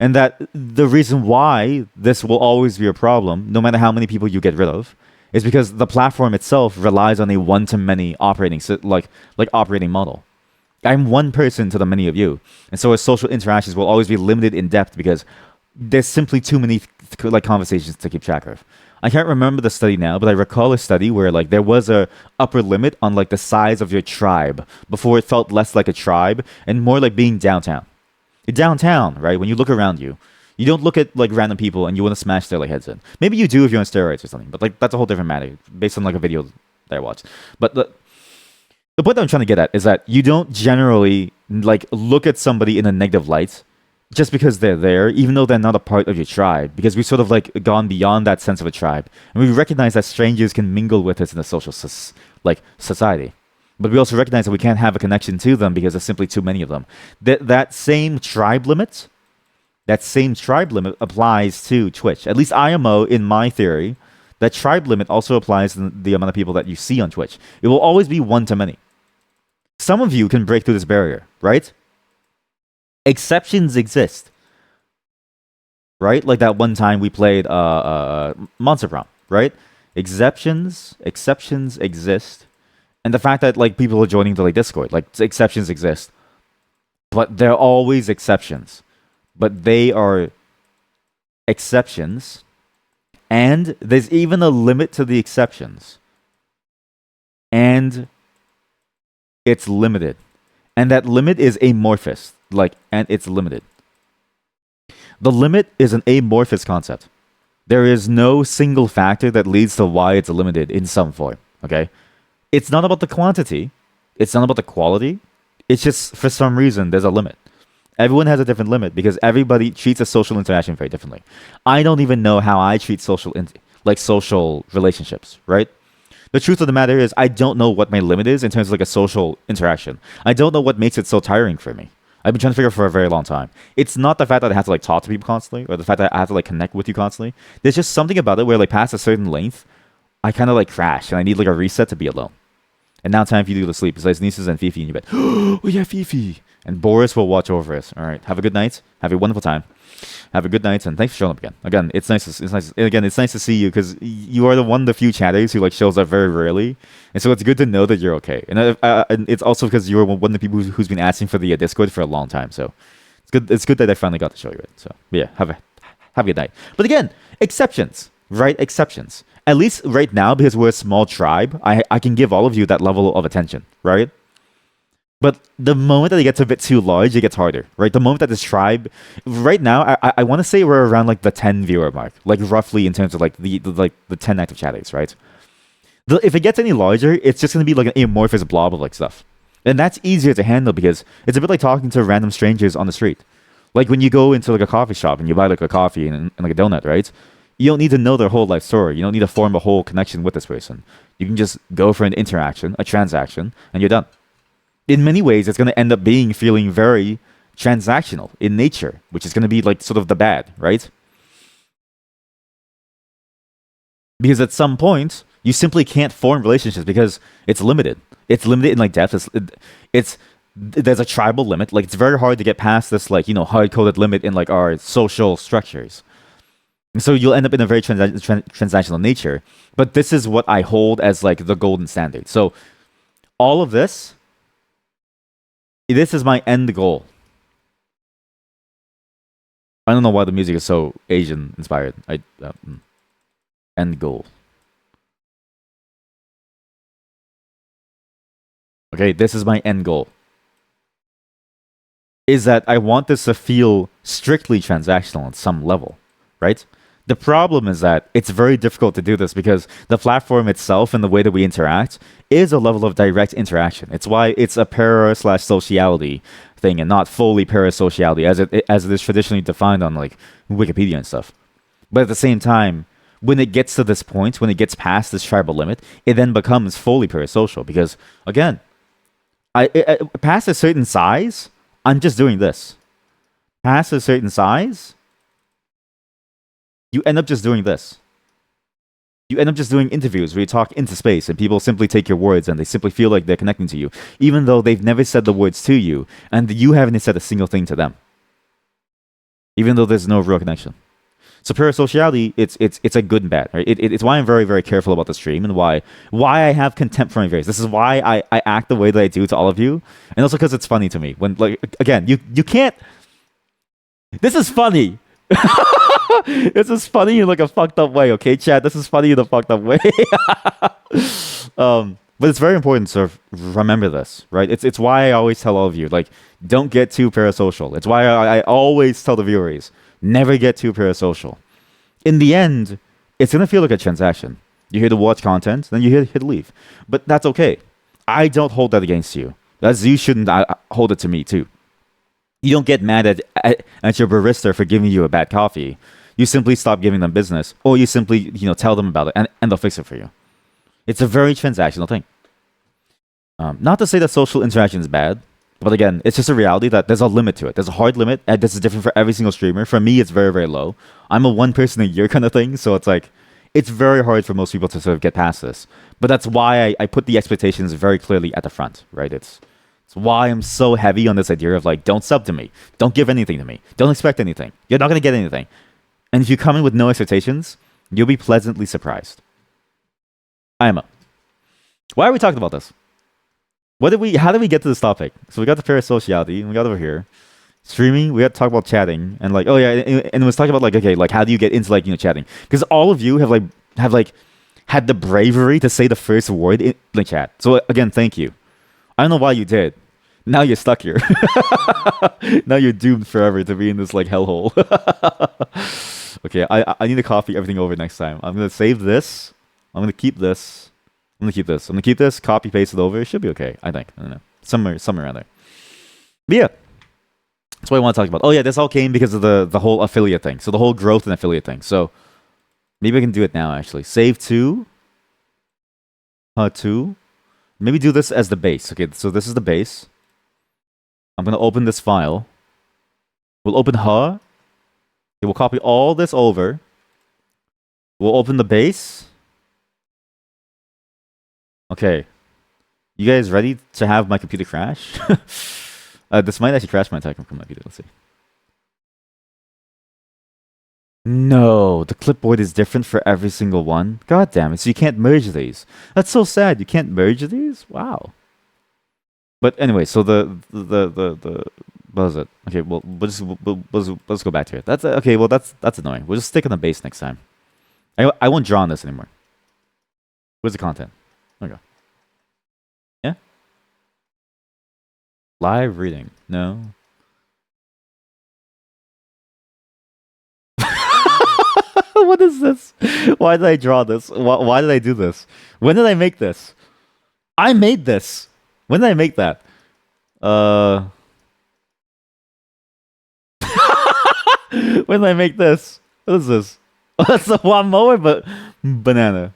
And that the reason why this will always be a problem, no matter how many people you get rid of, is because the platform itself relies on a one-to-many operating operating model. I'm one person to the many of you, and so our social interactions will always be limited in depth because there's simply too many like conversations to keep track of. I can't remember the study now, but I recall a study where like there was a upper limit on like the size of your tribe before it felt less like a tribe and more like being downtown. Downtown, right? When you look around you, you don't look at like random people and you want to smash their like heads in. Maybe you do if you're on steroids or something, but like that's a whole different matter based on like a video that I watched. But the point that I'm trying to get at is that you don't generally like look at somebody in a negative light just because they're there, even though they're not a part of your tribe, because we've sort of like gone beyond that sense of a tribe, and we recognize that strangers can mingle with us in a social society. But we also recognize that we can't have a connection to them because there's simply too many of them. That same tribe limit applies to Twitch. At least IMO, in my theory, that tribe limit also applies to the amount of people that you see on Twitch. It will always be one to many. Some of you can break through this barrier, right? Exceptions exist, right? Like that one time we played Monster Prom, right? Exceptions exist, and the fact that like people are joining the like Discord, like exceptions exist, but they're always exceptions, but they are exceptions, and there's even a limit to the exceptions, and it's limited, and that limit is amorphous. And it's limited. The limit is an amorphous concept. There is no single factor that leads to why it's limited in some form, okay? It's not about the quantity. It's not about the quality. It's just, for some reason, there's a limit. Everyone has a different limit because everybody treats a social interaction very differently. I don't even know how I treat social relationships, right? The truth of the matter is I don't know what my limit is in terms of like a social interaction. I don't know what makes it so tiring for me. I've been trying to figure out for a very long time. It's not the fact that I have to like talk to people constantly or the fact that I have to like connect with you constantly. There's just something about it where like past a certain length, I kind of like crash and I need like a reset to be alone. And now time for you to go to sleep besides nieces and Fifi in your bed. Oh yeah, Fifi. And Boris will watch over us. All right. Have a good night. Have a wonderful time. Have a good night, and thanks for showing up again. Again, it's nice to see you because you are the one of the few chatters who like shows up very rarely, and so it's good to know that you're okay. And it's also because you're one of the people who's been asking for the Discord for a long time. So it's good. It's good that I finally got to show you it. So yeah, have a good night. But again, exceptions, right? Exceptions. At least right now, because we're a small tribe, I can give all of you that level of attention, right? But the moment that it gets a bit too large, it gets harder, right? The moment that this tribe, right now, I want to say we're around like the 10 viewer mark, like roughly in terms of like the 10 active chatters, right? If it gets any larger, it's just gonna be like an amorphous blob of like stuff, and that's easier to handle because it's a bit like talking to random strangers on the street. Like when you go into like a coffee shop and you buy like a coffee and like a donut, right? You don't need to know their whole life story. You don't need to form a whole connection with this person. You can just go for an interaction, a transaction, and you're done. In many ways, it's going to end up being feeling very transactional in nature, which is going to be like sort of the bad, right? Because at some point, you simply can't form relationships because it's limited. It's limited in like depth. It's there's a tribal limit. Like it's very hard to get past this like hard coded limit in like our social structures. And so you'll end up in a very transactional nature. But this is what I hold as like the golden standard. So all of this is my end goal. I don't know why the music is so Asian inspired. End goal. Okay, this is my end goal. Is that I want this to feel strictly transactional on some level, right? The problem is that it's very difficult to do this because the platform itself and the way that we interact is a level of direct interaction. It's why it's a para/sociality thing and not fully parasociality as it is traditionally defined on like Wikipedia and stuff. But at the same time, when it gets to this point, when it gets past this tribal limit, it then becomes fully parasocial because again, past a certain size, I'm just doing this. Past a certain size, you end up just doing this. You end up just doing interviews where you talk into space and people simply take your words and they simply feel like they're connecting to you, even though they've never said the words to you and you haven't said a single thing to them, even though there's no real connection. So parasociality, it's a good and bad, right? It's why I'm very, very careful about the stream and why I have contempt for my various. This is why I act the way that I do to all of you, and also because it's funny to me. When like again, you can't. This is funny. This is funny in like a fucked up way, okay, Chad? This is funny in a fucked up way. But it's very important to remember this, right? It's why I always tell all of you, like, don't get too parasocial. It's why I always tell the viewers, never get too parasocial. In the end, it's gonna feel like a transaction. You're here to watch content, then you're here to leave. But that's okay. I don't hold that against you. As you shouldn't hold it to me too. You don't get mad at your barista for giving you a bad coffee. You simply stop giving them business, or you simply tell them about it, and they'll fix it for you. It's a very transactional thing. Not to say that social interaction is bad, but again, it's just a reality that there's a limit to it. There's a hard limit, and this is different for every single streamer. For me, it's very, very low. I'm a one person a year kind of thing, so it's like it's very hard for most people to sort of get past this. But that's why I put the expectations very clearly at the front, right? It's why I'm so heavy on this idea of like, don't sub to me, don't give anything to me, don't expect anything. You're not gonna get anything, and if you come in with no expectations, you'll be pleasantly surprised. I am up. Why are we talking about this? How did we get to this topic? So we got the parasociality, and we got over here. Streaming, we had to talk about chatting, and like, oh yeah, and it was talking about like, okay, like how do you get into like chatting? Because all of you have had the bravery to say the first word in the chat. So again, thank you. I don't know why you did. Now you're stuck here. Now you're doomed forever to be in this like hellhole. Okay, I need to copy everything over next time. I'm gonna save this. I'm gonna keep this. I'm gonna keep this. Copy paste it over. It should be okay. I think. I don't know. Somewhere around there. But yeah, that's what I want to talk about. Oh yeah, this all came because of the whole affiliate thing. So the whole growth and affiliate thing. So maybe I can do it now. Actually, save to. To. Maybe do this as the base. Okay, so this is the base. I'm gonna open this file. We'll open her. Okay, we'll copy all this over. We'll open the base. Okay. You guys ready to have my computer crash? This might actually crash my entire computer. Let's see. No, the clipboard is different for every single one. God damn it! So you can't merge these. That's so sad. You can't merge these. Wow. But anyway, so the what is it? Okay, well let's go back to it. That's okay. Well, that's annoying. We'll just stick on the base next time. I won't draw on this anymore. Where's the content? There we go. Yeah. Live reading. No. What is this? Why did I draw this? Why did I do this? When did I make this? I made this. When did I make that? Uh, when did I make this? What is this? That's a lawnmower, but banana.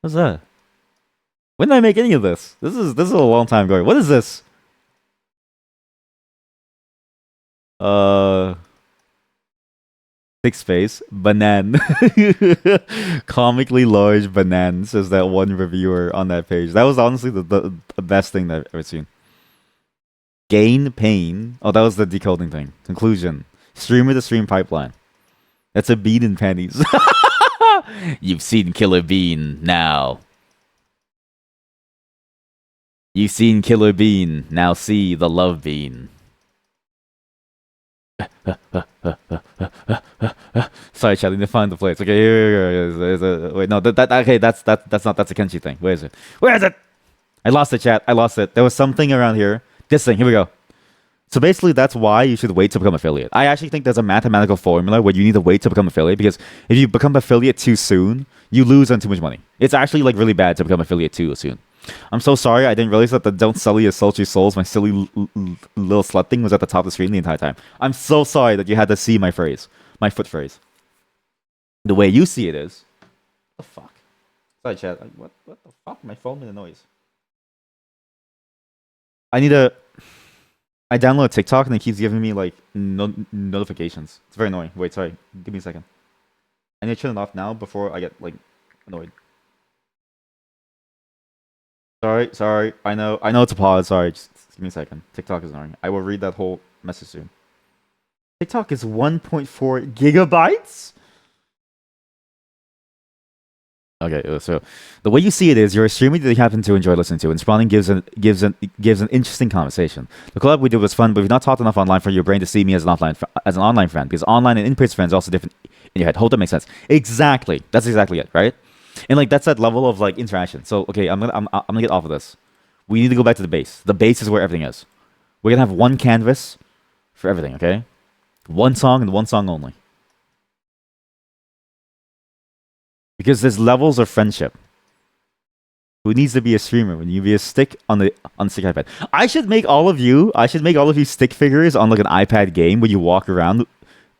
What's that? When did I make any of this? This is a long time ago. What is this? Uh, Thick space banan. Comically large banan, says that one reviewer on that page. That was honestly the best thing that I've ever seen. Gain pain. Oh, that was the decoding thing. Conclusion. Streamer to stream pipeline. That's a bean in panties. You've seen Killer Bean now. You've seen Killer Bean. Now see the Love Bean. Sorry, Chad, I need to find the place. Okay, here. Wait, no, okay, that's not that's a Kenshi thing. Where is it? Where is it? I lost it, chat. I lost it. There was something around here. This thing. Here we go. So basically, that's why you should wait to become affiliate. I actually think there's a mathematical formula where you need to wait to become affiliate, because if you become affiliate too soon, you lose on too much money. It's actually like really bad to become affiliate too soon. I'm so sorry. I didn't realize that the "Don't Sully Your Sultry Souls," my silly little slut thing, was at the top of the screen the entire time. I'm so sorry that you had to see my phrase, my foot phrase. The way you see it is, what the fuck? Sorry, chat. What the fuck? My phone made a noise. I need to. I download TikTok and it keeps giving me like notifications. It's very annoying. Wait, sorry. Give me a second. I need to turn it off now before I get like annoyed. Sorry. I know it's a pause. Sorry, just give me a second. TikTok is annoying. I will read that whole message soon. TikTok is 1.4 gigabytes? Okay, so the way you see it is you're a streamer that you happen to enjoy listening to, and spawning gives an interesting conversation. The collab we did was fun, but we've not talked enough online for your brain to see me as an online friend, because online and in-person friends are also different in your head. Hope that makes sense. Exactly. That's exactly it, right? And like that's that level of like interaction. So okay, I'm gonna get off of this. We need to go back to the base. The base is where everything is. We're gonna have one canvas for everything, okay? One song and one song only. Because there's levels of friendship. Who needs to be a streamer when you be a stick on the stick iPad? I should make all of you stick figures on like an iPad game where you walk around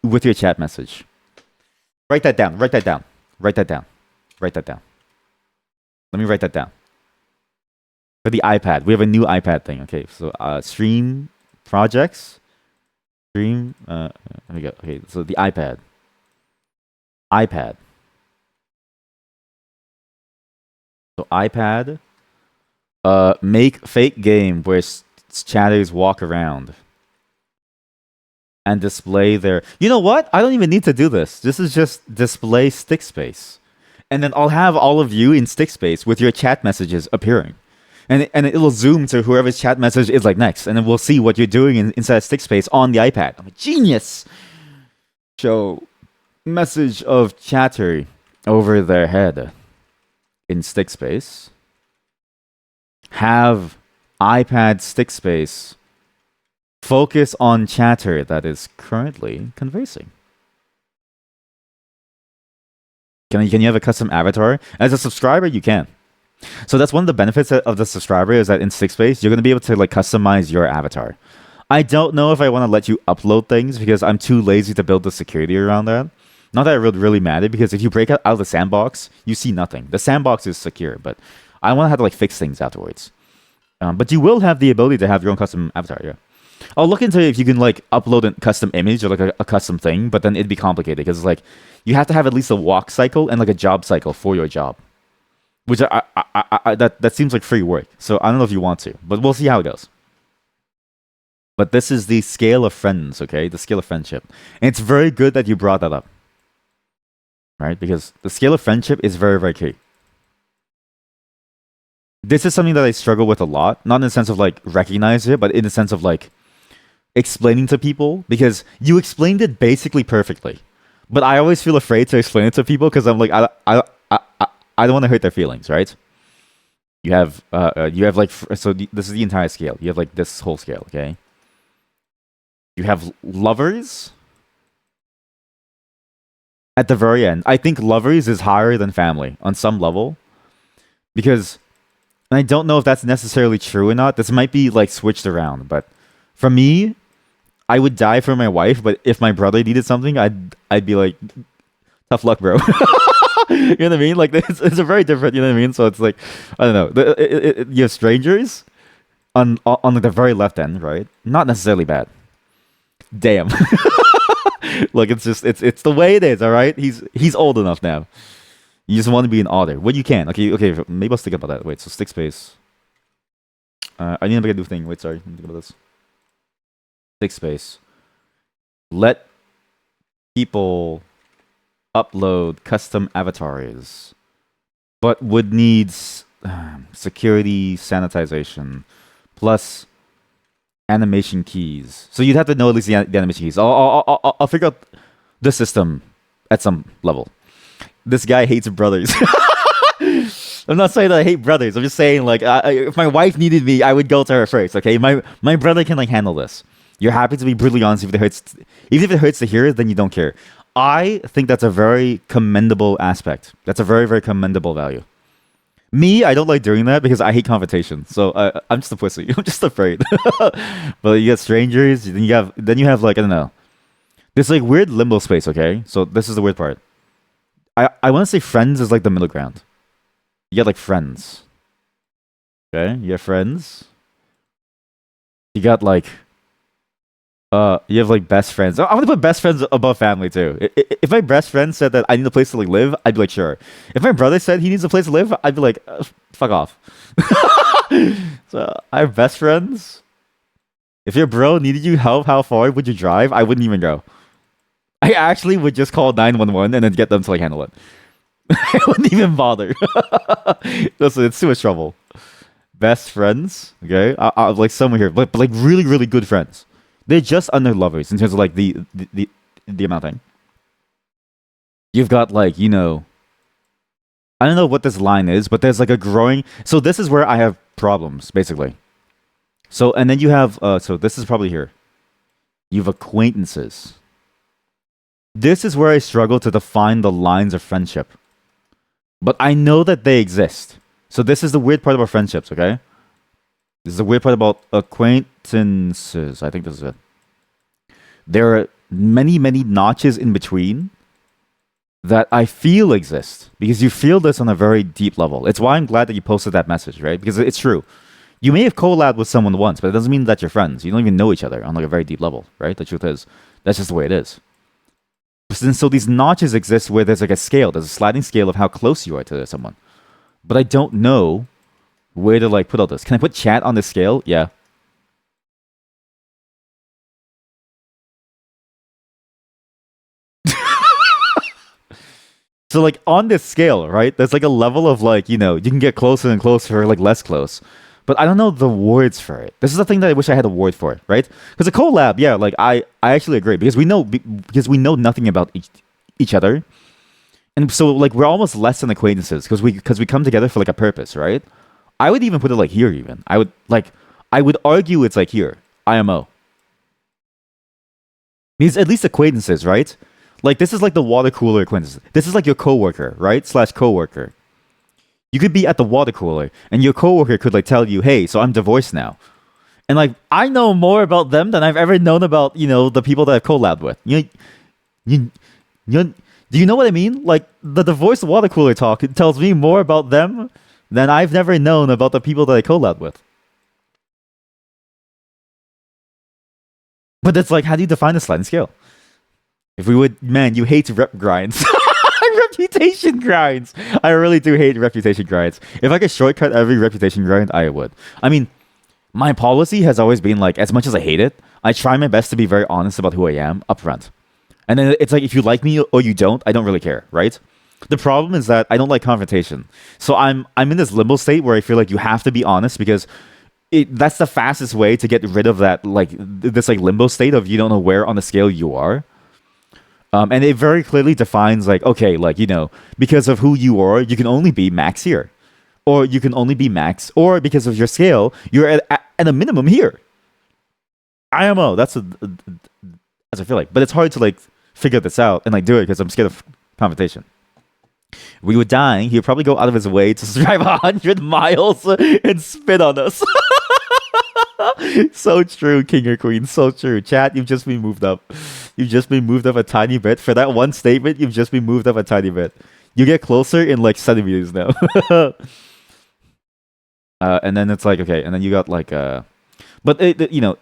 with your chat message. Write that down. Write that down. Write that down. Write that down. Let me write that down. For the iPad, we have a new iPad thing. Okay, so stream projects. Stream. Let me go. Okay, so the iPad. So iPad, make fake game where chatters walk around and display their. You know what? I don't even need to do this. This is just display stick space, and then I'll have all of you in stick space with your chat messages appearing, and it'll zoom to whoever's chat message is like next, and then we'll see what you're doing inside stick space on the iPad. I'm a genius. Show message of chatter over their head. In stick space, have iPad stick space focus on chatter that is currently conversing. Can you have a custom avatar? As a subscriber, you can. So that's one of the benefits of the subscriber is that in stick space, you're going to be able to like customize your avatar. I don't know if I want to let you upload things because I'm too lazy to build the security around that. Not that it would really matter, because if you break out of the sandbox, you see nothing. The sandbox is secure, but I want to have to like fix things afterwards. But you will have the ability to have your own custom avatar. Yeah, I'll look into if you can like upload a custom image or like a custom thing, but then it'd be complicated because it's like you have to have at least a walk cycle and like a job cycle for your job, which that seems like free work. So I don't know if you want to, but we'll see how it goes. But this is the scale of friends, okay? The scale of friendship, and it's very good that you brought that up. Right? Because the scale of friendship is very, very key. This is something that I struggle with a lot, not in the sense of like recognize it, but in the sense of like explaining to people, because you explained it basically perfectly. But I always feel afraid to explain it to people because I'm like, I don't want to hurt their feelings, right? You have like this is the entire scale. You have like this whole scale. Okay. You have lovers at the very end. I think lovers is higher than family on some level because and I don't know if that's necessarily true or not. This might be like switched around, but for me, I would die for my wife. But if my brother needed something, I'd be like, tough luck, bro. You know what I mean? Like it's a very different. You know what I mean? So it's like I don't know. You have strangers on like the very left end, right? Not necessarily bad. Damn. Like it's just it's the way it is. All right. He's old enough now. You just want to be an otter. Well, you can. Okay. Maybe I'll think about that. Wait. So stick space. I need to make a new thing. Wait. Sorry. Let me think about this. Stick space. Let people upload custom avatars, but would needs security sanitization plus animation keys. So you'd have to know at least the animation keys. I'll figure out the system at some level. This guy hates brothers. I'm not saying that I hate brothers. I'm just saying like if my wife needed me, I would go to her first. Okay, my brother can like handle this. You're happy to be brutally honest if it hurts, even if it hurts to hear it, then you don't care. I think that's a very commendable aspect. That's a very, very commendable value. Me, I don't like doing that because I hate confrontation. So I'm just a pussy. I'm just afraid. But you get strangers. Then you have like I don't know. This like weird limbo space. Okay, so this is the weird part. I want to say friends is like the middle ground. You get like friends. Okay, you have friends. You got like you have like best friends. I want to put best friends above family too. If my best friend said that I need a place to like live, I'd be like sure. If my brother said he needs a place to live, I'd be like fuck off. So I have best friends. If your bro needed you help, how far would you drive? I wouldn't even go. I actually would just call 911 and then get them to like handle it. I wouldn't even bother. Listen, it's too much trouble. Best friends, okay? I like someone here, but like really, really good friends. They're just under lovers in terms of like the amount of thing. You've got like I don't know what this line is, but there's like a growing. So this is where I have problems basically. So and then you have so this is probably here. You have acquaintances. This is where I struggle to define the lines of friendship. But I know that they exist. So this is the weird part about friendships, okay? This is the weird part about acquaintances. I think this is it. There are many, many notches in between that I feel exist because you feel this on a very deep level. It's why I'm glad that you posted that message, right? Because it's true. You may have collabed with someone once, but it doesn't mean that you're friends. You don't even know each other on like a very deep level, right? The truth is, that's just the way it is. And so these notches exist where there's like a scale. There's a sliding scale of how close you are to someone. But I don't know where to like put all this. Can I put chat on this scale? Yeah. So like on this scale, right? There's like a level of like, you can get closer and closer or like less close. But I don't know the words for it. This is the thing that I wish I had a word for it, right? Because a collab, yeah, like I actually agree because we know nothing about each other. And so like we're almost less than acquaintances because we come together for like a purpose, right? I would even put it like here even. I would argue it's like here, IMO. Because at least acquaintances, right? Like this is like the water cooler acquaintances. This is like your coworker, right? Slash coworker. You could be at the water cooler and your coworker could like tell you, "Hey, so I'm divorced now." And like I know more about them than I've ever known about, the people that I've collabed with. You do you know what I mean? Like the divorced water cooler talk, it tells me more about them than I've never known about the people that I collabed with. But it's like, how do you define the sliding scale? If we would, man, you hate rep grinds. Reputation grinds. I really do hate reputation grinds. If I could shortcut every reputation grind, I would. I mean, my policy has always been like, as much as I hate it, I try my best to be very honest about who I am up front. And then it's like, if you like me or you don't, I don't really care, right? The problem is that I don't like confrontation. So I'm in this limbo state where I feel like you have to be honest because that's the fastest way to get rid of that, like this like limbo state of you don't know where on the scale you are. And it very clearly defines like, okay, like, because of who you are, you can only be max here. or you can only be max, or because of your scale, you're at a minimum here. IMO. That's I feel like, but it's hard to like figure this out and like do it because I'm scared of confrontation. We were dying. He'd probably go out of his way to drive 100 miles and spit on us. So true, king or queen. So true. Chat, you've just been moved up. You've just been moved up a tiny bit. For that one statement, you've just been moved up a tiny bit. You get closer in like centimeters now. And then it's like, okay, and then you got like, but you know,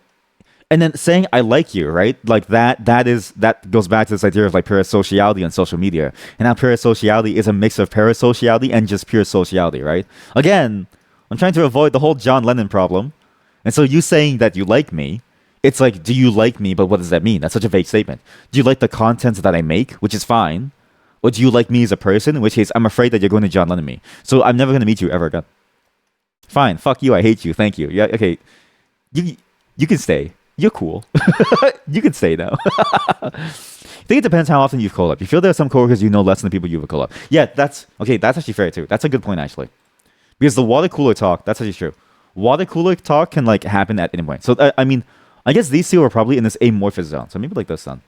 and then saying I like you, right? Like that goes back to this idea of like parasociality on social media. And how parasociality is a mix of parasociality and just pure sociality, right? Again, I'm trying to avoid the whole John Lennon problem. And so you saying that you like me, it's like, do you like me? But what does that mean? That's such a vague statement. Do you like the content that I make, which is fine? Or do you like me as a person? In which case, I'm afraid that you're going to John Lennon me. So I'm never going to meet you ever again. Fine, fuck you. I hate you. Thank you. Yeah, okay. You can stay. You're cool. You can stay now. I think it depends how often you've collabed. You feel there are some coworkers you know less than the people you've collabed. Yeah, that's okay. That's actually fair too. That's a good point actually, because the water cooler talk. That's actually true. Water cooler talk can like happen at any point. So I mean, I guess these two are probably in this amorphous zone. So maybe like this then.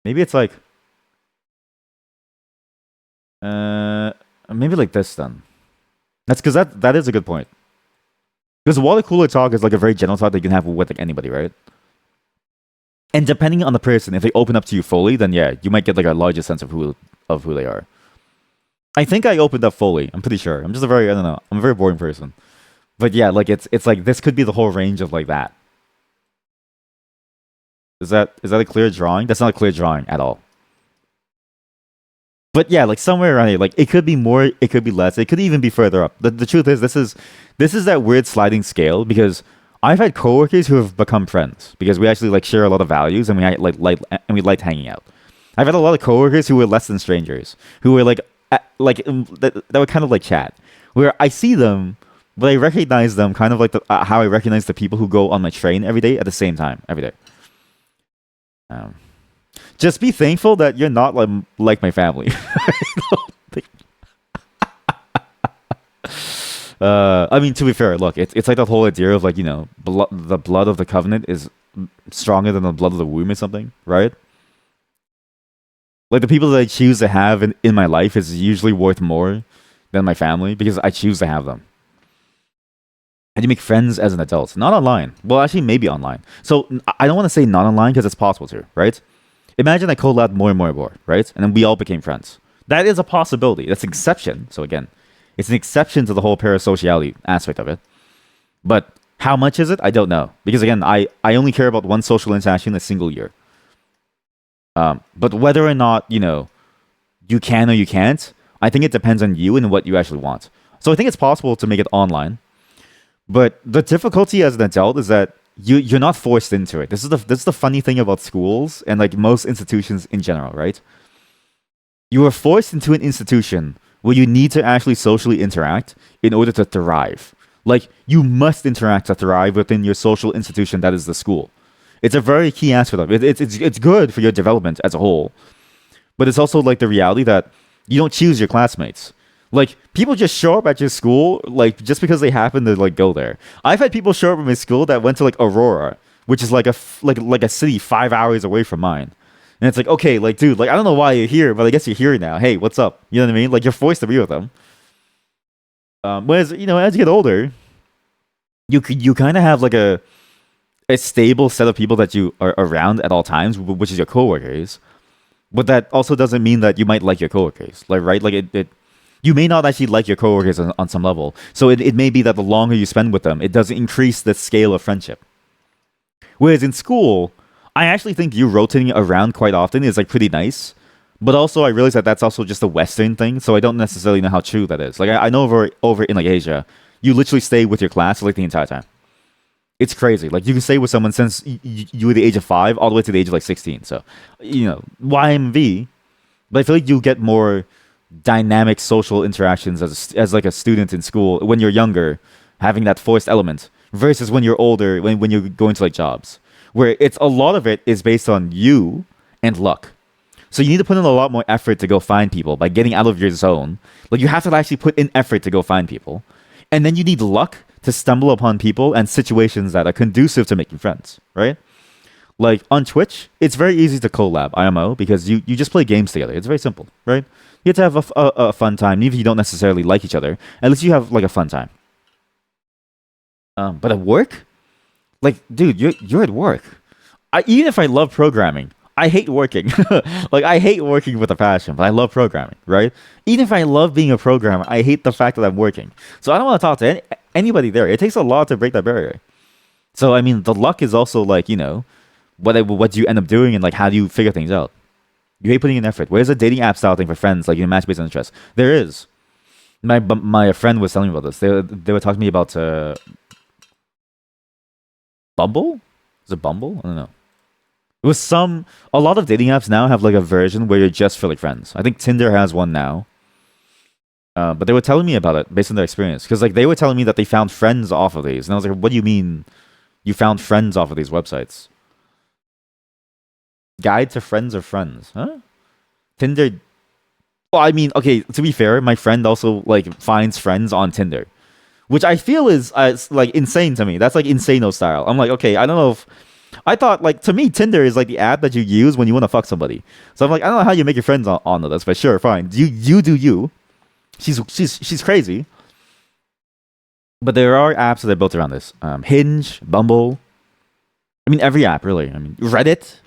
Maybe it's like, maybe like this then. That's because that is a good point. Because water cooler talk is like a very general talk that you can have with like anybody, right? And depending on the person, if they open up to you fully, then yeah, you might get like a larger sense of who they are. I think I opened up fully. I'm pretty sure. I'm just a very, I don't know. I'm a very boring person. But yeah, like it's like this could be the whole range of like that. Is that a clear drawing? That's not a clear drawing at all. But yeah, like somewhere around here, like it could be more, it could be less, it could even be further up. The truth is, this is that weird sliding scale because I've had coworkers who have become friends because we actually like share a lot of values and we liked hanging out. I've had a lot of coworkers who were less than strangers, who were like that would kind of like chat, where I see them, but I recognize them kind of like how I recognize the people who go on my train every day at the same time every day. Just be thankful that you're not like my family. I mean, to be fair, look, it's like the whole idea of like, you know, the blood of the covenant is stronger than the blood of the womb or something, right? Like the people that I choose to have in my life is usually worth more than my family because I choose to have them. And you make friends as an adult, not online. Well, actually, maybe online. So I don't want to say not online because it's possible to, right? Imagine I collabed more and more, right? And then we all became friends. That is a possibility. That's an exception. So again, it's an exception to the whole parasociality aspect of it. But how much is it? I don't know. Because again, I only care about one social interaction in a single year. But whether or not, you know, you can or you can't, I think it depends on you and what you actually want. So I think it's possible to make it online. But the difficulty as an adult is that you're not forced into it. This is the funny thing about schools and like most institutions in general, right? You are forced into an institution where you need to actually socially interact in order to thrive. Like you must interact to thrive within your social institution that is the school. It's a very key aspect of it. It's good for your development as a whole, but it's also like the reality that you don't choose your classmates. Like people just show up at your school, like just because they happen to like go there. I've had people show up at my school that went to like Aurora, which is like a city 5 hours away from mine, and it's like, okay, like dude, like I don't know why you're here, but I guess you're here now. Hey, what's up? You know what I mean? Like you're forced to be with them. Whereas you know, as you get older, you kind of have like a stable set of people that you are around at all times, which is your coworkers. But that also doesn't mean that you might like your coworkers, like right? Like it you may not actually like your coworkers on some level. So it may be that the longer you spend with them, it does increase the scale of friendship. Whereas in school, I actually think you rotating around quite often is like pretty nice. But also I realize that that's also just a Western thing. So I don't necessarily know how true that is. Like I know over in like Asia, you literally stay with your class like the entire time. It's crazy. Like you can stay with someone since you were the age of 5 all the way to the age of like 16. So, you know, YMV. But I feel like you get more dynamic social interactions as like a student in school when you're younger, having that forced element versus when you're older, when you're going to like jobs, where it's a lot of it is based on you and luck. So you need to put in a lot more effort to go find people by getting out of your zone. Like you have to actually put in effort to go find people. And then you need luck to stumble upon people and situations that are conducive to making friends, right? Like on Twitch, it's very easy to collab IMO because you just play games together. It's very simple, right? You get to have a fun time, even if you don't necessarily like each other. At least you have like a fun time. But at work, like, dude, you're at work. Even if I love programming, I hate working. Like, I hate working with a passion, but I love programming, right? Even if I love being a programmer, I hate the fact that I'm working. So I don't want to talk to anybody there. It takes a lot to break that barrier. So I mean, the luck is also like, what do you end up doing and like how do you figure things out? You hate putting in effort. Where's a dating app style thing for friends, like match based on interest? There is. My friend was telling me about this. They were talking to me about Bumble. Is it Bumble? I don't know. It was a lot of dating apps now have like a version where you're just for like friends. I think Tinder has one now. But they were telling me about it based on their experience because like they were telling me that they found friends off of these, and I was like, "What do you mean you found friends off of these websites?" Guide to friends of friends, huh? Tinder. Well, I mean, okay. To be fair, my friend also like finds friends on Tinder, which I feel is like insane to me. That's like insano style. I'm like, okay, I don't know if I thought like to me Tinder is like the app that you use when you want to fuck somebody. So I'm like, I don't know how you make your friends on this, but sure, fine. You do you. She's crazy. But there are apps that are built around this. Hinge, Bumble. I mean, every app really. I mean, Reddit.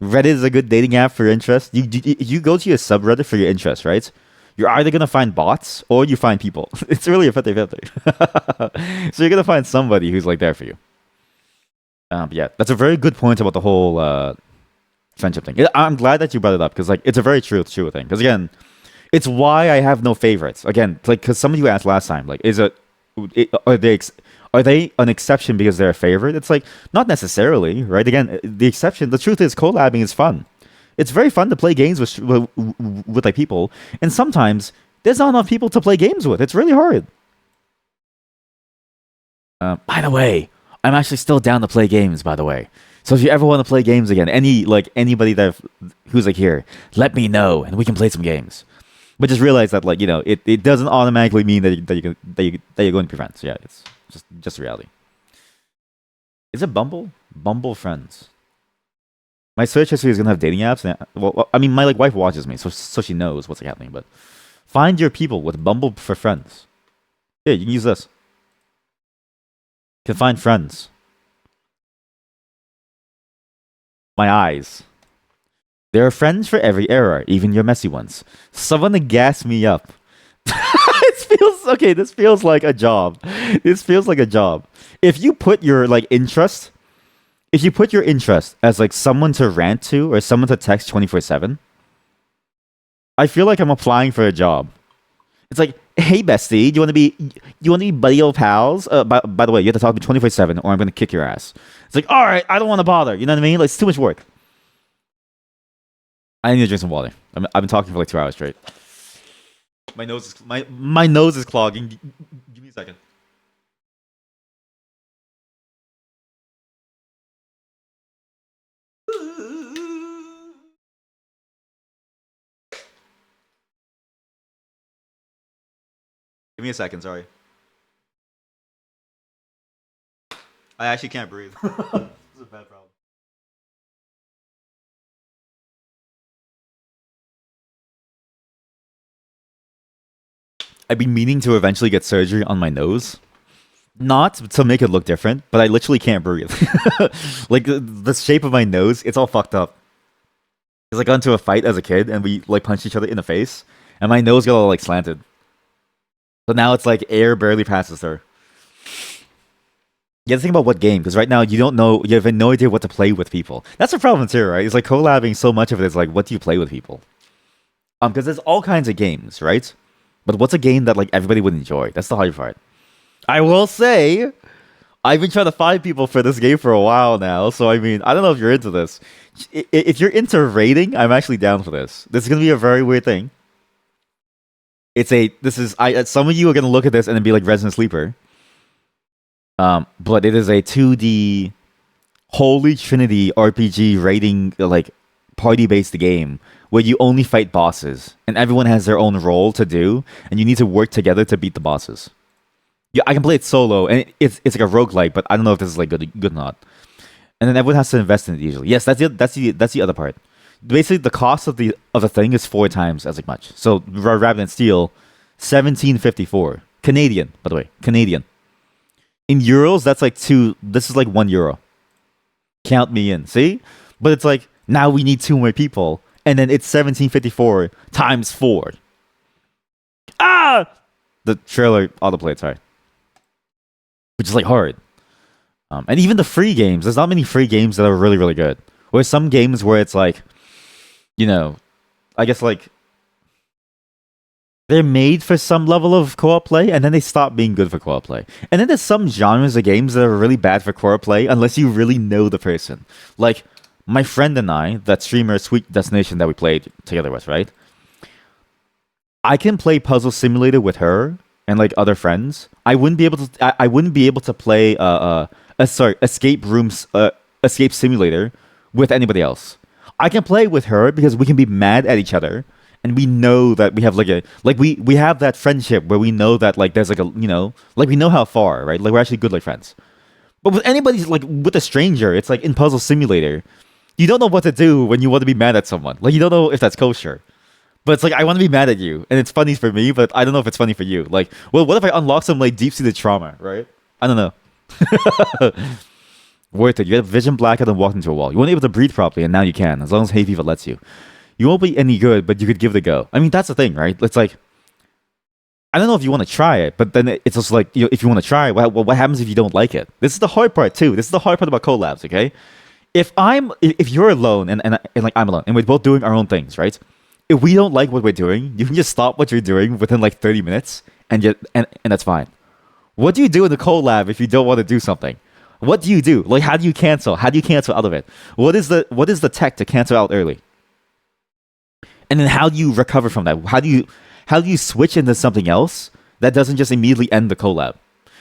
Reddit is a good dating app for interest. You go to your subreddit for your interest, right? You're either gonna find bots or you find people. It's really a 50-50. So you're gonna find somebody who's like there for you. Yeah, that's a very good point about the whole friendship thing. I'm glad that you brought it up because like it's a very true thing. Because again, it's why I have no favorites. Again, like because some of you asked last time, like, are they an exception because they're a favorite? It's like not necessarily, right? Again, the exception. The truth is, collabing is fun. It's very fun to play games with like people, and sometimes there's not enough people to play games with. It's really hard. By the way, I'm actually still down to play games. By the way, so if you ever want to play games again, anybody who's like here, let me know and we can play some games. But just realize that like it doesn't automatically mean that you're going to be friends. Yeah, it's just reality. Is it Bumble? Bumble Friends. My search history is gonna have dating apps. And, well, I mean, my like wife watches me, so she knows what's happening. But find your people with Bumble for friends. Yeah, you can use this. You can find friends. My eyes. There are friends for every era, even your messy ones. Someone to gas me up. This feels like a job. This feels like a job. If you put your like interest, if you put your interest as like someone to rant to or someone to text 24/7, I feel like I'm applying for a job. It's like, hey bestie, you want to be buddy old pals? By the way, you have to talk to me 24/7 or I'm gonna kick your ass. It's like, all right, I don't want to bother. You know what I mean? Like it's too much work. I need to drink some water. I've been talking for like 2 hours straight. My nose is clogging. Give me a second. Give me a second. Sorry. I actually can't breathe. This is a bad problem. I've been meaning to eventually get surgery on my nose. Not to make it look different, but I literally can't breathe. Like the shape of my nose, it's all fucked up. Because I got into a fight as a kid and we like punched each other in the face, and my nose got all like slanted. So now it's like air barely passes through. You have to think about what game, because right now you don't know, you have no idea what to play with people. That's the problem too, right? It's like collabing, so much of it is like, what do you play with people? Because there's all kinds of games, right? But what's a game that like everybody would enjoy? That's the hard part. I will say, I've been trying to find people for this game for a while now. So I mean, I don't know if you're into this. If you're into raiding, I'm actually down for this. This is gonna be a very weird thing. Some of you are gonna look at this and then be like Resident Sleeper. But it is a 2D Holy Trinity RPG raiding like party-based game where you only fight bosses and everyone has their own role to do, and you need to work together to beat the bosses. Yeah, I can play it solo, and it's like a roguelike, but I don't know if this is like good or not. And then everyone has to invest in it usually. Yes, that's the other part. Basically, the cost of the thing is 4 times as much. So rather than steel, 1754 Canadian, by the way, Canadian. In euros, that's like two. This is like €1. Count me in. See, but it's like now we need 2 more people, and then it's 1754 times 4. Ah, the trailer autoplayed. Sorry, which is like hard. And even the free games, there's not many free games that are really really good. There's some games where it's like, I guess like they're made for some level of co-op play, and then they stop being good for co-op play. And then there's some genres of games that are really bad for co-op play unless you really know the person. Like my friend and I, that streamer Sweet Destination that we played together with, right? I can play Puzzle Simulator with her and like other friends. I wouldn't be able to. I wouldn't be able to play Escape Simulator with anybody else. I can play with her because we can be mad at each other, and we know that we have we have that friendship where we know that like there's like like we know how far, right? Like we're actually good like friends. But with anybody, like with a stranger, it's like in Puzzle Simulator, you don't know what to do when you want to be mad at someone. Like you don't know if that's kosher. But it's like I want to be mad at you, and it's funny for me, but I don't know if it's funny for you. Like, well, what if I unlock some like deep-seated trauma, right? I don't know. Worth it. You had vision blackout and walked into a wall. You weren't able to breathe properly, and now you can, as long as Hay Fever lets you. You won't be any good, but you could give it a go. I mean, that's the thing, right? It's like, I don't know if you want to try it, but then it's just like, if you want to try, what happens if you don't like it? This is the hard part too. This is the hard part about collabs, okay? If you're alone and like I'm alone, and we're both doing our own things, right? If we don't like what we're doing, you can just stop what you're doing within like 30 minutes and that's fine. What do you do in the collab if you don't want to do something? What do you do? Like, how do you cancel? How do you cancel out of it? What is the tech to cancel out early? And then how do you recover from that? How do you switch into something else that doesn't just immediately end the collab?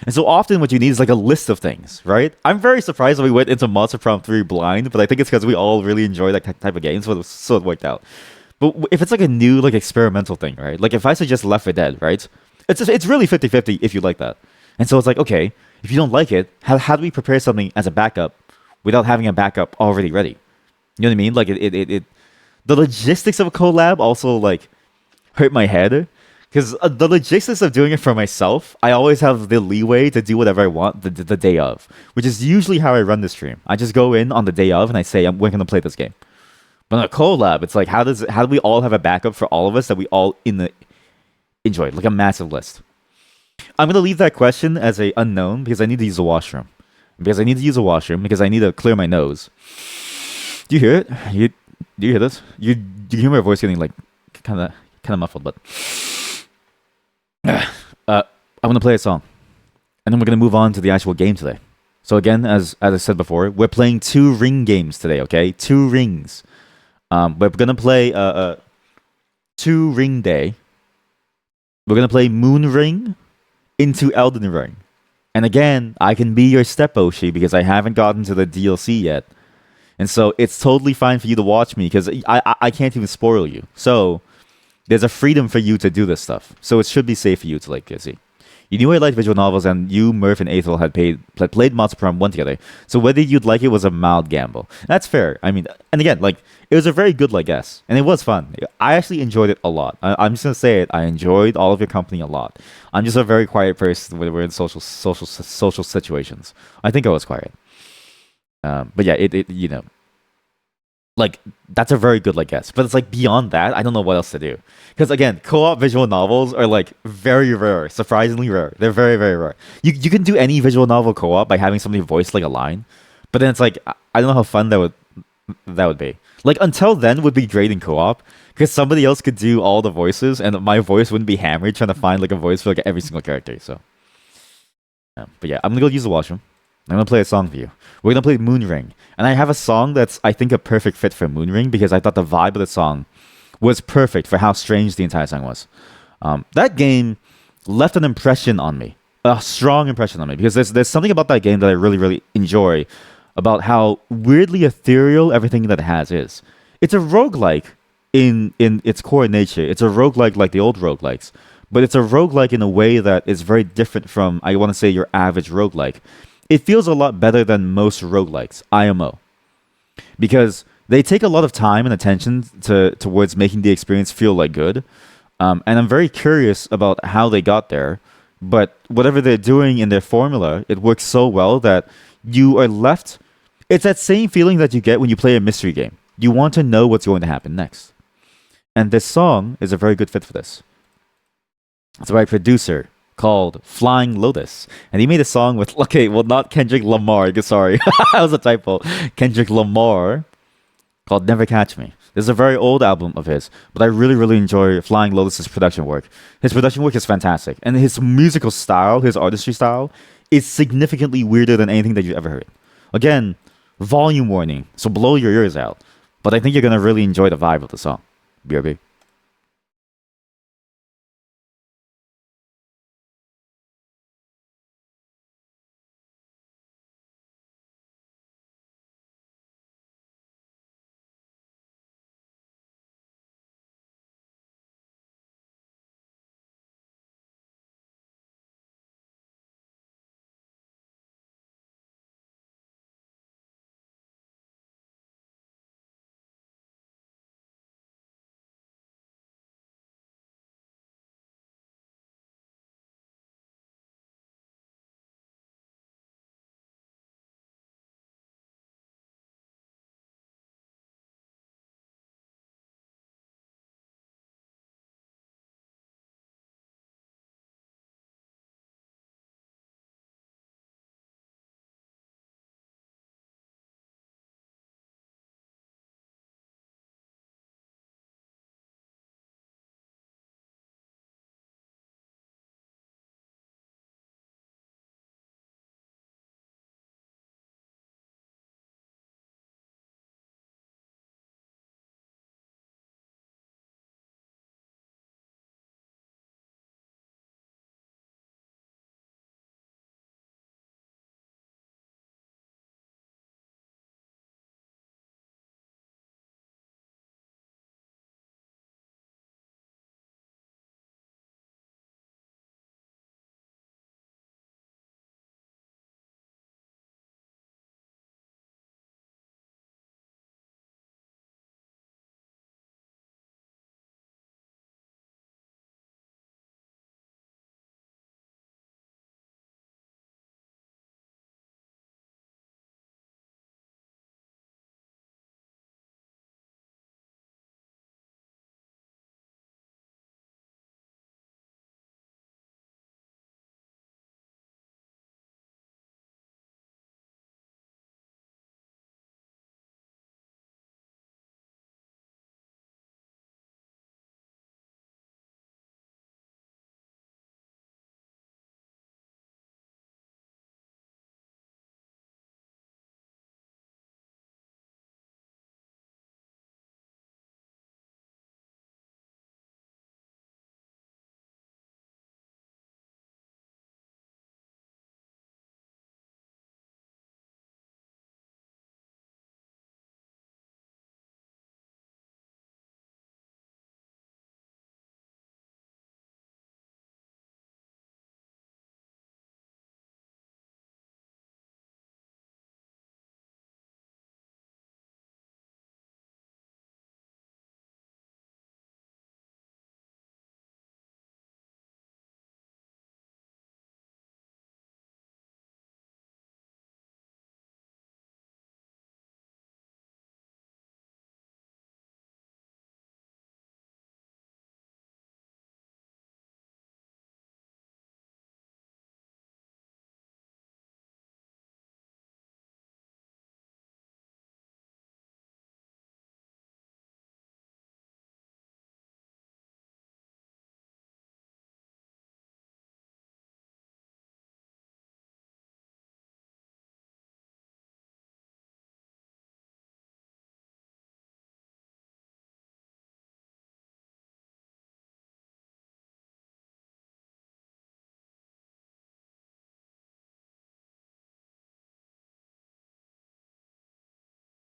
And so often what you need is like a list of things, right? I'm very surprised that we went into Monster Prom 3 blind, but I think it's because we all really enjoy that type of game, so it worked out. But if it's like a new like experimental thing, right? Like if I suggest Left 4 Dead, right? It's really 50-50 if you like that. And so it's like, okay, if you don't like it, how do we prepare something as a backup without having a backup already ready? You know what I mean? Like the logistics of a collab also like hurt my head, because the logistics of doing it for myself, I always have the leeway to do whatever I want the day of, which is usually how I run the stream. I just go in on the day of and I say we're gonna play this game. But on a collab, it's like how do we all have a backup for all of us that we all enjoy, like a massive list. I'm gonna leave that question as a unknown because I need to use the washroom. Because I need to clear my nose. Do you hear it? Do you hear this? You hear my voice getting like kind of muffled, but I'm gonna play a song, and then we're gonna move on to the actual game today. So again, as I said before, we're playing 2 ring games today. Okay, 2 rings. We're gonna play 2 ring day. We're gonna play Moon Ring into Elden Ring, and again, I can be your step Oshi because I haven't gotten to the DLC yet, and so it's totally fine for you to watch me because I can't even spoil you. So there's a freedom for you to do this stuff, so it should be safe for you to like see. You knew I liked visual novels, and you, Murph, and Aethel had played Monster Prom 1 together. So whether you'd like it was a mild gamble. That's fair. I mean, and again, like, it was a very good, like, guess. And it was fun. I actually enjoyed it a lot. I'm just going to say it. I enjoyed all of your company a lot. I'm just a very quiet person when we're in social situations. I think I was quiet. But yeah, it like, that's a very good, like, guess. But it's like, beyond that, I don't know what else to do. Because again, co-op visual novels are like very rare, surprisingly rare. They're very, very rare. You can do any visual novel co-op by having somebody voice like a line, but then it's like, I don't know how fun that would be. Like, Until Then would be great in co-op because somebody else could do all the voices, and my voice wouldn't be hammered trying to find like a voice for like every single character. So, yeah. But yeah, I'm gonna go use the washroom. I'm gonna play a song for you. We're gonna play Moon Ring, and I have a song that's I think a perfect fit for Moon Ring because I thought the vibe of the song was perfect for how strange the entire song was. That game left an impression on me, a strong impression on me, because there's something about that game that I really, really enjoy about how weirdly ethereal everything that it has is. It's a roguelike in its core nature. It's a roguelike like the old roguelikes, but it's a roguelike in a way that is very different from, I want to say, your average roguelike. It feels a lot better than most roguelikes, IMO, because they take a lot of time and attention towards making the experience feel like good. And I'm very curious about how they got there. But whatever they're doing in their formula, it works so well that you are left. It's that same feeling that you get when you play a mystery game. You want to know what's going to happen next. And this song is a very good fit for this. It's by a producer called Flying Lotus. And he made a song with, okay, well, not Kendrick Lamar. Sorry, that was a typo. Kendrick Lamar called Never Catch Me. This is a very old album of his, but I really, really enjoy Flying Lotus's production work. His production work is fantastic, and his musical style, his artistry style, is significantly weirder than anything that you've ever heard. Again, volume warning, so blow your ears out. But I think you're gonna really enjoy the vibe of the song. BRB.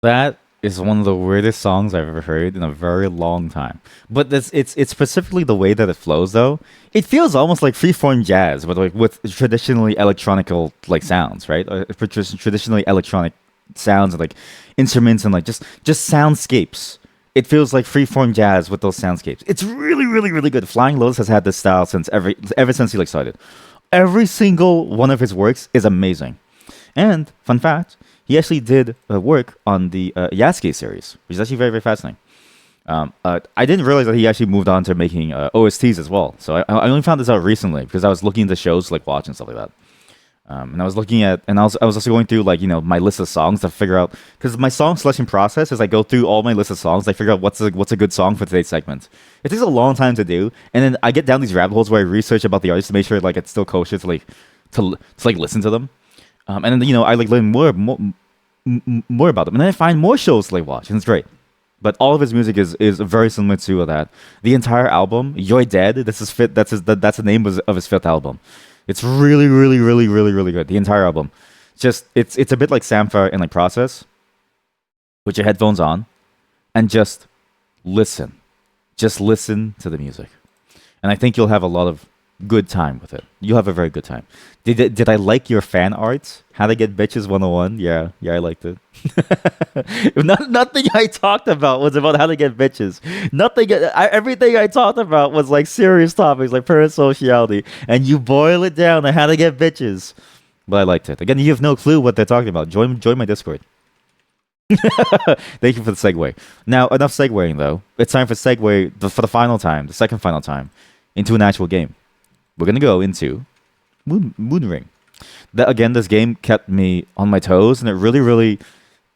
That is one of the weirdest songs I've ever heard in a very long time. But it's specifically the way that it flows though. It feels almost like freeform jazz, but like with traditionally electronical like sounds, right? For traditionally electronic sounds and like instruments and like just soundscapes. It feels like freeform jazz with those soundscapes. It's really, really, really good. Flying Lotus has had this style since ever since he like started. Every single one of his works is amazing. And fun fact, he actually did work on the Yasuke series, which is actually very, very fascinating. I didn't realize that he actually moved on to making OSTs as well. So I only found this out recently because I was looking into shows to, like watch and stuff like that. And I was looking at, and I was also going through like my list of songs to figure out because my song selection process is I go through all my list of songs, I figure out what's a good song for today's segment. It takes a long time to do, and then I get down these rabbit holes where I research about the artist to make sure like it's still kosher to like to like listen to them. And then I like learn more about them, and then I find more shows to like watch, and it's great. But all of his music is very similar to that. The entire album, "You're Dead." This is fit. That's the name of his fifth album. It's really, really, really, really, really good. The entire album, just it's a bit like Sampha and like Process. Put your headphones on, and listen, just listen to the music, and I think you'll have a lot of good time with it. You'll have a very good time. Did I like your fan art? How to Get Bitches 101? Yeah, I liked it. Nothing I talked about was about how to get bitches. Everything I talked about was like serious topics like parasociality, and you boil it down to how to get bitches. But I liked it. Again, you have no clue what they're talking about. Join my Discord. Thank you for the segue. Now, enough segueing though. It's time for for the final time, the second final time, into an actual game. We're gonna go into Moon Ring. Again, this game kept me on my toes, and it really, really,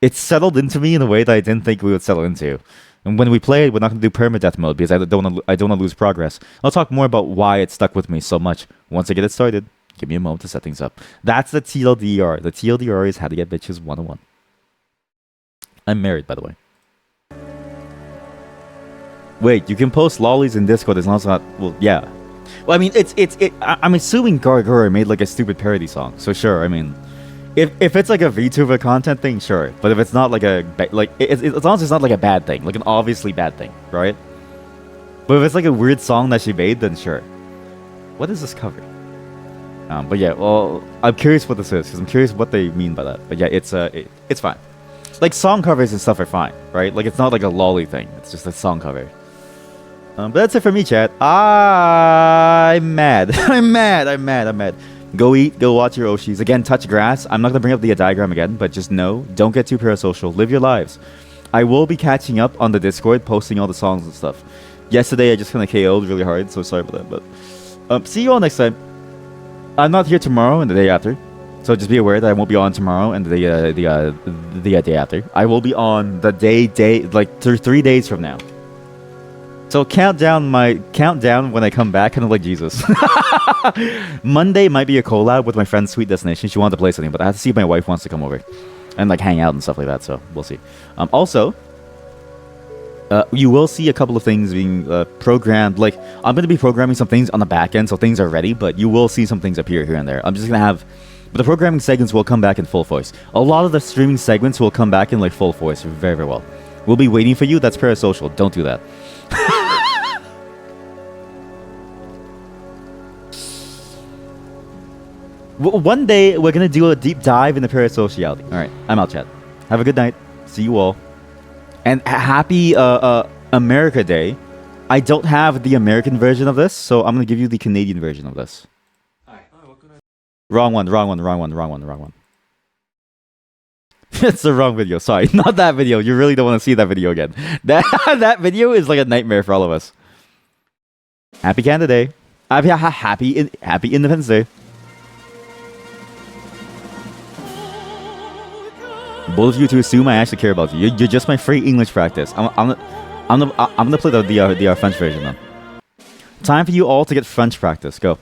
it settled into me in a way that I didn't think we would settle into. And when we play it, we're not gonna do permadeath mode because I don't want to lose progress. I'll talk more about why it stuck with me so much once I get it started. Give me a moment to set things up. That's the TLDR. The TLDR is how to get bitches 101. I'm married, by the way. Wait, you can post lollies in Discord as long as it's not. Well, yeah. Well, I mean, I'm assuming Gargura made like a stupid parody song, so sure. I mean, if it's like a VTuber content thing, sure. But if it's not like as long as it's not like a bad thing, like an obviously bad thing, right? But if it's like a weird song that she made, then sure. What is this cover? But yeah, well, I'm curious what this is because I'm curious what they mean by that. But yeah, it's fine. Like song covers and stuff are fine, right? Like it's not like a lolly thing. It's just a song cover. But that's it for me, chat. I'm mad. I'm mad. Go eat. Go watch your Oshis. Again, touch grass. I'm not going to bring up the diagram again, but just know, don't get too parasocial. Live your lives. I will be catching up on the Discord, posting all the songs and stuff. Yesterday, I just kind of KO'd really hard, so sorry about that. But see you all next time. I'm not here tomorrow and the day after. So just be aware that I won't be on tomorrow and the day after. I will be on the day, like 3 days from now. So count down when I come back, kind of like Jesus. Monday might be a collab with my friend Sweet Destination. She wanted to play something, but I have to see if my wife wants to come over and like hang out and stuff like that. So we'll see. Also, you will see a couple of things being programmed. Like I'm going to be programming some things on the back end, so things are ready. But you will see some things appear here and there. I'm just going to have. But the programming segments will come back in full force. A lot of the streaming segments will come back in like full force, very, very well. We'll be waiting for you. That's parasocial. Don't do that. One day we're gonna do a deep dive into parasociality. All right, I'm out, chat. Have a good night. See you all, and happy America Day. I don't have the American version of this, so I'm gonna give you the Canadian version of this. Hi. Wrong one. It's the wrong video. Sorry, not that video. You really don't want to see that video again. That video is like a nightmare for all of us. Happy Canada Day. Happy Independence Day. Both of you to assume I actually care about you. You're just my free English practice. I'm gonna play the French version now. Time for you all to get French practice. Go.